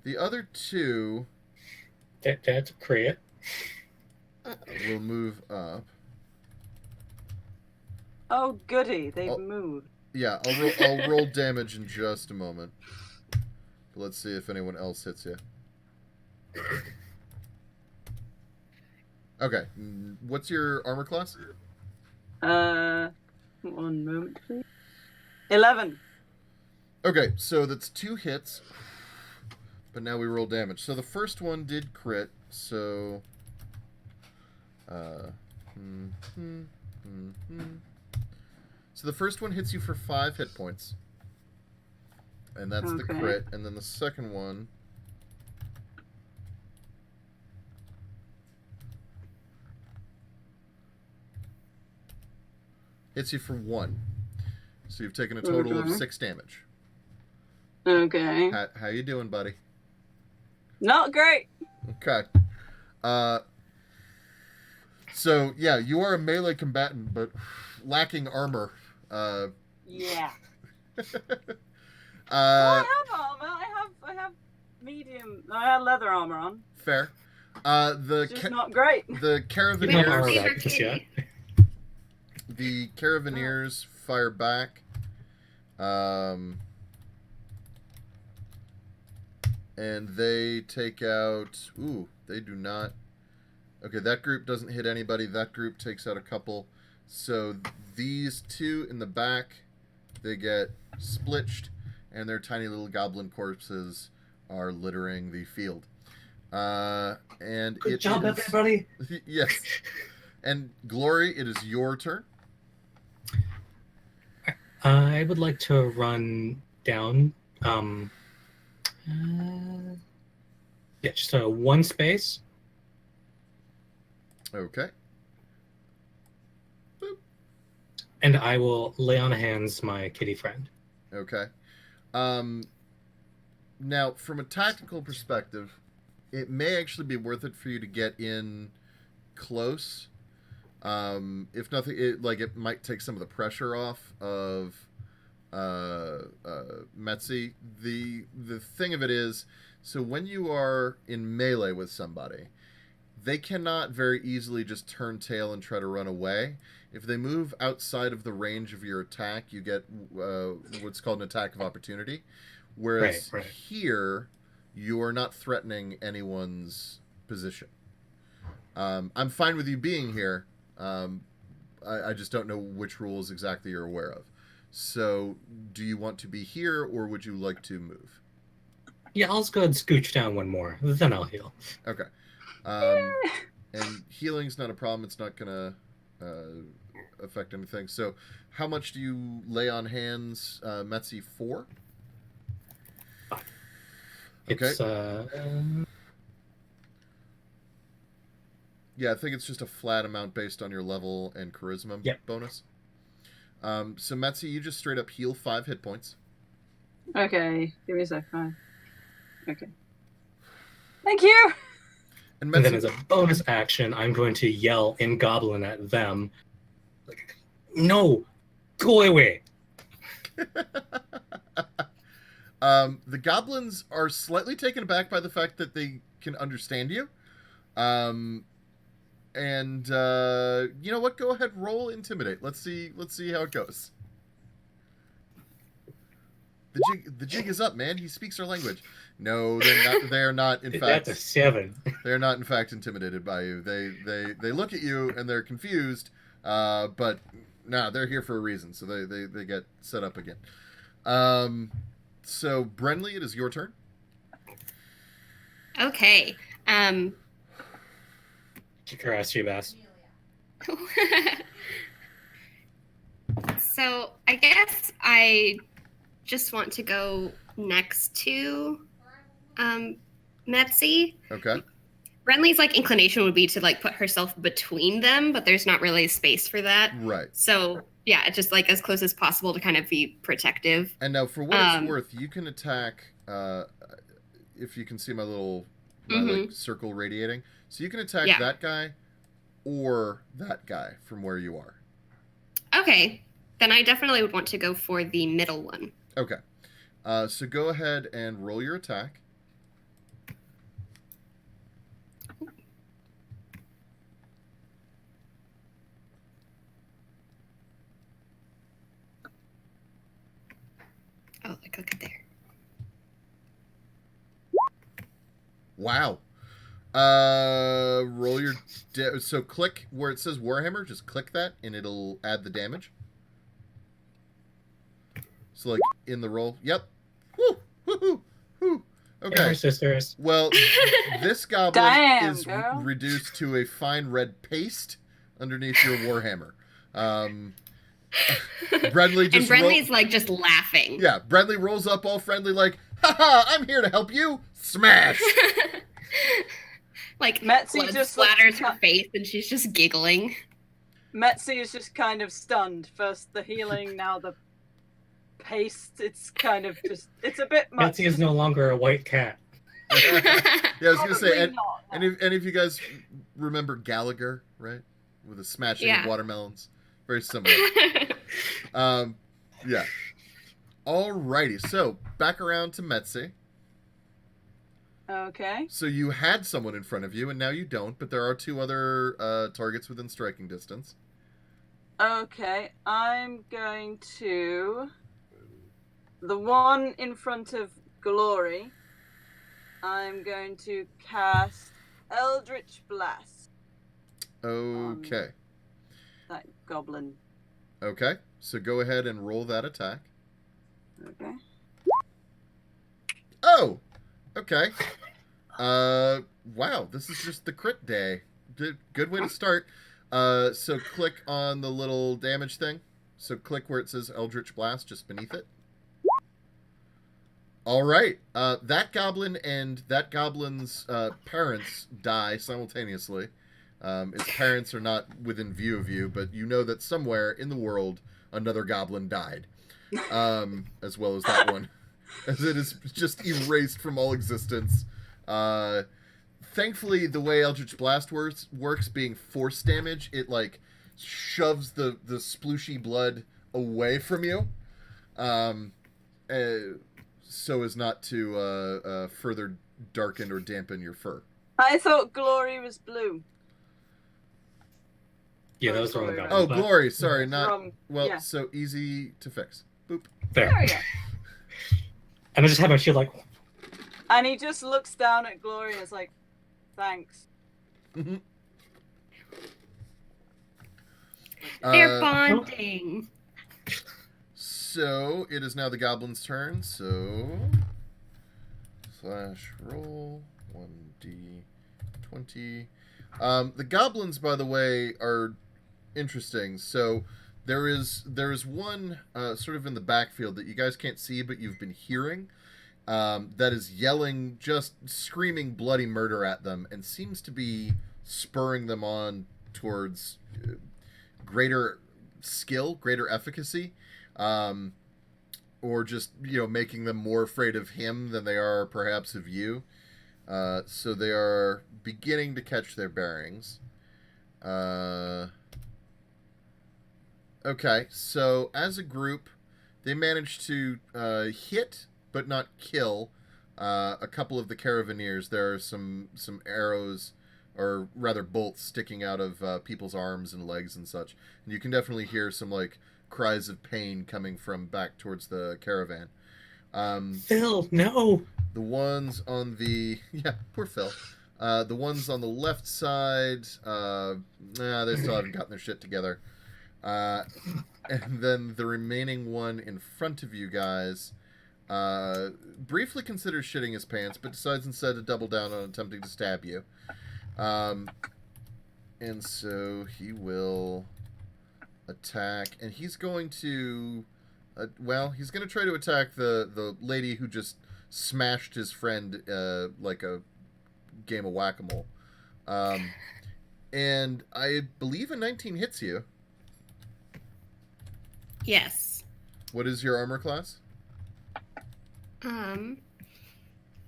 Speaker 1: The other 2...
Speaker 3: That's a crit.
Speaker 1: will move up.
Speaker 2: Oh, goody. They've moved.
Speaker 1: Yeah, I'll roll damage in just a moment. But let's see if anyone else hits you. Okay. What's your armor class?
Speaker 2: 1 moment, please. 11.
Speaker 1: Okay, so that's 2 hits. But now we roll damage. So the first one did crit, so... So the first one hits you for 5 hit points. And that's the crit. And then the second one... hits you for 1. So you've taken a total of 6 damage.
Speaker 2: Okay.
Speaker 1: How you doing, buddy?
Speaker 2: Not great.
Speaker 1: Okay. So, yeah, you are a melee combatant, but lacking armor.
Speaker 2: Yeah.
Speaker 1: I
Speaker 2: I have armor. I have medium. I have leather armor on.
Speaker 1: Fair.
Speaker 2: It's just not great.
Speaker 1: The
Speaker 3: You don't armor
Speaker 1: Caravaners...
Speaker 3: that just yet.
Speaker 1: The Caravaners fire back. And they take out... Ooh, they do not... Okay, that group doesn't hit anybody. That group takes out a couple. So these 2 in the back, they get splitched, and their tiny little goblin corpses are littering the field. And
Speaker 3: Good job, everybody.
Speaker 1: Yes. And Glory, it is your turn.
Speaker 3: I would like to run down. Yeah, just a 1 space.
Speaker 1: Okay.
Speaker 3: Boop. And I will lay on hands my kitty friend.
Speaker 1: Okay. Now, from a tactical perspective, it may actually be worth it for you to get in close. If nothing, it might take some of the pressure off of Metzi. The thing of it is, so when you are in melee with somebody, they cannot very easily just turn tail and try to run away. If they move outside of the range of your attack, you get what's called an attack of opportunity. Whereas here, you are not threatening anyone's position. I'm fine with you being here. I just don't know which rules exactly you're aware of. So, do you want to be here, or would you like to move?
Speaker 3: Yeah, I'll just go ahead and scooch down 1 more. Then I'll heal.
Speaker 1: Okay. And healing's not a problem. It's not going to affect anything. So, how much do you lay on hands, Metzi, for?
Speaker 3: 5.
Speaker 1: Okay.
Speaker 3: It's,
Speaker 1: yeah, I think it's just a flat amount based on your level and charisma bonus. So, Metzi, you just straight up heal 5 hit points.
Speaker 2: Okay, give me a sec. Okay. Thank you!
Speaker 1: And
Speaker 3: then as a bonus action, I'm going to yell in Goblin at them. Like, no! Go away!
Speaker 1: The goblins are slightly taken aback by the fact that they can understand you. And you know what? Go ahead, roll intimidate. Let's see how it goes. The jig is up, man. He speaks our language. No, they're not. They are not. In fact,
Speaker 3: That's a 7.
Speaker 1: they are not. In fact, intimidated by you. They look at you and they're confused. But nah, they're here for a reason. So they get set up again. So Brenly, it is your turn.
Speaker 4: Okay.
Speaker 3: Kick her ass, Bass.
Speaker 4: So I guess I just want to go next to Metzi.
Speaker 1: Okay.
Speaker 4: Renly's like inclination would be to like put herself between them, but there's not really space for that.
Speaker 1: Right.
Speaker 4: So yeah, just like as close as possible to kind of be protective.
Speaker 1: And now, for what it's worth, you can attack. If you can see my like, circle radiating, so you can attack that guy or that guy from where you are.
Speaker 4: Okay, then I definitely would want to go for the middle one.
Speaker 1: Okay, so go ahead and roll your attack.
Speaker 4: Oh, like look at there.
Speaker 1: Wow. Roll your... so click where it says Warhammer. Just click that, and it'll add the damage. So, like, in the roll. Yep. Woo! Woo! Woo! Okay.
Speaker 3: Hey, sisters.
Speaker 1: Well, this goblin
Speaker 2: Damn,
Speaker 1: is
Speaker 2: girl.
Speaker 1: reduced to a fine red paste underneath your Warhammer. Brenly just...
Speaker 4: And Brenly's like just laughing.
Speaker 1: Yeah, Brenly rolls up all friendly like, haha, I'm here to help you. Smash!
Speaker 4: Like
Speaker 2: Metzi
Speaker 4: blood
Speaker 2: just
Speaker 4: splatters
Speaker 2: looks-
Speaker 4: her face and she's just giggling.
Speaker 2: Metzi is just kind of stunned. First the healing, now the paste. It's kind of just, it's a bit much.
Speaker 3: Betsy is no longer a white cat.
Speaker 1: Yeah, I was going to say,
Speaker 2: Probably not, no.
Speaker 1: any of you guys remember Gallagher, right? With the smashing of watermelons? Very similar. Yeah. Alrighty, so back around to Metzi.
Speaker 2: Okay.
Speaker 1: So you had someone in front of you, and now you don't, but there are two other targets within striking distance.
Speaker 2: Okay, I'm going to... The one in front of Glory, I'm going to cast Eldridge Blast.
Speaker 1: Okay.
Speaker 2: That goblin.
Speaker 1: Okay, so go ahead and roll that attack.
Speaker 2: Okay.
Speaker 1: Oh! Okay. Wow, this is just the crit day. Good way to start. So click on the little damage thing. So click where it says Eldritch Blast, just beneath it. All right. That goblin and that goblin's parents die simultaneously. Its parents are not within view of you, but you know that somewhere in the world another goblin died, as well as that one, as it is just erased from all existence. Thankfully, the way Eldritch Blast works being force damage, it like shoves the splooshy blood away from you, so as not to further darken or dampen your fur.
Speaker 2: I thought Glory was blue.
Speaker 3: Yeah, that was the wrong guy.
Speaker 1: Oh, Glory, sorry, not...
Speaker 2: Wrong.
Speaker 1: Well,
Speaker 2: Yeah.
Speaker 1: so easy to fix. Boop.
Speaker 3: There.
Speaker 2: There we go.
Speaker 3: And I just had my shield like,
Speaker 2: And he just looks down at Glory and is like, thanks.
Speaker 4: They're bonding.
Speaker 1: So, it is now the goblin's turn, so... /roll 1d20. The goblins, by the way, are interesting. So there is one sort of in the backfield that you guys can't see, but you've been hearing, that is yelling, just screaming bloody murder at them, and seems to be spurring them on towards greater skill, greater efficacy, or just, making them more afraid of him than they are perhaps of you. So they are beginning to catch their bearings. Okay, so as a group, they managed to hit but not kill a couple of the caravaneers. There are some arrows, or rather bolts, sticking out of people's arms and legs and such. And you can definitely hear some like cries of pain coming from back towards the caravan.
Speaker 3: Phil, no.
Speaker 1: The ones on the poor Phil. The ones on the left side, they still haven't gotten their shit together. And then the remaining one in front of you guys briefly considers shitting his pants, but decides instead to double down on attempting to stab you. And so he will attack, and he's going to... he's going to try to attack the lady who just smashed his friend like a game of whack-a-mole. And I believe a 19 hits you.
Speaker 4: Yes.
Speaker 1: What is your armor class?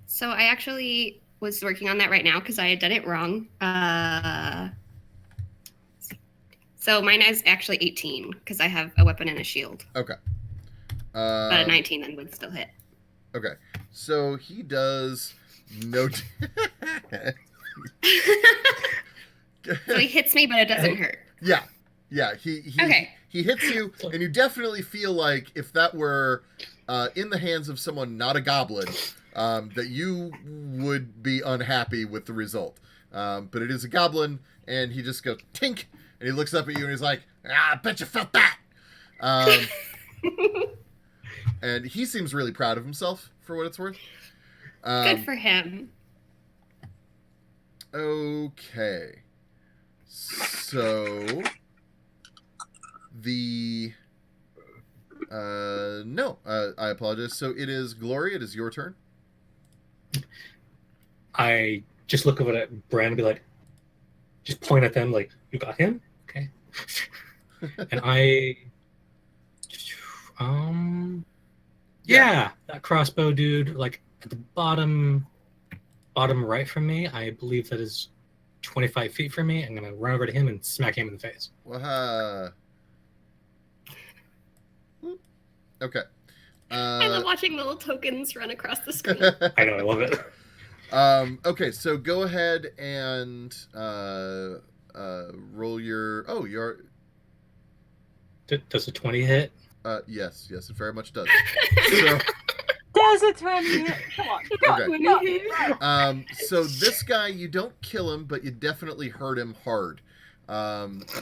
Speaker 4: So I actually was working on that right now because I had done it wrong. So mine is actually 18 because I have a weapon and a shield.
Speaker 1: Okay.
Speaker 4: But a 19 then would still hit.
Speaker 1: Okay. So he does no...
Speaker 4: So he hits me, but it doesn't hurt.
Speaker 1: Yeah. He
Speaker 4: Okay.
Speaker 1: He hits you, and you definitely feel like if that were in the hands of someone not a goblin, that you would be unhappy with the result. But it is a goblin, and he just goes tink, and he looks up at you, and he's like, I bet you felt that. And he seems really proud of himself, for what it's worth.
Speaker 4: Good for him.
Speaker 1: Okay. So... I apologize. So it is Glory. It is your turn.
Speaker 3: I just look over at Bran and be like, just point at them like, you got him? Okay. And I, that crossbow dude, like at the bottom right from me, I believe that is 25 feet from me. I'm going to run over to him and smack him in the face.
Speaker 1: Okay.
Speaker 4: I love watching little tokens run across the screen.
Speaker 3: I know, I love it.
Speaker 1: Okay, so go ahead and roll your... Oh, your...
Speaker 3: Does a 20 hit?
Speaker 1: Yes, it very much does.
Speaker 2: Does a 20 hit? Come on.
Speaker 1: Okay. So this guy, you don't kill him, but you definitely hurt him hard.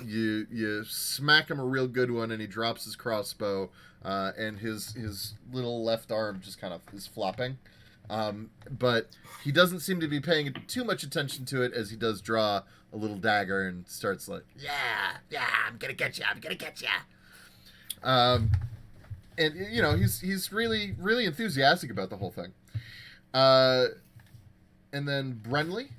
Speaker 1: You smack him a real good one, and he drops his crossbow, and his little left arm just kind of is flopping. But he doesn't seem to be paying too much attention to it, as he does draw a little dagger and starts like, I'm gonna get you. And you know, he's really, really enthusiastic about the whole thing. And then Brenly.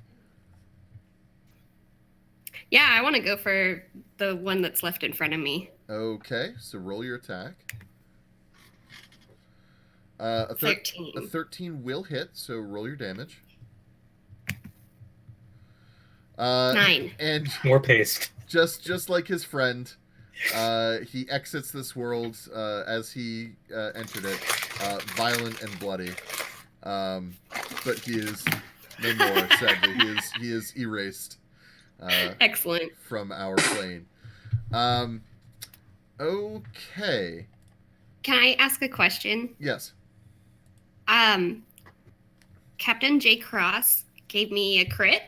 Speaker 4: Yeah, I want to go for the one that's left in front of me.
Speaker 1: Okay, so roll your attack.
Speaker 4: 13.
Speaker 1: A 13 will hit, so roll your damage.
Speaker 4: 9.
Speaker 1: And
Speaker 3: more paste.
Speaker 1: Just like his friend, he exits this world as he entered it, violent and bloody. But he is no more, sadly. He is erased.
Speaker 4: Excellent.
Speaker 1: From our plane. Okay.
Speaker 4: Can I ask a question?
Speaker 1: Yes.
Speaker 4: Captain J. Cross gave me a crit.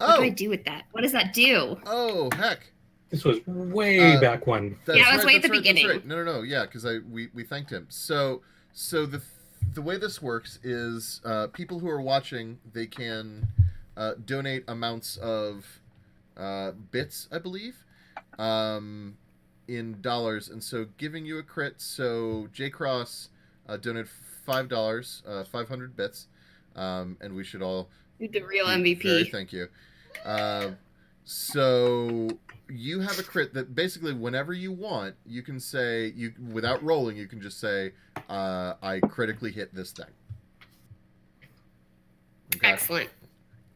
Speaker 1: Oh.
Speaker 4: What do I do with that? What does that do?
Speaker 1: Oh, heck.
Speaker 3: This was way back when.
Speaker 4: Yeah, it was way at the beginning.
Speaker 1: That's right. No. Yeah, because we thanked him. So the way this works is people who are watching, they can donate amounts of bits, I believe, in dollars. And so giving you a crit, so J. Cross donated $5, 500 bits, and we should all...
Speaker 4: The real MVP.
Speaker 1: Thank you. So you have a crit that basically whenever you want, you can say, without rolling, you can just say, I critically hit this thing. Okay?
Speaker 4: Excellent.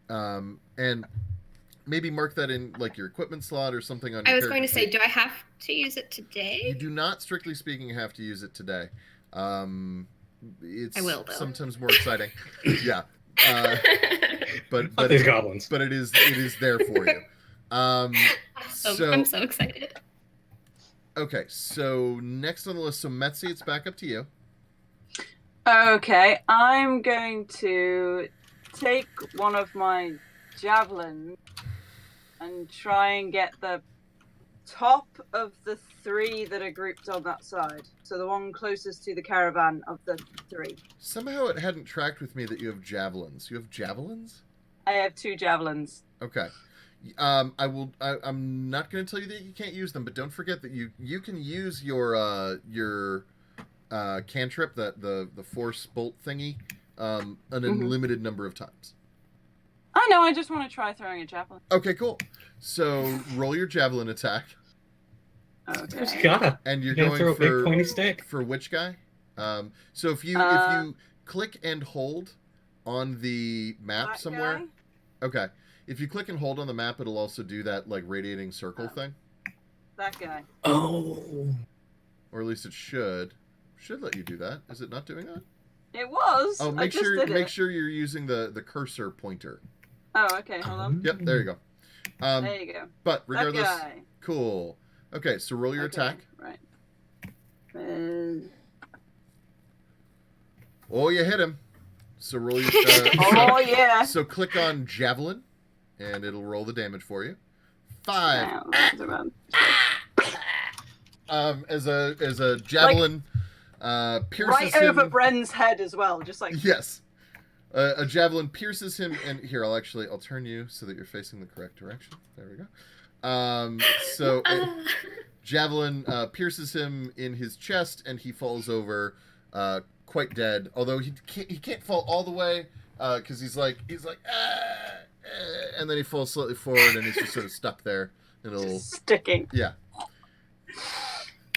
Speaker 1: And maybe mark that in like your equipment slot or something on your
Speaker 4: I was going to say,
Speaker 1: sheet.
Speaker 4: do I have to use it today?
Speaker 1: You do not, strictly speaking, have to use it today. it's
Speaker 4: I will, though.
Speaker 1: sometimes more exciting. Yeah. But
Speaker 3: Fuck these goblins.
Speaker 1: But it is there for you. So
Speaker 4: I'm so excited.
Speaker 1: okay, so next on the list, so Metzi, it's back up to you.
Speaker 2: Okay, I'm going to take one of my javelins and try and get the top of the 3 that are grouped on that side. So the one closest to the caravan of the 3.
Speaker 1: Somehow it hadn't tracked with me that you have javelins. You have javelins?
Speaker 2: I have 2 javelins.
Speaker 1: Okay. I'm not going to tell you that you can't use them, but don't forget that you can use your cantrip, the force bolt thingy, an unlimited number of times.
Speaker 2: I know, I just want to try throwing a javelin.
Speaker 1: Okay, cool. So roll your javelin attack.
Speaker 2: Okay.
Speaker 3: You gotta.
Speaker 1: And you're
Speaker 3: You gotta
Speaker 1: going
Speaker 3: throw a
Speaker 1: for
Speaker 3: big pointy stick.
Speaker 1: For which guy? So if you click and hold on the map
Speaker 2: That
Speaker 1: somewhere.
Speaker 2: guy?
Speaker 1: Okay. If you click and hold on the map, it'll also do that like radiating circle thing.
Speaker 2: That guy.
Speaker 3: Oh.
Speaker 1: Or at least it should. Should let you do that. Is it not doing that?
Speaker 2: It was.
Speaker 1: Oh,
Speaker 2: I
Speaker 1: make
Speaker 2: just
Speaker 1: sure
Speaker 2: did it.
Speaker 1: you're using the cursor pointer.
Speaker 2: Oh, okay, hold on.
Speaker 1: Yep, there you go.
Speaker 2: There you go.
Speaker 1: But regardless,
Speaker 2: That guy.
Speaker 1: cool. Okay, so roll your
Speaker 2: Okay,
Speaker 1: attack.
Speaker 2: Right.
Speaker 1: Oh, you hit him. So roll your.
Speaker 2: Oh yeah.
Speaker 1: So click on javelin, and it'll roll the damage for you. 5.
Speaker 2: Wow, that's about-
Speaker 1: As a javelin pierces
Speaker 2: right
Speaker 1: him.
Speaker 2: over Bren's head as well, just like.
Speaker 1: Yes. A javelin pierces him, and here I'll turn you so that you're facing the correct direction. There we go. So javelin pierces him in his chest, and he falls over, quite dead. Although he can't fall all the way, because he's like and then he falls slightly forward, and he's just sort of stuck there in a little
Speaker 2: Sticking.
Speaker 1: yeah.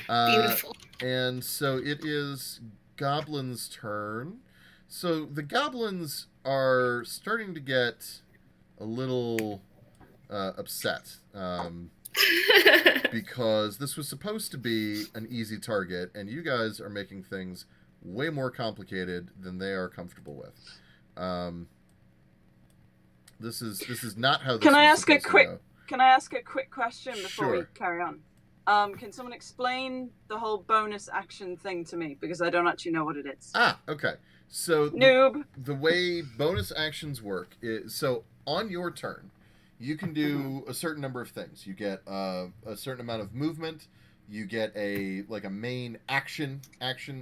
Speaker 4: Beautiful.
Speaker 1: And so it is Goblins' turn. So the goblins are starting to get a little upset because this was supposed to be an easy target, and you guys are making things way more complicated than they are comfortable with. This is not how this
Speaker 2: Can I
Speaker 1: was
Speaker 2: ask a
Speaker 1: supposed to
Speaker 2: quick?
Speaker 1: go.
Speaker 2: Can I ask a quick question before we
Speaker 1: Sure.
Speaker 2: carry on? Can someone explain the whole bonus action thing to me, because I don't actually know what it is.
Speaker 1: Ah, okay. So
Speaker 2: Noob.
Speaker 1: the way bonus actions work is, so on your turn, you can do a certain number of things. You get a certain amount of movement. You get a main action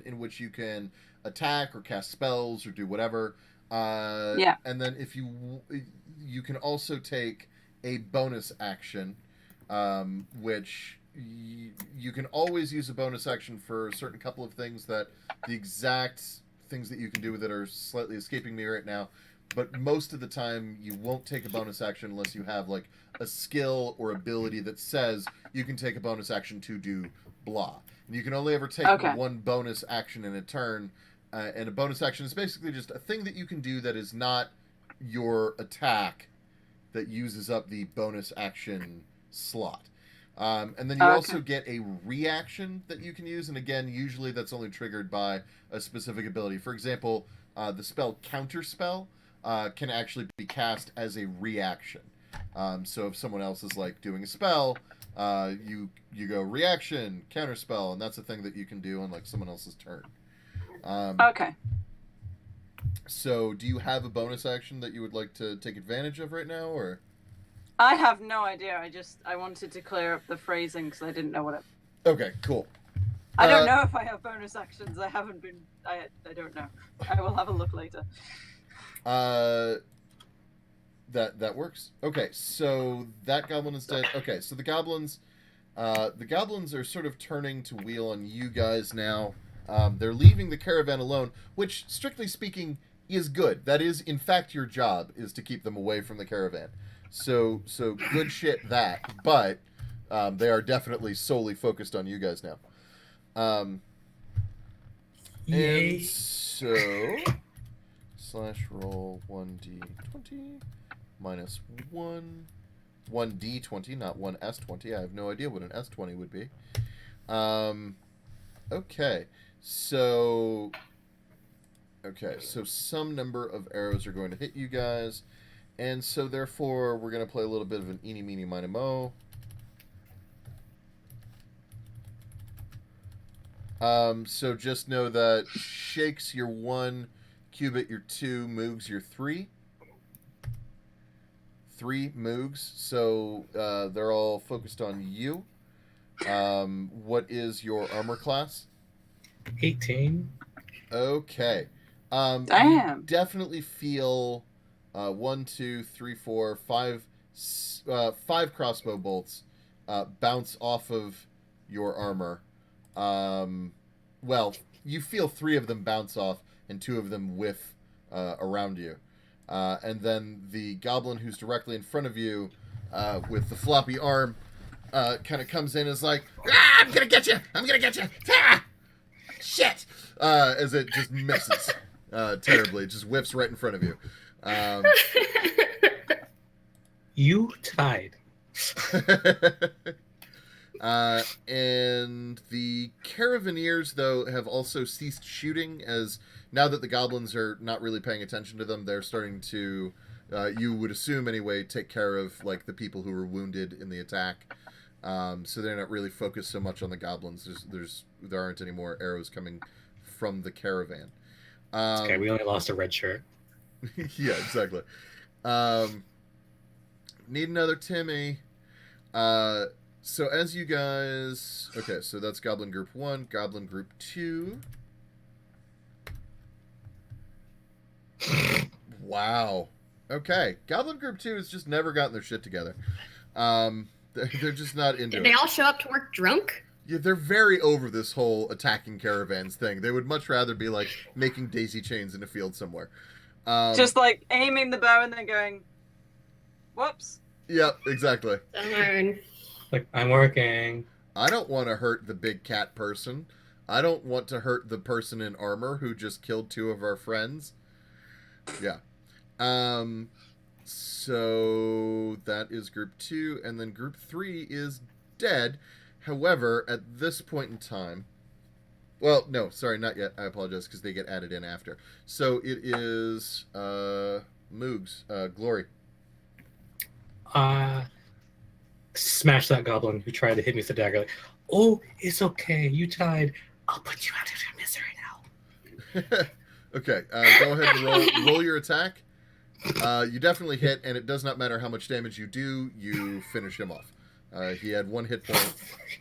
Speaker 1: in which you can attack or cast spells or do whatever.
Speaker 2: Yeah.
Speaker 1: And then if you can also take a bonus action, which you can always use a bonus action for a certain couple of things that the exact things that you can do with it are slightly escaping me right now. But most of the time, you won't take a bonus action unless you have like a skill or ability that says you can take a bonus action to do blah. And you can only ever take one bonus action in a turn. And a bonus action is basically just a thing that you can do that is not your attack that uses up the bonus action slot. And then you also get a reaction that you can use. And again, usually that's only triggered by a specific ability. For example, the spell Counterspell can actually be cast as a reaction. So if someone else is like doing a spell, you go reaction, Counterspell, and that's a thing that you can do on like someone else's turn.
Speaker 2: Okay.
Speaker 1: So do you have a bonus action that you would like to take advantage of right now, or?
Speaker 2: I have no idea. I wanted to clear up the phrasing because I didn't know what it.
Speaker 1: Okay, cool.
Speaker 2: I don't know if I have bonus actions. I haven't been. I don't know. I will have a look later.
Speaker 1: That works. Okay, so that goblin is dead. Okay, so the goblins are sort of turning to wheel on you guys now. They're leaving the caravan alone, which, strictly speaking, is good. That is, in fact, your job, is to keep them away from the caravan. So good shit that. But they are definitely solely focused on you guys now.
Speaker 3: Yay.
Speaker 1: And so /roll 1d20 minus 1d20, not 1s20. I have no idea what an s20 would be. Okay, so Okay, so some number of arrows are going to hit you guys, and so therefore we're going to play a little bit of an eeny, meeny, miny, mo. So just know that Shakes your 1, Cubit your 2, Moogs your 3. 3 Moogs, so they're all focused on you. What is your armor class?
Speaker 3: 18.
Speaker 1: Okay.
Speaker 2: Damn.
Speaker 1: You definitely feel 1, 2, 3, 4, 5, 5 crossbow bolts bounce off of your armor. Well, you feel 3 of them bounce off and 2 of them whiff around you. And then the goblin who's directly in front of you with the floppy arm kind of comes in and is like, ah, I'm going to get you! I'm going to get you! Ah! Shit! As it just misses terribly. It just whiffs right in front of you.
Speaker 3: You tied.
Speaker 1: And the Caravanneers, though, have also ceased shooting, as now that the goblins are not really paying attention to them, they're starting to, you would assume anyway, take care of like the people who were wounded in the attack. So they're not really focused so much on the goblins. There aren't any more arrows coming from the caravan.
Speaker 3: Okay, we only lost a red shirt.
Speaker 1: Yeah, exactly. Need another Timmy. So as you guys... Okay, so that's Goblin Group 1. Goblin Group 2. Wow. Okay. Goblin Group 2 has just never gotten their shit together. They're just not into it.
Speaker 4: Did they all show up to work drunk?
Speaker 1: Yeah, they're very over this whole attacking caravans thing. They would much rather be, like, making daisy chains in a field somewhere.
Speaker 2: Just, like, aiming the bow and then going, whoops.
Speaker 1: Yep, exactly.
Speaker 4: Darn.
Speaker 3: Like, I'm working.
Speaker 1: I don't want to hurt the big cat person. I don't want to hurt the person in armor who just killed 2 of our friends. Yeah. So that is group 2, and then group 3 is dead. However, at this point in time... Well, no, sorry, not yet. I apologize, because they get added in after. So it is Moog's, Glory.
Speaker 3: Smash that goblin who tried to hit me with the dagger. Like, oh, it's okay. You tied. I'll put you out of your misery now.
Speaker 1: Okay, go ahead and roll your attack. You definitely hit, and it does not matter how much damage you do, you finish him off. He had 1 hit point,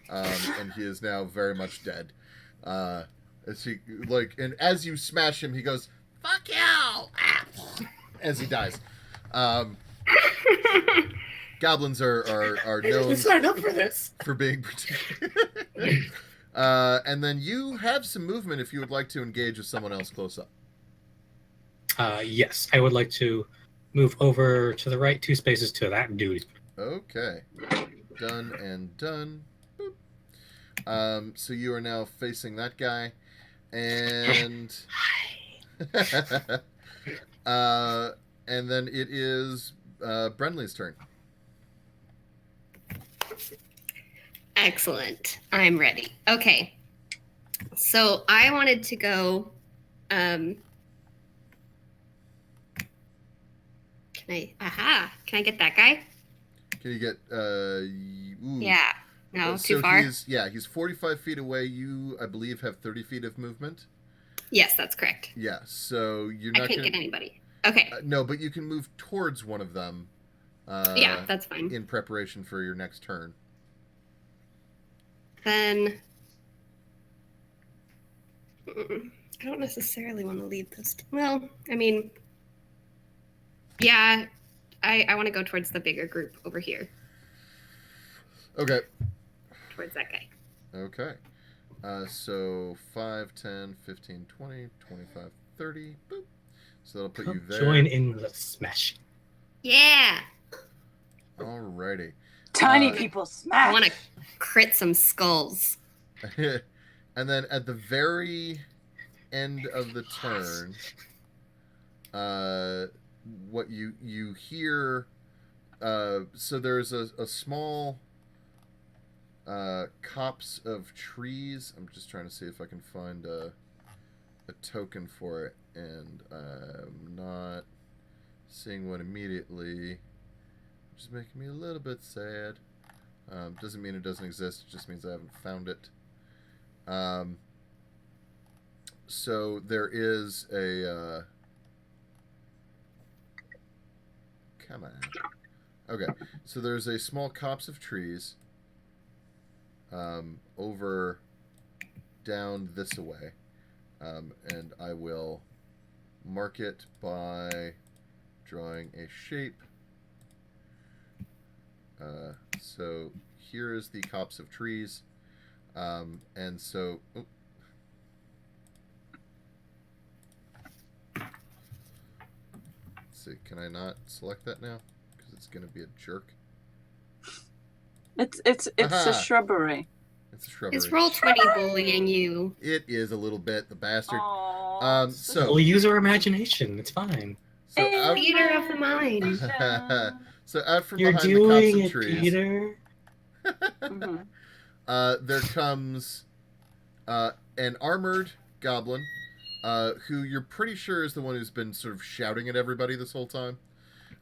Speaker 1: and he is now very much dead. And as you smash him, he goes, "Fuck you!" as he dies. Goblins are known.
Speaker 3: You signed up for this.
Speaker 1: For being and then you have some movement if you would like to engage with someone else close up.
Speaker 3: Yes, I would like to move over to the right 2 spaces to that dude.
Speaker 1: Okay. Done and done. Boop. So you are now facing that guy. And... and then it is Brenly's turn.
Speaker 4: Excellent. I'm ready. Okay. So I wanted to go... Can I get that guy?
Speaker 1: Can you get... Ooh.
Speaker 4: Yeah. No,
Speaker 1: So
Speaker 4: too far?
Speaker 1: He's 45 feet away. You, I believe, have 30 feet of movement.
Speaker 4: Yes, that's correct.
Speaker 1: Yeah, so you're
Speaker 4: I
Speaker 1: not
Speaker 4: can't
Speaker 1: gonna...
Speaker 4: get anybody. Okay.
Speaker 1: No, but you can move towards one of them.
Speaker 4: Yeah, that's fine.
Speaker 1: In preparation for your next turn.
Speaker 4: Then... I don't necessarily want to leave this... Well, I mean... Yeah, I want to go towards the bigger group over here.
Speaker 1: Okay.
Speaker 4: Towards that guy.
Speaker 1: Okay. So 5, 10, 15, 20, 25, 30. Boop. So that'll put you there.
Speaker 3: Join in the smash.
Speaker 4: Yeah!
Speaker 1: Alrighty.
Speaker 2: Tiny people smash.
Speaker 4: I want to crit some skulls.
Speaker 1: And then at the very end of the turn, what you hear, so there's a small copse of trees. I'm just trying to see if I can find a token for it. and I'm not seeing one immediately, which is making me a little bit sad. Doesn't mean it doesn't exist, it just means I haven't found it. So there is a... come on. Okay, so there's a small copse of trees over down this way. And I will mark it by drawing a shape. So here is the copse of trees. And so... oh. Let's see, can I not select that now? Because it's going to be a jerk.
Speaker 2: It's
Speaker 1: Aha!
Speaker 2: a shrubbery.
Speaker 1: It's a shrubbery.
Speaker 4: Is Roll20 bullying you?
Speaker 1: It is a little bit, the bastard.
Speaker 2: Aww,
Speaker 1: So...
Speaker 3: We'll use our imagination. It's fine.
Speaker 1: So out,
Speaker 4: Theater of the mind.
Speaker 1: so out from
Speaker 3: You're
Speaker 1: behind
Speaker 3: doing
Speaker 1: the copse of
Speaker 3: it,
Speaker 1: trees,
Speaker 3: Peter.
Speaker 2: Mhm.
Speaker 1: there comes an armored goblin, who you're pretty sure is the one who's been sort of shouting at everybody this whole time.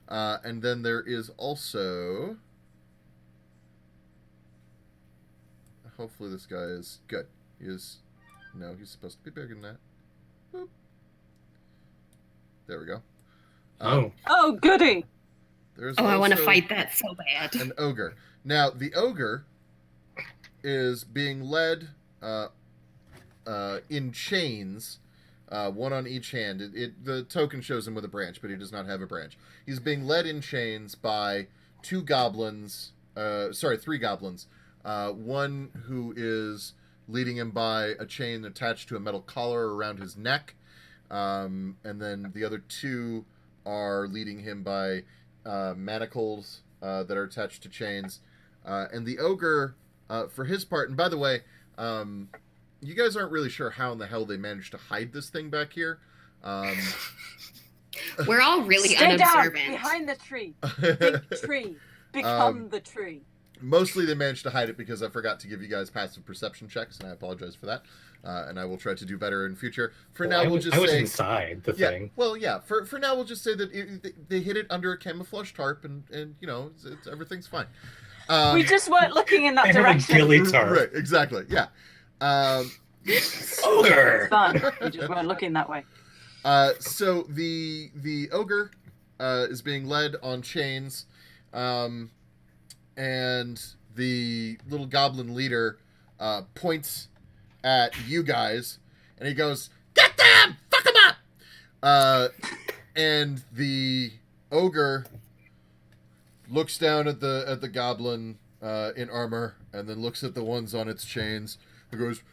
Speaker 1: And then there is also... hopefully this guy is good. He is... no, he's supposed to be bigger than that. Boop. There we go.
Speaker 2: Oh, goody!
Speaker 1: There's
Speaker 4: Oh, I want to
Speaker 1: also
Speaker 4: fight that so bad.
Speaker 1: an ogre. Now, the ogre is being led in chains, one on each hand. The token shows him with a branch, but he does not have a branch. He's being led in chains by three goblins. One who is leading him by a chain attached to a metal collar around his neck. And then the other two are leading him by manacles that are attached to chains. And the ogre, for his part, and by the way, you guys aren't really sure how in the hell they managed to hide this thing back here.
Speaker 4: We're all really
Speaker 2: Stay down
Speaker 4: unobservant.
Speaker 2: behind the tree. Big tree. Become the tree.
Speaker 1: Mostly they managed to hide it because I forgot to give you guys passive perception checks, and I apologize for that. And I will try to do better in future. For now, we'll just
Speaker 3: I was
Speaker 1: say...
Speaker 3: inside the
Speaker 1: yeah,
Speaker 3: thing.
Speaker 1: well, yeah. For now, we'll just say that they hid it under a camouflage tarp, and you know, everything's fine.
Speaker 2: We just weren't looking in that
Speaker 3: I have a
Speaker 2: direction.
Speaker 3: ghillie tarp.
Speaker 1: Right, exactly, yeah.
Speaker 3: Ogre!
Speaker 2: Fun. We just weren't looking that way.
Speaker 1: So the ogre is being led on chains, and the little goblin leader points at you guys, and he goes, "Get them! Fuck them up!" And the ogre looks down at the goblin in armor, and then looks at the ones on its chains, and goes,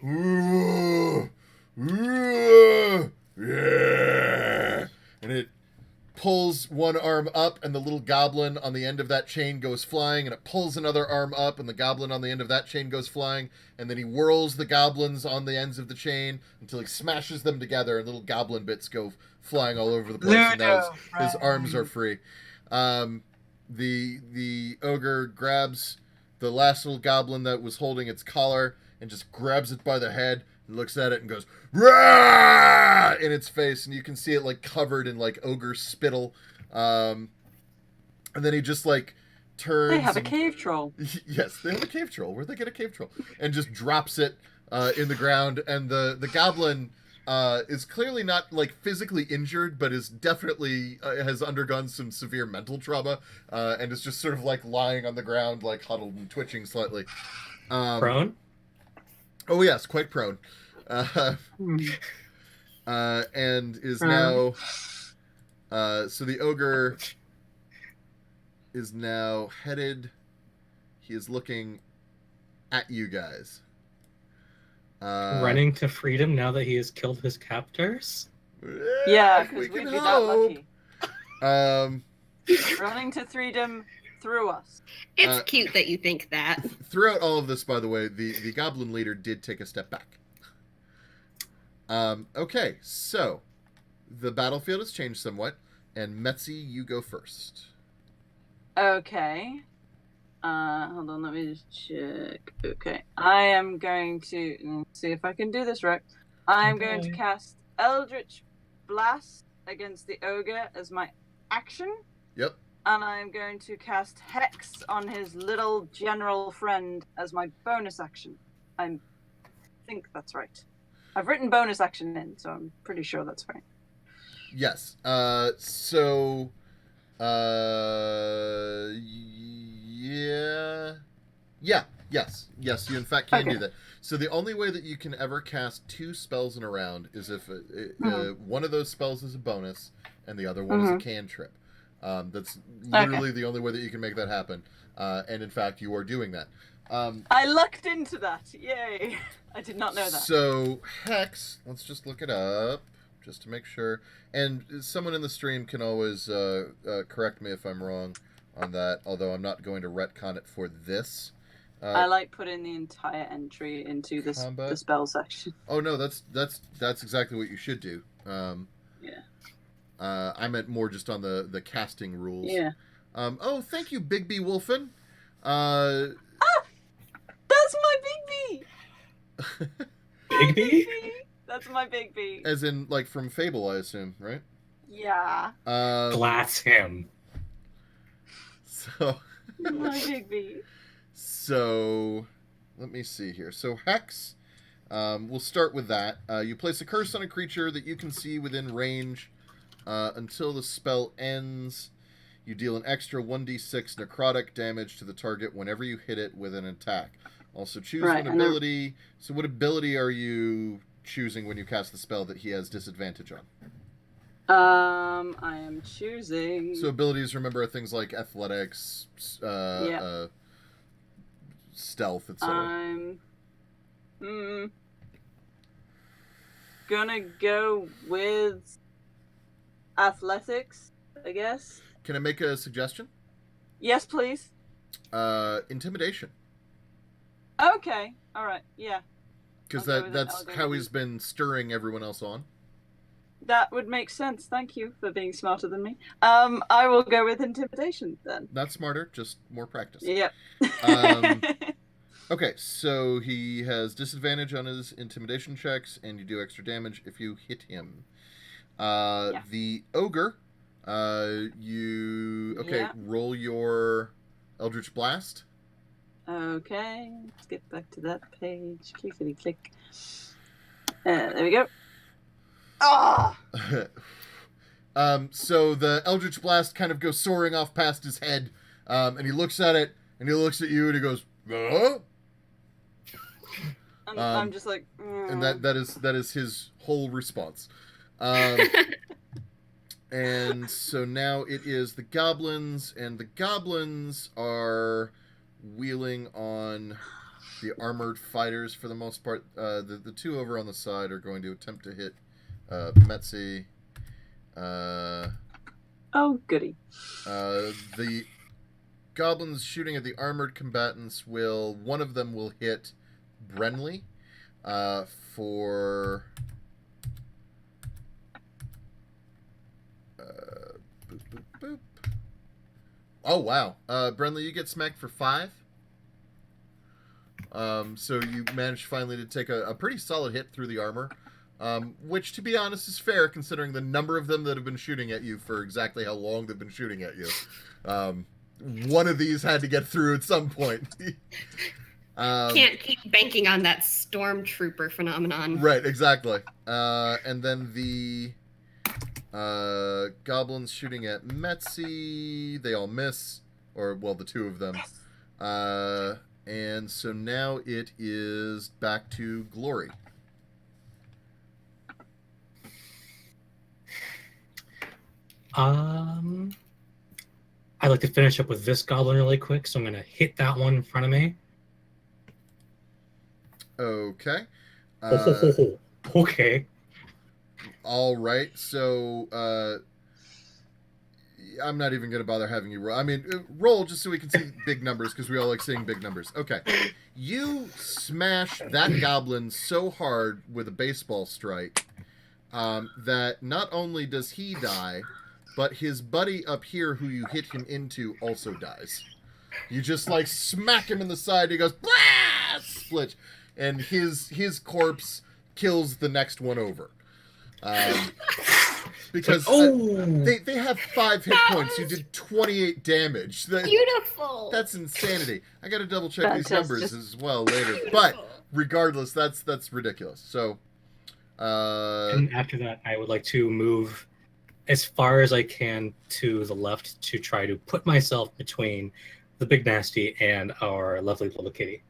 Speaker 1: "Ooh, ooh, yeah," and it pulls one arm up, and the little goblin on the end of that chain goes flying, and it pulls another arm up, and the goblin on the end of that chain goes flying, and then he whirls the goblins on the ends of the chain until he smashes them together, and little goblin bits go flying all over the place, and now his arms are free. The ogre grabs the last little goblin that was holding its collar and just grabs it by the head and looks at it and goes, "Rah!" in its face, and you can see it like covered in like ogre spittle. And then he just like turns.
Speaker 2: They have a cave troll.
Speaker 1: Yes, they have a cave troll. Where'd they get a cave troll? And just drops it in the ground, and the goblin is clearly not like physically injured, but is definitely has undergone some severe mental trauma, and is just sort of like lying on the ground, like huddled and twitching slightly.
Speaker 3: Prone?
Speaker 1: Oh yes, quite prone. And is now... so the ogre is now headed... He is looking at you guys.
Speaker 3: Running to freedom now that he has killed his captors?
Speaker 2: Yeah,
Speaker 1: we
Speaker 2: because we'd
Speaker 1: can
Speaker 2: be
Speaker 1: hope.
Speaker 2: that lucky. Running to freedom through us.
Speaker 4: It's cute that you think that.
Speaker 1: Throughout all of this, by the way, the goblin leader did take a step back. Okay, so the battlefield has changed somewhat, and Metzi, you go first.
Speaker 2: Okay. Hold on, let me just check. Okay. I am going to let's see if I can do this right. I'm going to cast Eldritch Blast against the ogre as my action.
Speaker 1: Yep.
Speaker 2: And I'm going to cast Hex on his little general friend as my bonus action. I think that's right. I've written bonus action in, so I'm pretty sure that's right.
Speaker 1: Yes. Yeah. Yes, you in fact can do that. So the only way that you can ever cast 2 spells in a round is if one of those spells is a bonus and the other one is a cantrip. That's literally the only way that you can make that happen. And in fact, you are doing that.
Speaker 2: I lucked into that. Yay. I did not know that.
Speaker 1: So Hex, let's just look it up just to make sure. And someone in the stream can always correct me if I'm wrong on that, although I'm not going to retcon it for this.
Speaker 2: I like putting the entire entry into the spell section.
Speaker 1: Oh no, that's exactly what you should do. I meant more just on the casting rules.
Speaker 2: Yeah.
Speaker 1: Oh, thank you, Big B Wolfen.
Speaker 2: That's my Big B.
Speaker 3: Big B?
Speaker 2: That's my Big B.
Speaker 1: As in, like from Fable, I assume, right?
Speaker 2: Yeah.
Speaker 3: Glass him.
Speaker 1: So.
Speaker 2: My Big B.
Speaker 1: So, let me see here. So, Hex, we'll start with that. You place a curse on a creature that you can see within range until the spell ends. You deal an extra 1d6 necrotic damage to the target whenever you hit it with an attack. Also, choose an ability. So, what ability are you choosing when you cast the spell that he has disadvantage on?
Speaker 2: I am choosing.
Speaker 1: So, abilities, remember, are things like athletics, stealth, etc.
Speaker 2: I'm gonna go with athletics, I guess.
Speaker 1: Can I make a suggestion?
Speaker 2: Yes, please.
Speaker 1: Intimidation.
Speaker 2: Okay. All right. Yeah.
Speaker 1: Because that's how he's been stirring everyone else on.
Speaker 2: That would make sense. Thank you for being smarter than me. I will go with intimidation then.
Speaker 1: Not smarter, just more practice.
Speaker 2: Yep.
Speaker 1: Okay, so he has disadvantage on his intimidation checks, and you do extra damage if you hit him. The ogre, roll your Eldridge Blast.
Speaker 2: Okay, let's get back to that page. Clickety click. There we go. Ah!
Speaker 1: So the Eldritch Blast kind of goes soaring off past his head, and he looks at it, and he looks at you, and he goes,
Speaker 2: I'm just like...
Speaker 1: And that is his whole response. And so now it is the goblins, and the goblins are wheeling on the armored fighters for the most part. The two over on the side are going to attempt to hit Metzi.
Speaker 2: Oh, goody.
Speaker 1: The goblins shooting at the armored combatants one of them will hit Brenly for boop, boop, boop. Oh, wow. Brenly, you get smacked for 5. So you managed finally to take a pretty solid hit through the armor, which, to be honest, is fair considering the number of them that have been shooting at you for exactly how long they've been shooting at you. One of these had to get through at some point.
Speaker 4: Can't keep banking on that stormtrooper phenomenon.
Speaker 1: Right, exactly. And then the goblins shooting at Metzi, they all miss, the two of them. And so now it is back to Glory.
Speaker 3: I'd like to finish up with this goblin really quick, so I'm going to hit that one in front of me.
Speaker 1: Okay.
Speaker 3: Okay.
Speaker 1: All right. So I'm not even going to bother having you roll. I mean, roll just so we can see big numbers because we all like seeing big numbers. Okay. You smash that goblin so hard with a baseball strike that not only does he die, but his buddy up here who you hit him into also dies. You just like smack him in the side. He goes, blah! Split. And his corpse kills the next one over. Because
Speaker 3: oh,
Speaker 1: they have 5 hit points. You did 28 damage.
Speaker 4: Beautiful.
Speaker 1: That's insanity. I got to double check
Speaker 2: That's
Speaker 1: these
Speaker 2: just-
Speaker 1: numbers as well later. But regardless, that's ridiculous. So,
Speaker 3: and after that, I would like to move as far as I can to the left to try to put myself between the big nasty and our lovely little kitty.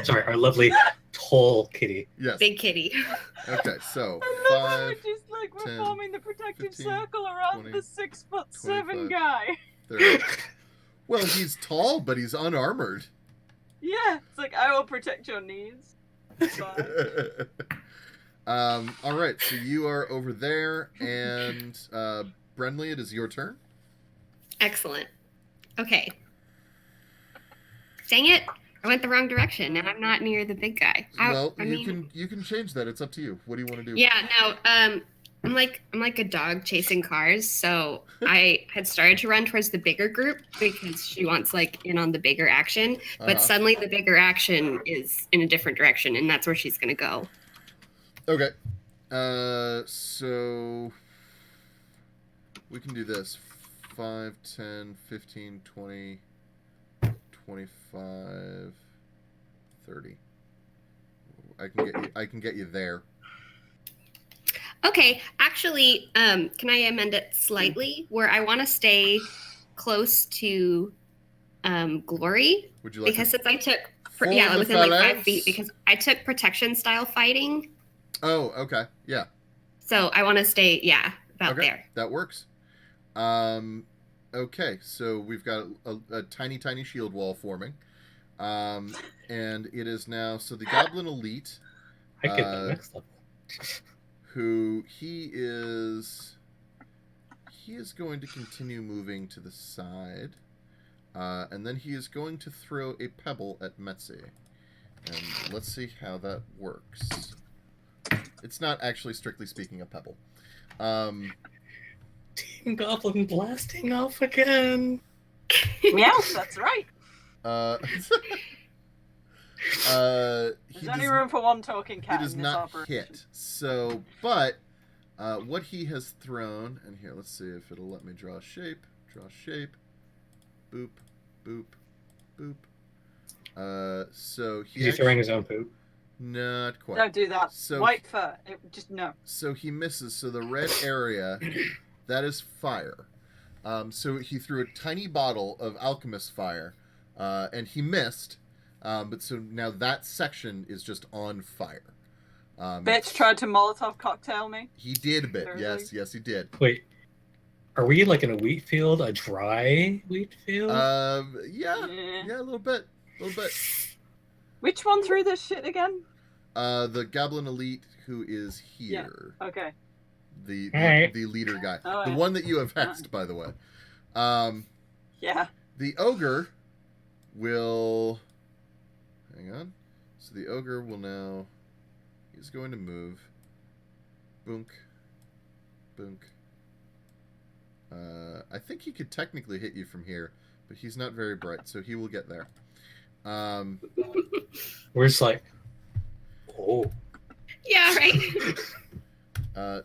Speaker 3: Sorry, our lovely tall kitty.
Speaker 1: yes.
Speaker 4: Big kitty.
Speaker 1: Okay, so
Speaker 2: I love how
Speaker 1: 5,
Speaker 2: we're just like we're
Speaker 1: 10,
Speaker 2: forming the protective
Speaker 1: 15,
Speaker 2: circle around
Speaker 1: 20,
Speaker 2: the 6'7"
Speaker 1: 25.
Speaker 2: guy.
Speaker 1: 30. Well, he's tall, but he's unarmored.
Speaker 2: Yeah, it's like I will protect your knees. Bye.
Speaker 1: All right, so you are over there, and Brenly, it is your turn.
Speaker 4: Excellent. Okay. Dang it! I went the wrong direction, and I'm not near the big guy.
Speaker 1: Well,
Speaker 4: I mean,
Speaker 1: you can change that. It's up to you. What do you want to do?
Speaker 4: yeah, no. I'm like a dog chasing cars. So I had started to run towards the bigger group because she wants like in on the bigger action. But
Speaker 1: Uh-huh.
Speaker 4: suddenly the bigger action is in a different direction, and that's where she's gonna go.
Speaker 1: Okay. So we can do this. 5, 10, 15, 20, 25, 30. I can get you there.
Speaker 4: Okay, actually, can I amend it slightly where I want to stay close to Glory?
Speaker 1: Would you like
Speaker 4: Because
Speaker 1: to
Speaker 4: since I took,
Speaker 1: form
Speaker 4: yeah,
Speaker 1: the
Speaker 4: within like 5
Speaker 1: phalanx?
Speaker 4: feet, because I took protection style fighting.
Speaker 1: Oh, okay. Yeah.
Speaker 4: So I want to stay, yeah, about
Speaker 1: Okay.
Speaker 4: there.
Speaker 1: That works. Okay, so we've got a tiny shield wall forming. And it is now so the Goblin Elite,
Speaker 3: I get the next level.
Speaker 1: who he is going to continue moving to the side. And then he is going to throw a pebble at Metzi. And let's see how that works. It's not actually, strictly speaking, a pebble.
Speaker 3: Team Goblin blasting off again.
Speaker 2: Yeah, that's right.
Speaker 1: He
Speaker 2: There's only
Speaker 1: does,
Speaker 2: room for one talking
Speaker 1: he
Speaker 2: cat
Speaker 1: does
Speaker 2: in this
Speaker 1: not
Speaker 2: operation.
Speaker 1: hit. So, but what he has thrown, and here, let's see if it'll let me draw a shape. Draw a shape. Boop, boop, boop. So he
Speaker 3: Is he throwing his own poop?
Speaker 1: Not quite.
Speaker 2: Don't do that.
Speaker 1: So-
Speaker 2: White fur. Just no.
Speaker 1: So he misses. So the red area, that is fire. So he threw a tiny bottle of alchemist fire, and he missed. But so now that section is just on fire.
Speaker 2: Bitch tried to Molotov cocktail me.
Speaker 1: He did a bit.
Speaker 2: Seriously?
Speaker 1: Yes, he did.
Speaker 3: Wait, are we like in a wheat field, a dry wheat field?
Speaker 1: Yeah,
Speaker 2: Yeah.
Speaker 1: a little bit.
Speaker 2: Which one threw this shit again?
Speaker 1: The Goblin Elite, who is here,
Speaker 2: Okay.
Speaker 1: the
Speaker 3: Alright.
Speaker 1: the leader guy,
Speaker 2: Oh,
Speaker 1: the
Speaker 2: yeah.
Speaker 1: one that you have hexed, by the way.
Speaker 2: Yeah.
Speaker 1: The ogre will. Hang on. So the ogre will now. He's going to move. Boonk. Boonk. I think he could technically hit you from here, but he's not very bright, so he will get there.
Speaker 3: We're just like, oh.
Speaker 4: Yeah, right.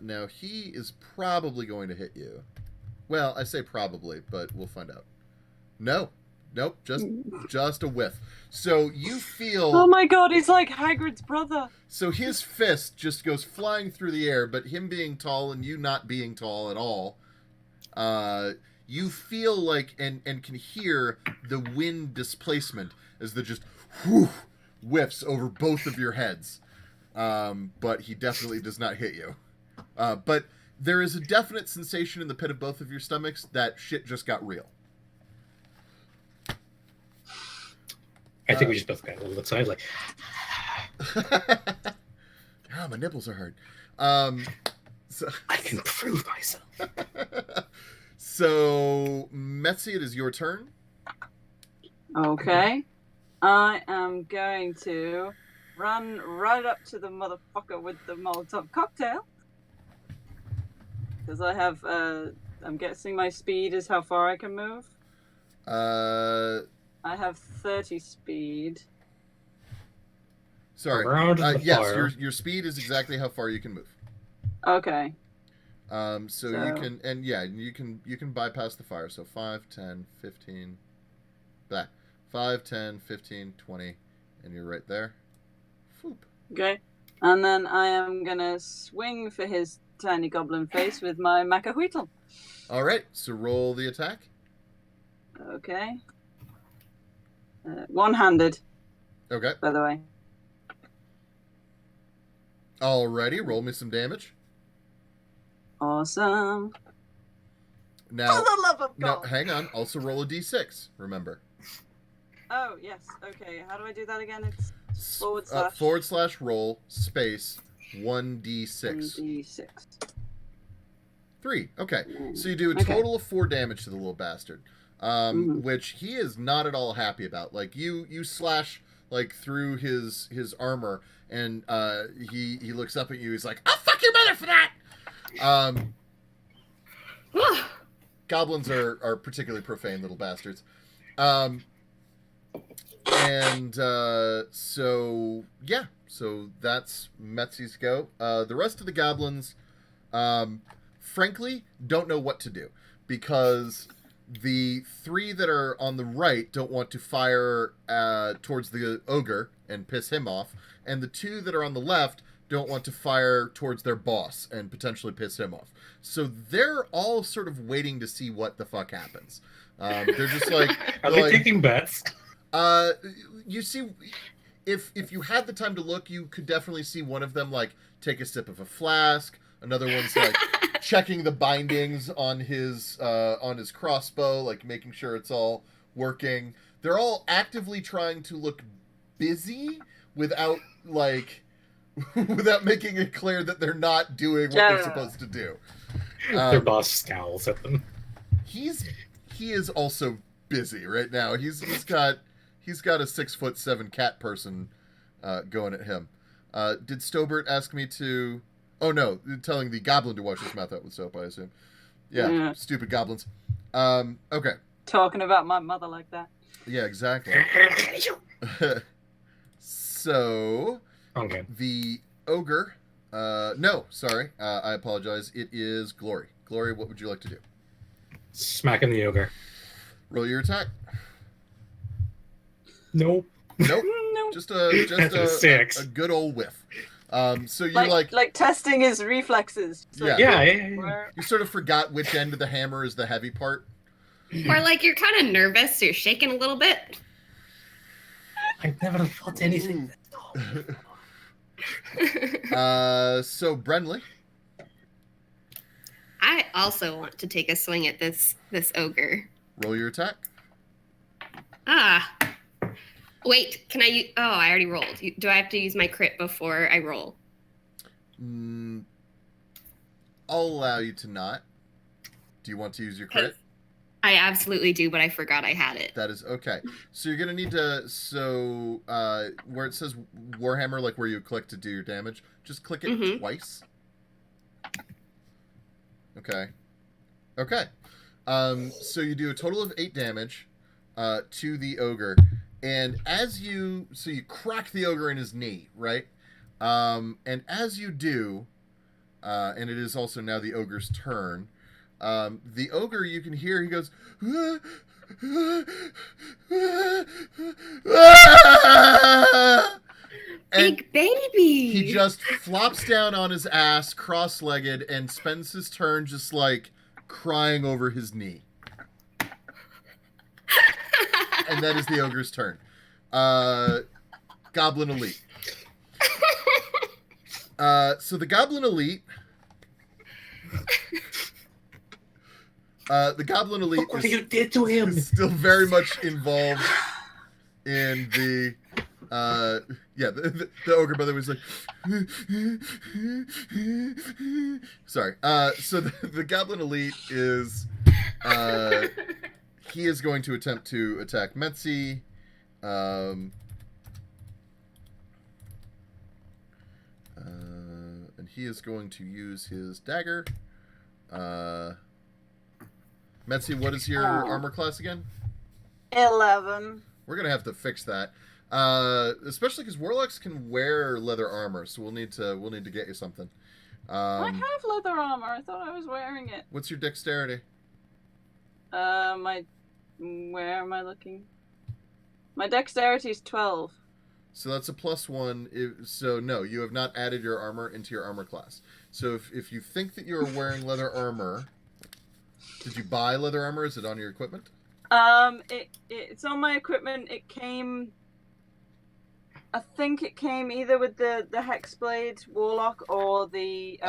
Speaker 1: Now he is probably going to hit you. Well, I say probably, but we'll find out. Nope, just a whiff. So you feel.
Speaker 2: Oh my god, he's like Hagrid's brother.
Speaker 1: So his fist just goes flying through the air, but him being tall and you not being tall at all, you feel like and can hear the wind displacement as the just whoosh, whiffs over both of your heads. But he definitely does not hit you. But there is a definite sensation in the pit of both of your stomachs that shit just got real.
Speaker 3: I think we just both got a little excited, like,
Speaker 1: Ah, my nipples are hard. So,
Speaker 3: I can prove myself.
Speaker 1: so Metzi, it is your turn.
Speaker 2: Okay. I am going to run right up to the motherfucker with the Molotov cocktail. Because I have, I'm guessing my speed is how far I can move. I have 30 speed.
Speaker 1: Sorry.
Speaker 3: Around the
Speaker 1: Yes,
Speaker 3: fire.
Speaker 1: your speed is exactly how far you can move.
Speaker 2: Okay.
Speaker 1: So you can, and yeah, you can bypass the fire. So 5, 10, 15, that 5, 10, 15, 20, and you're right there. Foop.
Speaker 2: Okay. And then I am gonna swing for his tiny goblin face with my macahuitl.
Speaker 1: All right. So roll the attack.
Speaker 2: Okay. One-handed,
Speaker 1: Okay.
Speaker 2: by the way.
Speaker 1: Alrighty. Roll me some damage.
Speaker 2: Awesome.
Speaker 1: Now,
Speaker 2: For the love of
Speaker 1: now,
Speaker 2: God.
Speaker 1: hang on. Also roll a d6. Remember.
Speaker 2: Oh, yes. Okay. How do I do that again? It's /
Speaker 1: roll space 1d6.
Speaker 2: 1d6.
Speaker 1: 3. Okay. So you do a total of 4 damage to the little bastard, which he is not at all happy about. Like you slash like through his armor, and he looks up at you. He's like, "I'll fuck your mother for that." Goblins are particularly profane little bastards. So that's Metzi's go. The rest of the goblins, frankly, don't know what to do, because the 3 that are on the right don't want to fire towards the ogre and piss him off, and the 2 that are on the left don't want to fire towards their boss and potentially piss him off. So they're all sort of waiting to see what the fuck happens. They're just like,
Speaker 3: are they taking bets?
Speaker 1: You see, if you had the time to look, you could definitely see one of them like take a sip of a flask. Another one's like checking the bindings on his crossbow, like making sure it's all working. They're all actively trying to look busy without making it clear that they're not doing what they're supposed to do.
Speaker 3: Their boss scowls at them.
Speaker 1: He is also busy right now. He's got a 6'7" cat person going at him. Did Stobert ask me to? Oh no, telling the goblin to wash his mouth out with soap, I assume. Yeah. Stupid goblins. Okay.
Speaker 2: Talking about my mother like that.
Speaker 1: Yeah, exactly. So,
Speaker 3: okay.
Speaker 1: The ogre. No, sorry. I apologize. It is Glory. Glory, what would you like to do?
Speaker 3: Smacking the ogre.
Speaker 1: Roll your attack.
Speaker 3: Nope.
Speaker 1: Nope. Just a
Speaker 3: 6.
Speaker 1: A good old whiff. So you
Speaker 2: like testing his reflexes. So
Speaker 1: yeah.
Speaker 2: You
Speaker 1: sort of forgot which end of the hammer is the heavy part.
Speaker 4: Or like you're kind of nervous, so you're shaking a little bit.
Speaker 3: I've never felt anything.
Speaker 1: So Brenly.
Speaker 4: I also want to take a swing at this ogre.
Speaker 1: Roll your attack.
Speaker 4: Wait, can I? I already rolled. Do I have to use my crit before I roll?
Speaker 1: I'll allow you to not. Do you want to use your crit?
Speaker 4: I absolutely do, but I forgot I had it.
Speaker 1: That is okay. So you're gonna need to. So where it says Warhammer, like where you click to do your damage, just click it twice. Okay. Okay. So you do a total of 8 damage to the ogre. And as you crack the ogre in his knee, right? And as you do, and it is also now the ogre's turn, the ogre, you can hear, he goes,
Speaker 4: Big baby!
Speaker 1: He just flops down on his ass, cross-legged, and spends his turn just like crying over his knee. And that is the ogre's turn. Goblin Elite. So the Goblin Elite. The Goblin Elite.
Speaker 3: Look what you did to him.
Speaker 1: Is still very much involved in the. The ogre brother was like. Sorry. So the Goblin Elite is. He is going to attempt to attack Metzi. And he is going to use his dagger. Metzi, what is your armor class again?
Speaker 2: 11.
Speaker 1: We're going to have to fix that. Especially because Warlocks can wear leather armor, so we'll need to get you something.
Speaker 2: I have leather armor. I thought I was wearing it.
Speaker 1: What's your dexterity?
Speaker 2: Where am I looking? My dexterity is 12.
Speaker 1: So that's a +1. So no, you have not added your armor into your armor class. So if you think that you are wearing leather armor, did you buy leather armor? Is it on your equipment?
Speaker 2: It's on my equipment. It came. I think it came either with the Hexblade Warlock or the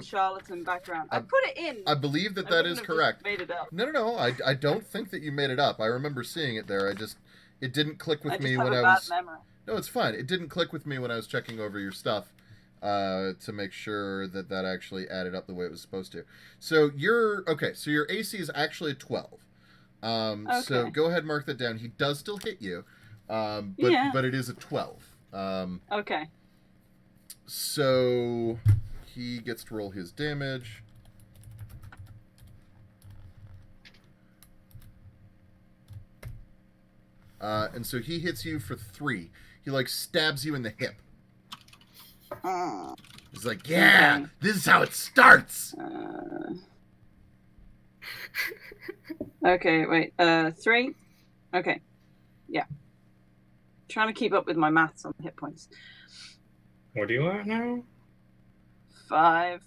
Speaker 2: Charlatan background. I put it in.
Speaker 1: I believe that is correct.
Speaker 2: Made it up.
Speaker 1: No. I don't think that you made it up. I remember seeing it there. It didn't click with me when I was.
Speaker 2: Memory.
Speaker 1: No, it's fine. It didn't click with me when I was checking over your stuff to make sure that actually added up the way it was supposed to. So your AC is actually a 12.
Speaker 2: Okay.
Speaker 1: So go ahead and mark that down. He does still hit you, but it is a 12.
Speaker 2: Okay.
Speaker 1: So he gets to roll his damage. And so he hits you for 3. He stabs you in the hip. He's like, yeah, okay. This is how it starts.
Speaker 2: Okay, wait. 3. Okay. Yeah. Trying to keep up with my maths on hit points.
Speaker 3: What do you want now?
Speaker 2: 5.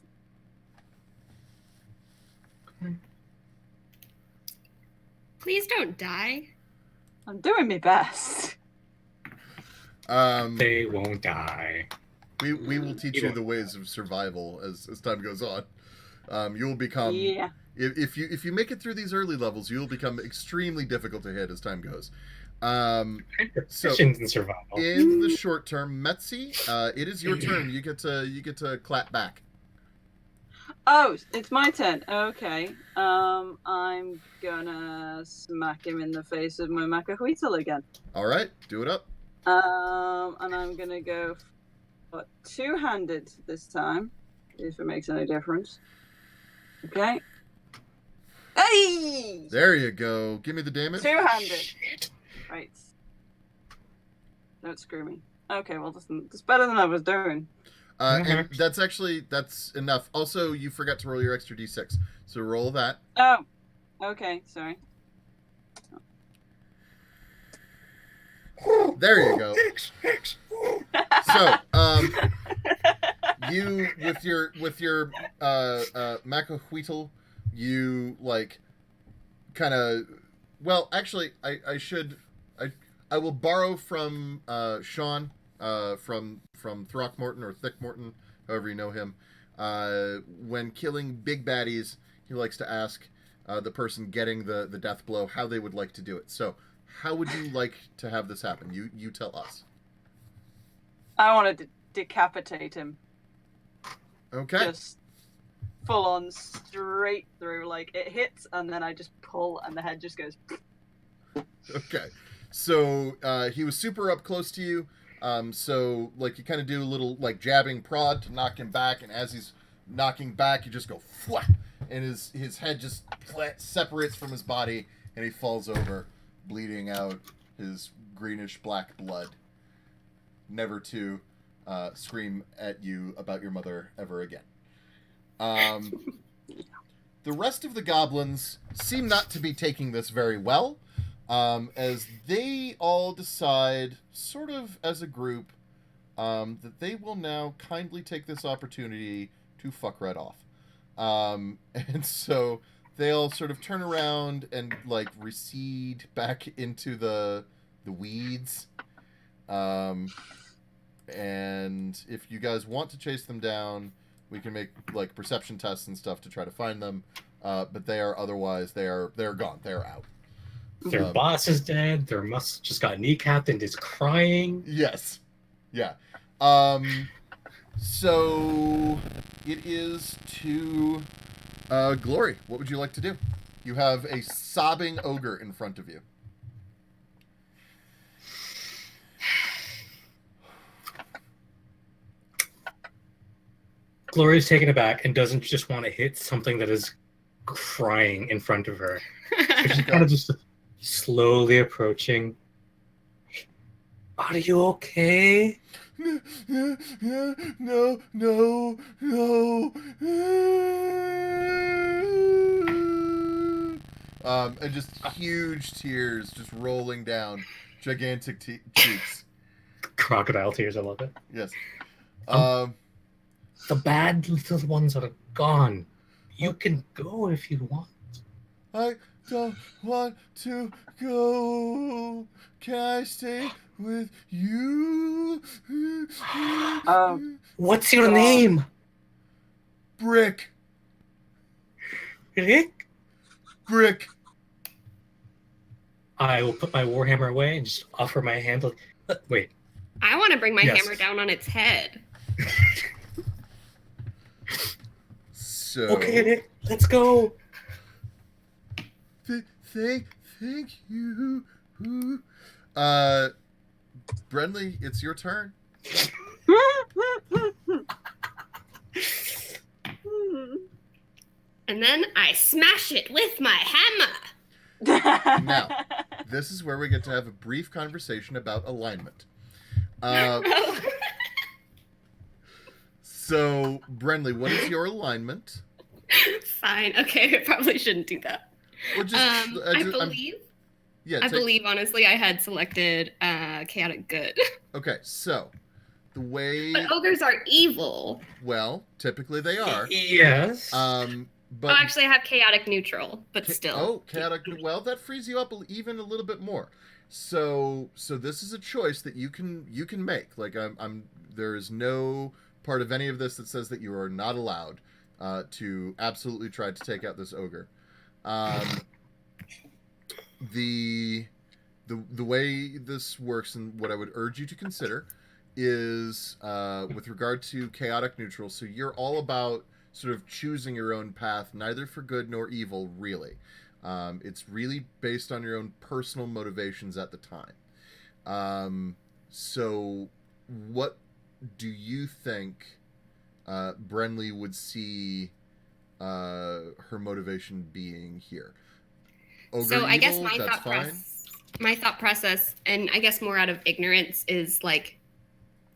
Speaker 4: Please don't die.
Speaker 2: I'm doing my best.
Speaker 3: They won't die.
Speaker 1: We will teach you the ways of survival as time goes on. You will become if you make it through these early levels, you will become extremely difficult to hit as time goes. So
Speaker 3: in survival.
Speaker 1: In the short term, Metzi, it is your turn. You get to clap back.
Speaker 2: Oh, it's my turn. Okay. I'm gonna smack him in the face with my Macahuitl again.
Speaker 1: All right, do it up.
Speaker 2: And I'm gonna go for 2-handed this time, if it makes any difference. Okay. Hey!
Speaker 1: There you go. Give me the damage.
Speaker 2: 2-handed. Right. Don't screw me. Okay, well, that's better than I was doing.
Speaker 1: And that's enough. Also, you forgot to roll your extra d6, so roll that.
Speaker 2: Oh, okay, sorry.
Speaker 1: There you go. So, you with your Macahuitl, you kind of. Well, actually, I will borrow from Sean from Throckmorton or Thickmorton, however you know him. When killing big baddies, he likes to ask the person getting the death blow how they would like to do it. So, how would you like to have this happen? You tell us.
Speaker 2: I want to decapitate him.
Speaker 1: Okay.
Speaker 2: Just full on straight through. It hits, and then I just pull, and the head just goes.
Speaker 1: Okay. So he was super up close to you. So you kind of do a little jabbing prod to knock him back, and as he's knocking back, you just go fwah, and his head just separates from his body, and he falls over, bleeding out his greenish black blood, never to scream at you about your mother ever again. The rest of the goblins seem not to be taking this very well. As they all decide, sort of as a group, that they will now kindly take this opportunity to fuck right off. And so they all sort of turn around and recede back into the weeds. And if you guys want to chase them down, we can make perception tests and stuff to try to find them. But they are they're gone. They're out.
Speaker 3: Their boss is dead. Their muscle just got kneecapped and is crying.
Speaker 1: Yes. Yeah. So it is to Glory. What would you like to do? You have a sobbing ogre in front of you.
Speaker 3: Glory's taken aback and doesn't just want to hit something that is crying in front of her. So she's kind of just slowly approaching. Are you okay?
Speaker 1: no, no, no. And just huge tears just rolling down gigantic cheeks.
Speaker 3: Crocodile tears, I love it.
Speaker 1: Yes.
Speaker 3: The bad little ones are gone. You can go if you want.
Speaker 1: I don't want to go. Can I stay with you?
Speaker 3: What's your name?
Speaker 1: Brick.
Speaker 3: Rick?
Speaker 1: Brick.
Speaker 3: I will put my warhammer away and just offer my hand. Wait.
Speaker 4: I want to bring my
Speaker 3: Yes.
Speaker 4: hammer down on its head.
Speaker 1: So.
Speaker 3: Okay, Nick, let's go.
Speaker 1: Thank you. Brenly, it's your turn.
Speaker 4: And then I smash it with my hammer.
Speaker 1: Now, this is where we get to have a brief conversation about alignment. So, Brenly, what is your alignment?
Speaker 4: Fine. Okay, I probably shouldn't do that.
Speaker 1: Or just,
Speaker 4: I believe. I believe, honestly, I had selected chaotic good.
Speaker 1: Okay, so the way.
Speaker 4: But ogres are evil.
Speaker 1: Well, typically they are.
Speaker 3: Yes.
Speaker 1: But
Speaker 4: actually, I have chaotic neutral, but still.
Speaker 1: Oh, chaotic. Well, that frees you up even a little bit more. So this is a choice that you can make. Like there is no part of any of this that says that you are not allowed to absolutely try to take out this ogre. The way this works, and what I would urge you to consider, is with regard to chaotic neutral. So you're all about sort of choosing your own path, neither for good nor evil, really. It's really based on your own personal motivations at the time. So what do you think Brenly would see her motivation being here? Ogre
Speaker 4: so I guess
Speaker 1: evil,
Speaker 4: my thought process, and I guess more out of ignorance, is like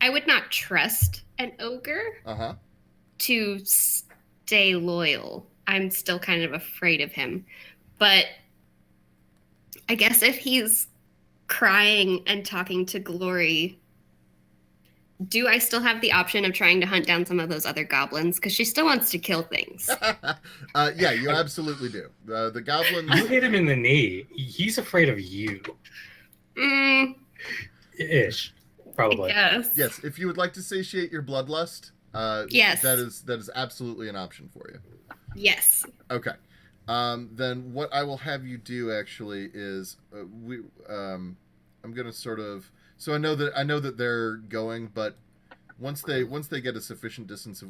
Speaker 4: I would not trust an ogre to stay loyal. I'm still kind of afraid of him. But I guess if he's crying and talking to Glory, do I still have the option of trying to hunt down some of those other goblins? Because she still wants to kill things.
Speaker 1: Yeah, you absolutely do. The goblins...
Speaker 3: You hit him in the knee. He's afraid of you. Ish. Probably.
Speaker 4: Yes.
Speaker 1: Yes, if you would like to satiate your bloodlust,
Speaker 4: yes,
Speaker 1: that is absolutely an option for you.
Speaker 4: Yes.
Speaker 1: Okay. Then what I will have you do actually is I'm gonna sort of. So I know that they're going, but once they get a sufficient distance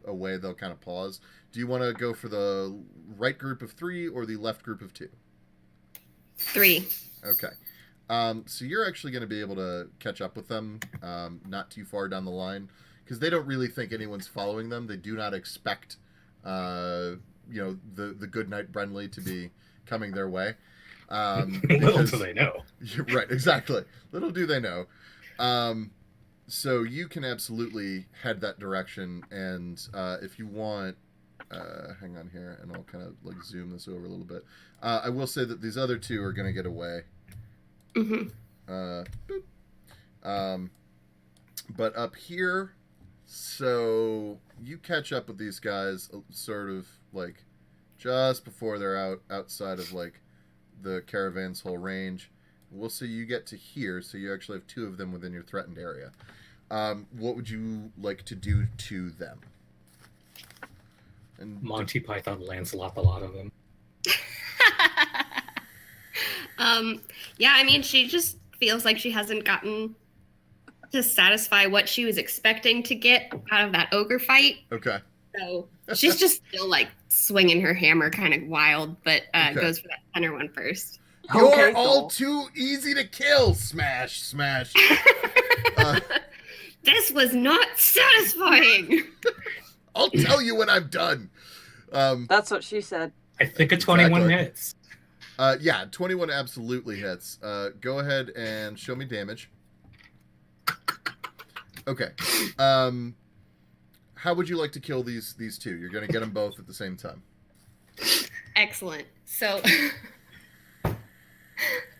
Speaker 1: away, they'll kind of pause. Do you want to go for the right group of 3 or the left group of 2?
Speaker 4: 3.
Speaker 1: Okay. So you're actually going to be able to catch up with them not too far down the line, because they don't really think anyone's following them. They do not expect the good night Brenly to be coming their way.
Speaker 3: Little do they know.
Speaker 1: Right, exactly. Little do they know. So you can absolutely head that direction, and if you want, hang on here, and I'll kind of like zoom this over a little bit. I will say that these other 2 are going to get away. But up here, so you catch up with these guys sort of like just before they're outside of like the caravan's whole range. We'll say you get to here, so you actually have 2 of them within your threatened area. What would you like to do to them? And
Speaker 3: Monty Python Lancelot, a lot of them.
Speaker 4: Yeah, I mean, she just feels like she hasn't gotten to satisfy what she was expecting to get out of that ogre fight.
Speaker 1: Okay.
Speaker 4: So she's just still like swinging her hammer kind of wild, but goes for that center one first.
Speaker 1: You're all too easy to kill. Smash, smash.
Speaker 4: This was not satisfying.
Speaker 1: I'll tell you when I'm done.
Speaker 2: That's what she said.
Speaker 3: I think a 21 hits.
Speaker 1: Yeah, 21 absolutely hits. Go ahead and show me damage. Okay. How would you like to kill these two? You're going to get them both at the same time.
Speaker 4: Excellent. So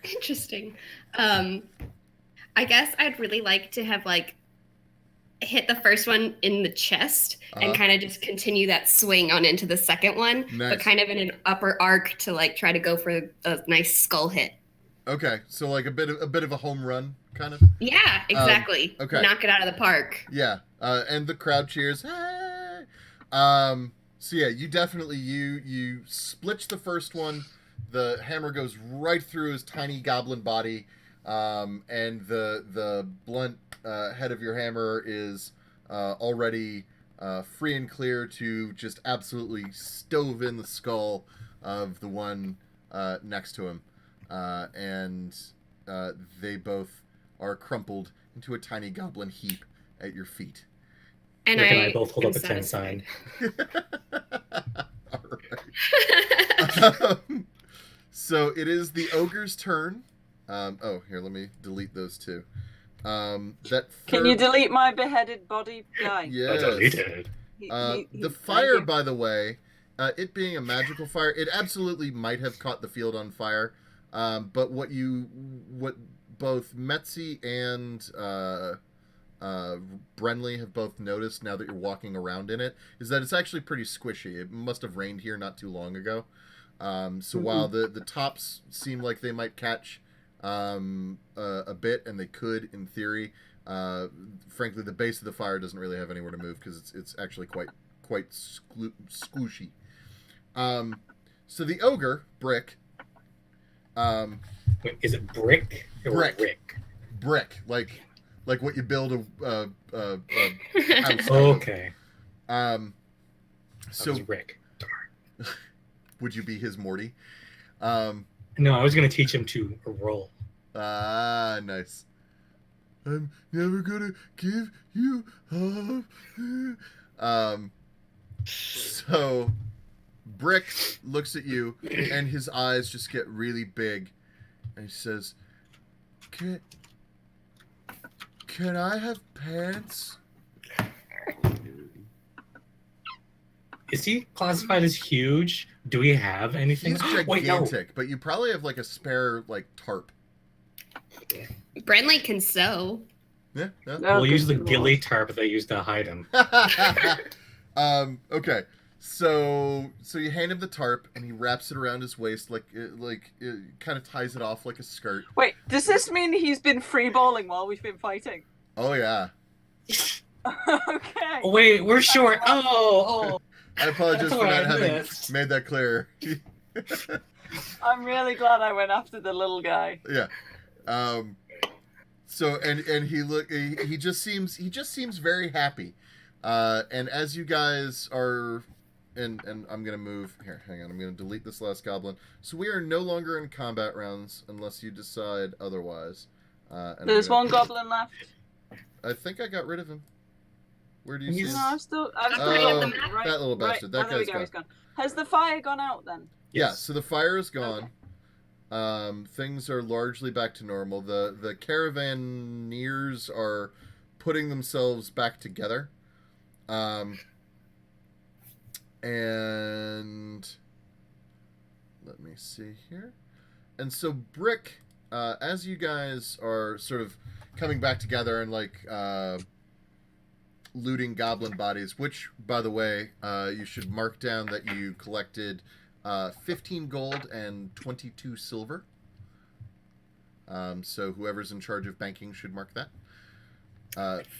Speaker 4: interesting. I guess I'd really like to have hit the first one in the chest and kind of just continue that swing on into the second one,
Speaker 1: Nice.
Speaker 4: but kind of in an upper arc to try to go for a nice skull hit.
Speaker 1: Okay, so a bit of a home run, kind of.
Speaker 4: Yeah, exactly.
Speaker 1: Okay.
Speaker 4: Knock it out of the park.
Speaker 1: Yeah, and the crowd cheers. Hey! So yeah, you definitely you splitch the first one. The hammer goes right through his tiny goblin body, and the blunt head of your hammer is already free and clear to just absolutely stove in the skull of the one next to him, and they both are crumpled into a tiny goblin heap at your feet.
Speaker 4: And
Speaker 3: Rick and I both hold
Speaker 4: am
Speaker 3: up a 10 sign.
Speaker 1: All right. So it is the ogre's turn. Here, let me delete those two.
Speaker 2: Can you delete my beheaded body guy?
Speaker 1: Yes.
Speaker 3: Deleted.
Speaker 1: The fire, by the way, it being a magical fire, it absolutely might have caught the field on fire. But what both Metzi and Brenly have both noticed now that you're walking around in it is that it's actually pretty squishy. It must have rained here not too long ago. So while the tops seem like they might catch a bit, and they could in theory, frankly, the base of the fire doesn't really have anywhere to move because it's actually quite squishy. So the ogre, Brick.
Speaker 3: Wait, is it brick or
Speaker 1: Brick. Brick, like what you build a house.
Speaker 3: Okay.
Speaker 1: So
Speaker 3: That was Rick.
Speaker 1: would you be his Morty?
Speaker 3: No, I was going to teach him to roll.
Speaker 1: Nice. I'm never gonna give you up. So Brick looks at you, and his eyes just get really big, and he says, "Can I have pants?"
Speaker 3: Is he classified as huge? Do we have anything?
Speaker 1: He's gigantic,
Speaker 3: Wait, no.
Speaker 1: but you probably have a spare tarp.
Speaker 4: Brenly can sew.
Speaker 1: Yeah.
Speaker 3: We'll use the ghillie tarp they used to hide him.
Speaker 1: Okay. So you hand him the tarp, and he wraps it around his waist, it kind of ties it off like a skirt.
Speaker 2: Wait, does this mean he's been freeballing while we've been fighting?
Speaker 1: Oh yeah.
Speaker 2: Okay.
Speaker 3: Oh, wait, we're short. Oh.
Speaker 1: I apologize
Speaker 3: That's
Speaker 1: for
Speaker 3: what
Speaker 1: not
Speaker 3: I
Speaker 1: having
Speaker 3: missed.
Speaker 1: made that clear.
Speaker 2: I'm really glad I went after the little guy.
Speaker 1: Yeah. So he just seems very happy. And as you guys are, and I'm gonna move here. Hang on, I'm gonna delete this last goblin. So we are no longer in combat rounds unless you decide otherwise. And
Speaker 2: There's one goblin left.
Speaker 1: I think I got rid of him. Where do you see
Speaker 2: No,
Speaker 1: him?
Speaker 2: I'm still
Speaker 1: Oh,
Speaker 2: right,
Speaker 1: that little bastard. That
Speaker 2: there we
Speaker 1: guy's
Speaker 2: go, he's
Speaker 1: gone.
Speaker 2: gone. Has the fire gone out then?
Speaker 1: Yeah,
Speaker 3: Yes.
Speaker 1: so the fire is gone. Things are largely back to normal. The caravaneers are putting themselves back together. And let me see here. And so Brick, as you guys are sort of coming back together and looting goblin bodies, which, by the way, you should mark down that you collected 15 gold and 22 silver. So whoever's in charge of banking should mark that.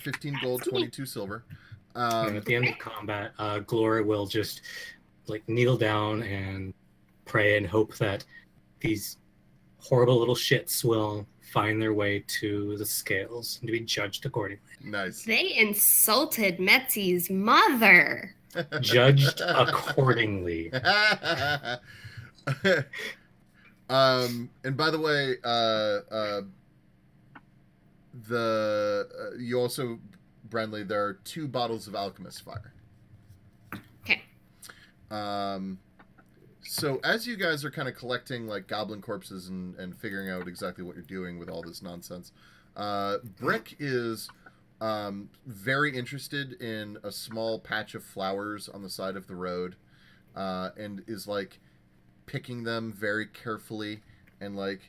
Speaker 1: 15 gold, 22 silver.
Speaker 3: And at the end of combat, Glory will just kneel down and pray and hope that these horrible little shits will find their way to the scales and to be judged accordingly.
Speaker 1: Nice.
Speaker 4: They insulted Metzi's mother.
Speaker 3: Judged accordingly.
Speaker 1: And by the way, you also, Brenly, there are 2 bottles of Alchemist Fire.
Speaker 4: Okay.
Speaker 1: So as you guys are kind of collecting goblin corpses and figuring out exactly what you're doing with all this nonsense, Brick is very interested in a small patch of flowers on the side of the road, and is like picking them very carefully and like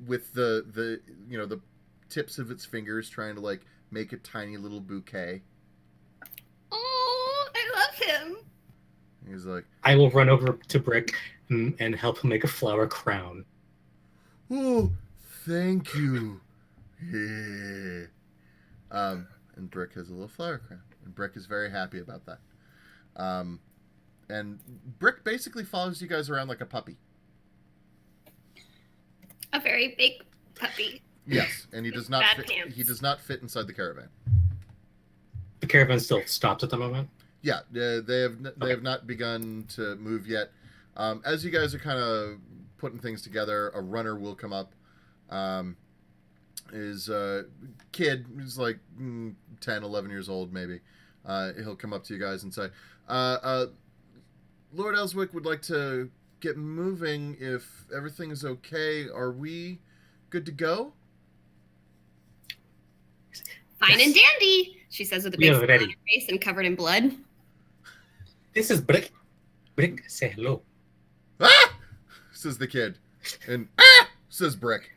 Speaker 1: with the the tips of its fingers trying to like make a tiny little bouquet.
Speaker 4: Oh, I love him.
Speaker 1: He's like,
Speaker 3: I will run over to Brick and help him make a flower crown.
Speaker 1: "Oh, thank you." Yeah. And Brick has a little flower crown, and Brick is very happy about that. And Brick basically follows you guys around like a puppy.
Speaker 4: A very big puppy.
Speaker 1: Yes, and he does not
Speaker 4: Bad
Speaker 1: fit,
Speaker 4: pants.
Speaker 1: he does not fit inside the caravan.
Speaker 3: The caravan still stopped at the moment.
Speaker 1: Yeah, they have not begun to move yet. As you guys are kind of putting things together, a runner will come up. Is kid who's like 10, 11 years old maybe. He'll come up to you guys and say, Lord Elswick would like to get moving if everything is okay. Are we good to go?
Speaker 4: Fine and dandy, she says with a
Speaker 3: We
Speaker 4: big
Speaker 3: are
Speaker 4: smile on her
Speaker 3: ready.
Speaker 4: face and covered in blood.
Speaker 3: This is Brick. Brick, say hello.
Speaker 1: Ah! Says the kid. And ah! Says Brick.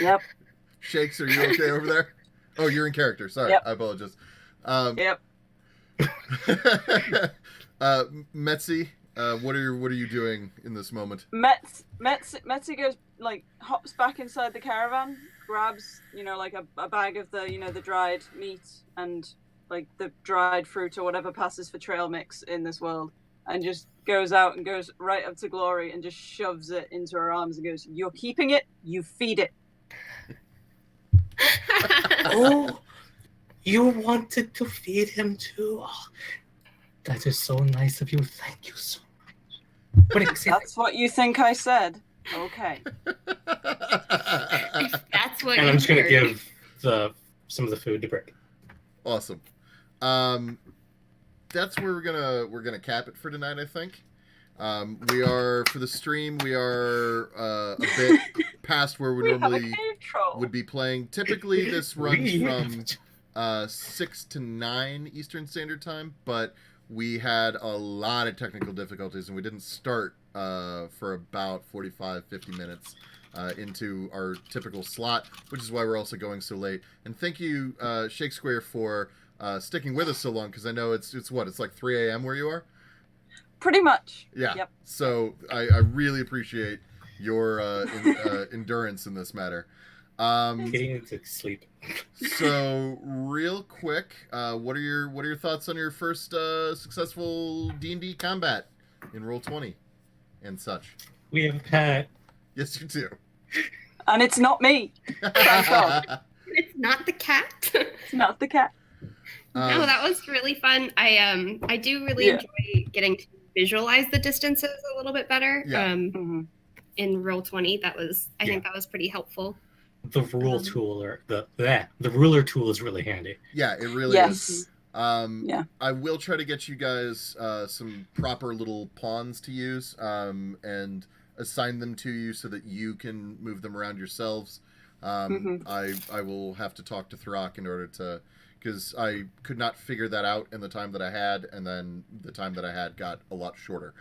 Speaker 2: Yep.
Speaker 1: Shakes, are you okay over there? Oh, you're in character. Sorry,
Speaker 2: Yep.
Speaker 1: I apologize.
Speaker 2: Yep.
Speaker 1: Metzi, what are you doing in this moment?
Speaker 2: Metzi goes, like, hops back inside the caravan, grabs, like a bag of the, the dried meat and like the dried fruit or whatever passes for trail mix in this world, and just goes out and goes right up to Glory and just shoves it into her arms and goes, "You're keeping it, you feed it."
Speaker 3: Oh, you wanted to feed him too? Oh, that is so nice of you. Thank you so much. Brick, say
Speaker 2: That's what you think I said. Okay.
Speaker 4: That's what
Speaker 3: and
Speaker 4: you
Speaker 3: I'm just gonna
Speaker 4: heard.
Speaker 3: give some of the food to Brick.
Speaker 1: Awesome. That's where we're gonna cap it for tonight, I think. We are for the stream. We are a bit past where we
Speaker 2: We have a
Speaker 1: normally
Speaker 2: cave troll.
Speaker 1: would be playing. Typically, this runs
Speaker 3: We-
Speaker 1: from 6 to 9 Eastern Standard Time, but we had a lot of technical difficulties, and we didn't start for about 45, 50 minutes into our typical slot, which is why we're also going so late. And thank you, Shakespeare, for sticking with us so long, because I know it's like 3 a.m. where you are?
Speaker 2: Pretty much.
Speaker 1: Yeah.
Speaker 2: Yep.
Speaker 1: So I really appreciate your endurance in this matter.
Speaker 3: Getting to sleep.
Speaker 1: So real quick, what are your thoughts on your first successful D&D combat in Roll20 and such?
Speaker 3: We have had
Speaker 1: Yes, you do.
Speaker 2: And it's not me. Thank God.
Speaker 4: It's not the cat.
Speaker 2: It's not the cat.
Speaker 4: No, that was really fun. I do really
Speaker 2: Yeah.
Speaker 4: enjoy getting to visualize the distances a little bit better.
Speaker 1: Yeah.
Speaker 2: Mhm.
Speaker 4: In Roll20, I
Speaker 3: Yeah.
Speaker 4: think that was pretty helpful.
Speaker 3: the rule tool, or the ruler tool is really handy.
Speaker 1: Yeah, it really is.
Speaker 2: Yes. Yeah.
Speaker 1: I will try to get you guys some proper little pawns to use and assign them to you so that you can move them around yourselves. I will have to talk to Throck in order to, because I could not figure that out in the time that I had, and then the time that I had got a lot shorter.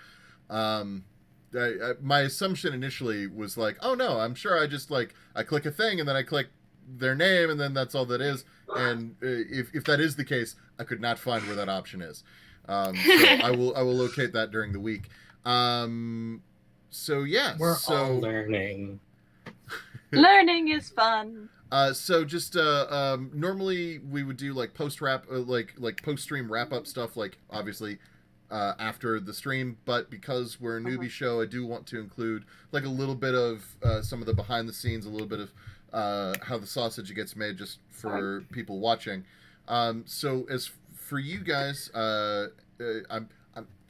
Speaker 1: My assumption initially was like, oh no, I'm sure I just I click a thing and then I click their name and then that's all that is. And if that is the case, I could not find where that option is. So I will locate that during the week. So yeah,
Speaker 3: We're all learning.
Speaker 2: Learning is fun.
Speaker 1: So just normally we would do post wrap, post stream wrap up stuff, obviously after the stream. But because we're a newbie show, I do want to include a little bit of some of the behind the scenes, a little bit of how the sausage gets made, just for people watching. So as for you guys, the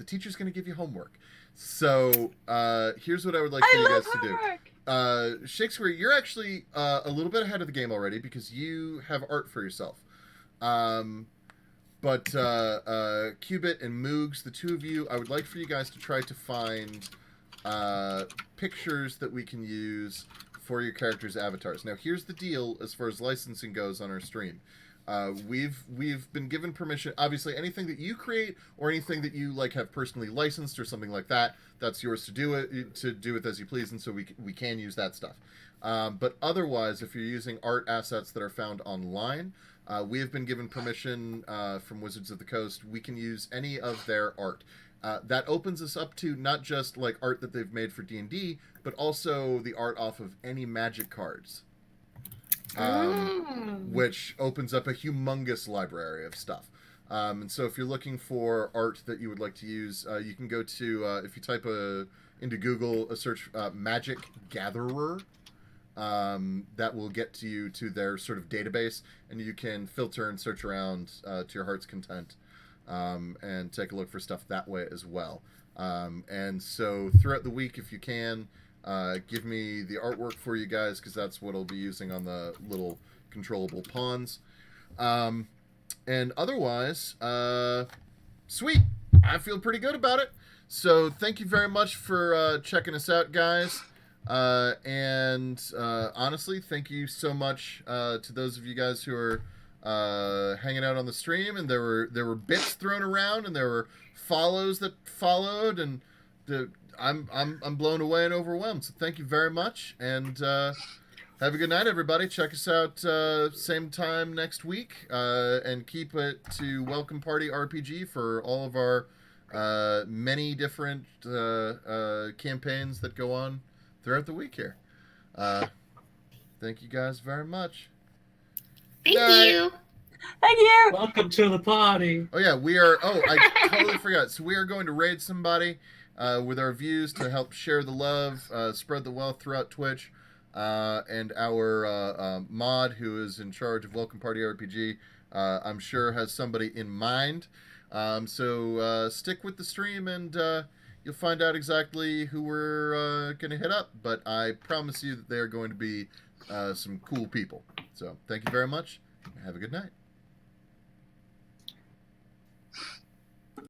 Speaker 1: teacher's going to give you homework. So here's what I would like for you guys to do.
Speaker 2: Homework.
Speaker 1: Shakespeare, you're actually a little bit ahead of the game already because you have art for yourself. But Cubit and Moogs, the two of you, I would like for you guys to try to find pictures that we can use for your characters' avatars. Now, here's the deal as far as licensing goes on our stream. We've been given permission. Obviously, anything that you create or anything that you like have personally licensed or something like that, that's yours to do it as you please, and so we can use that stuff. But otherwise, if you're using art assets that are found online, we have been given permission from Wizards of the Coast. We can use any of their art. That opens us up to not just like art that they've made for D&D, but also the art off of any Magic cards. Which opens up a humongous library of stuff. And so if you're looking for art that you would like to use, you can go to, if you type into Google a search Magic Gatherer, that will get to you to their sort of database, and you can filter and search around to your heart's content, and take a look for stuff that way as well. And so throughout the week, if you can, give me the artwork for you guys, because that's what I'll be using on the little controllable pawns. And otherwise, sweet. I feel pretty good about it. So thank you very much for checking us out, guys. And honestly, thank you so much to those of you guys who are hanging out on the stream. And there were bits thrown around, and there were follows that followed, and I'm blown away and overwhelmed. So thank you very much, and have a good night, everybody. Check us out same time next week, and keep it to Welcome Party RPG for all of our many different campaigns that go on throughout the week here. Thank you guys very much.
Speaker 4: Thank
Speaker 1: Night.
Speaker 4: you.
Speaker 2: Thank you.
Speaker 3: Welcome to the party.
Speaker 1: Oh yeah, we are. Oh, I totally forgot. So we are going to raid somebody with our views to help share the love, spread the wealth throughout Twitch, and our mod who is in charge of Welcome Party RPG, I'm sure has somebody in mind. So stick with the stream, and you'll find out exactly who we're going to hit up. But I promise you that they are going to be some cool people. So thank you very much. Have a good night.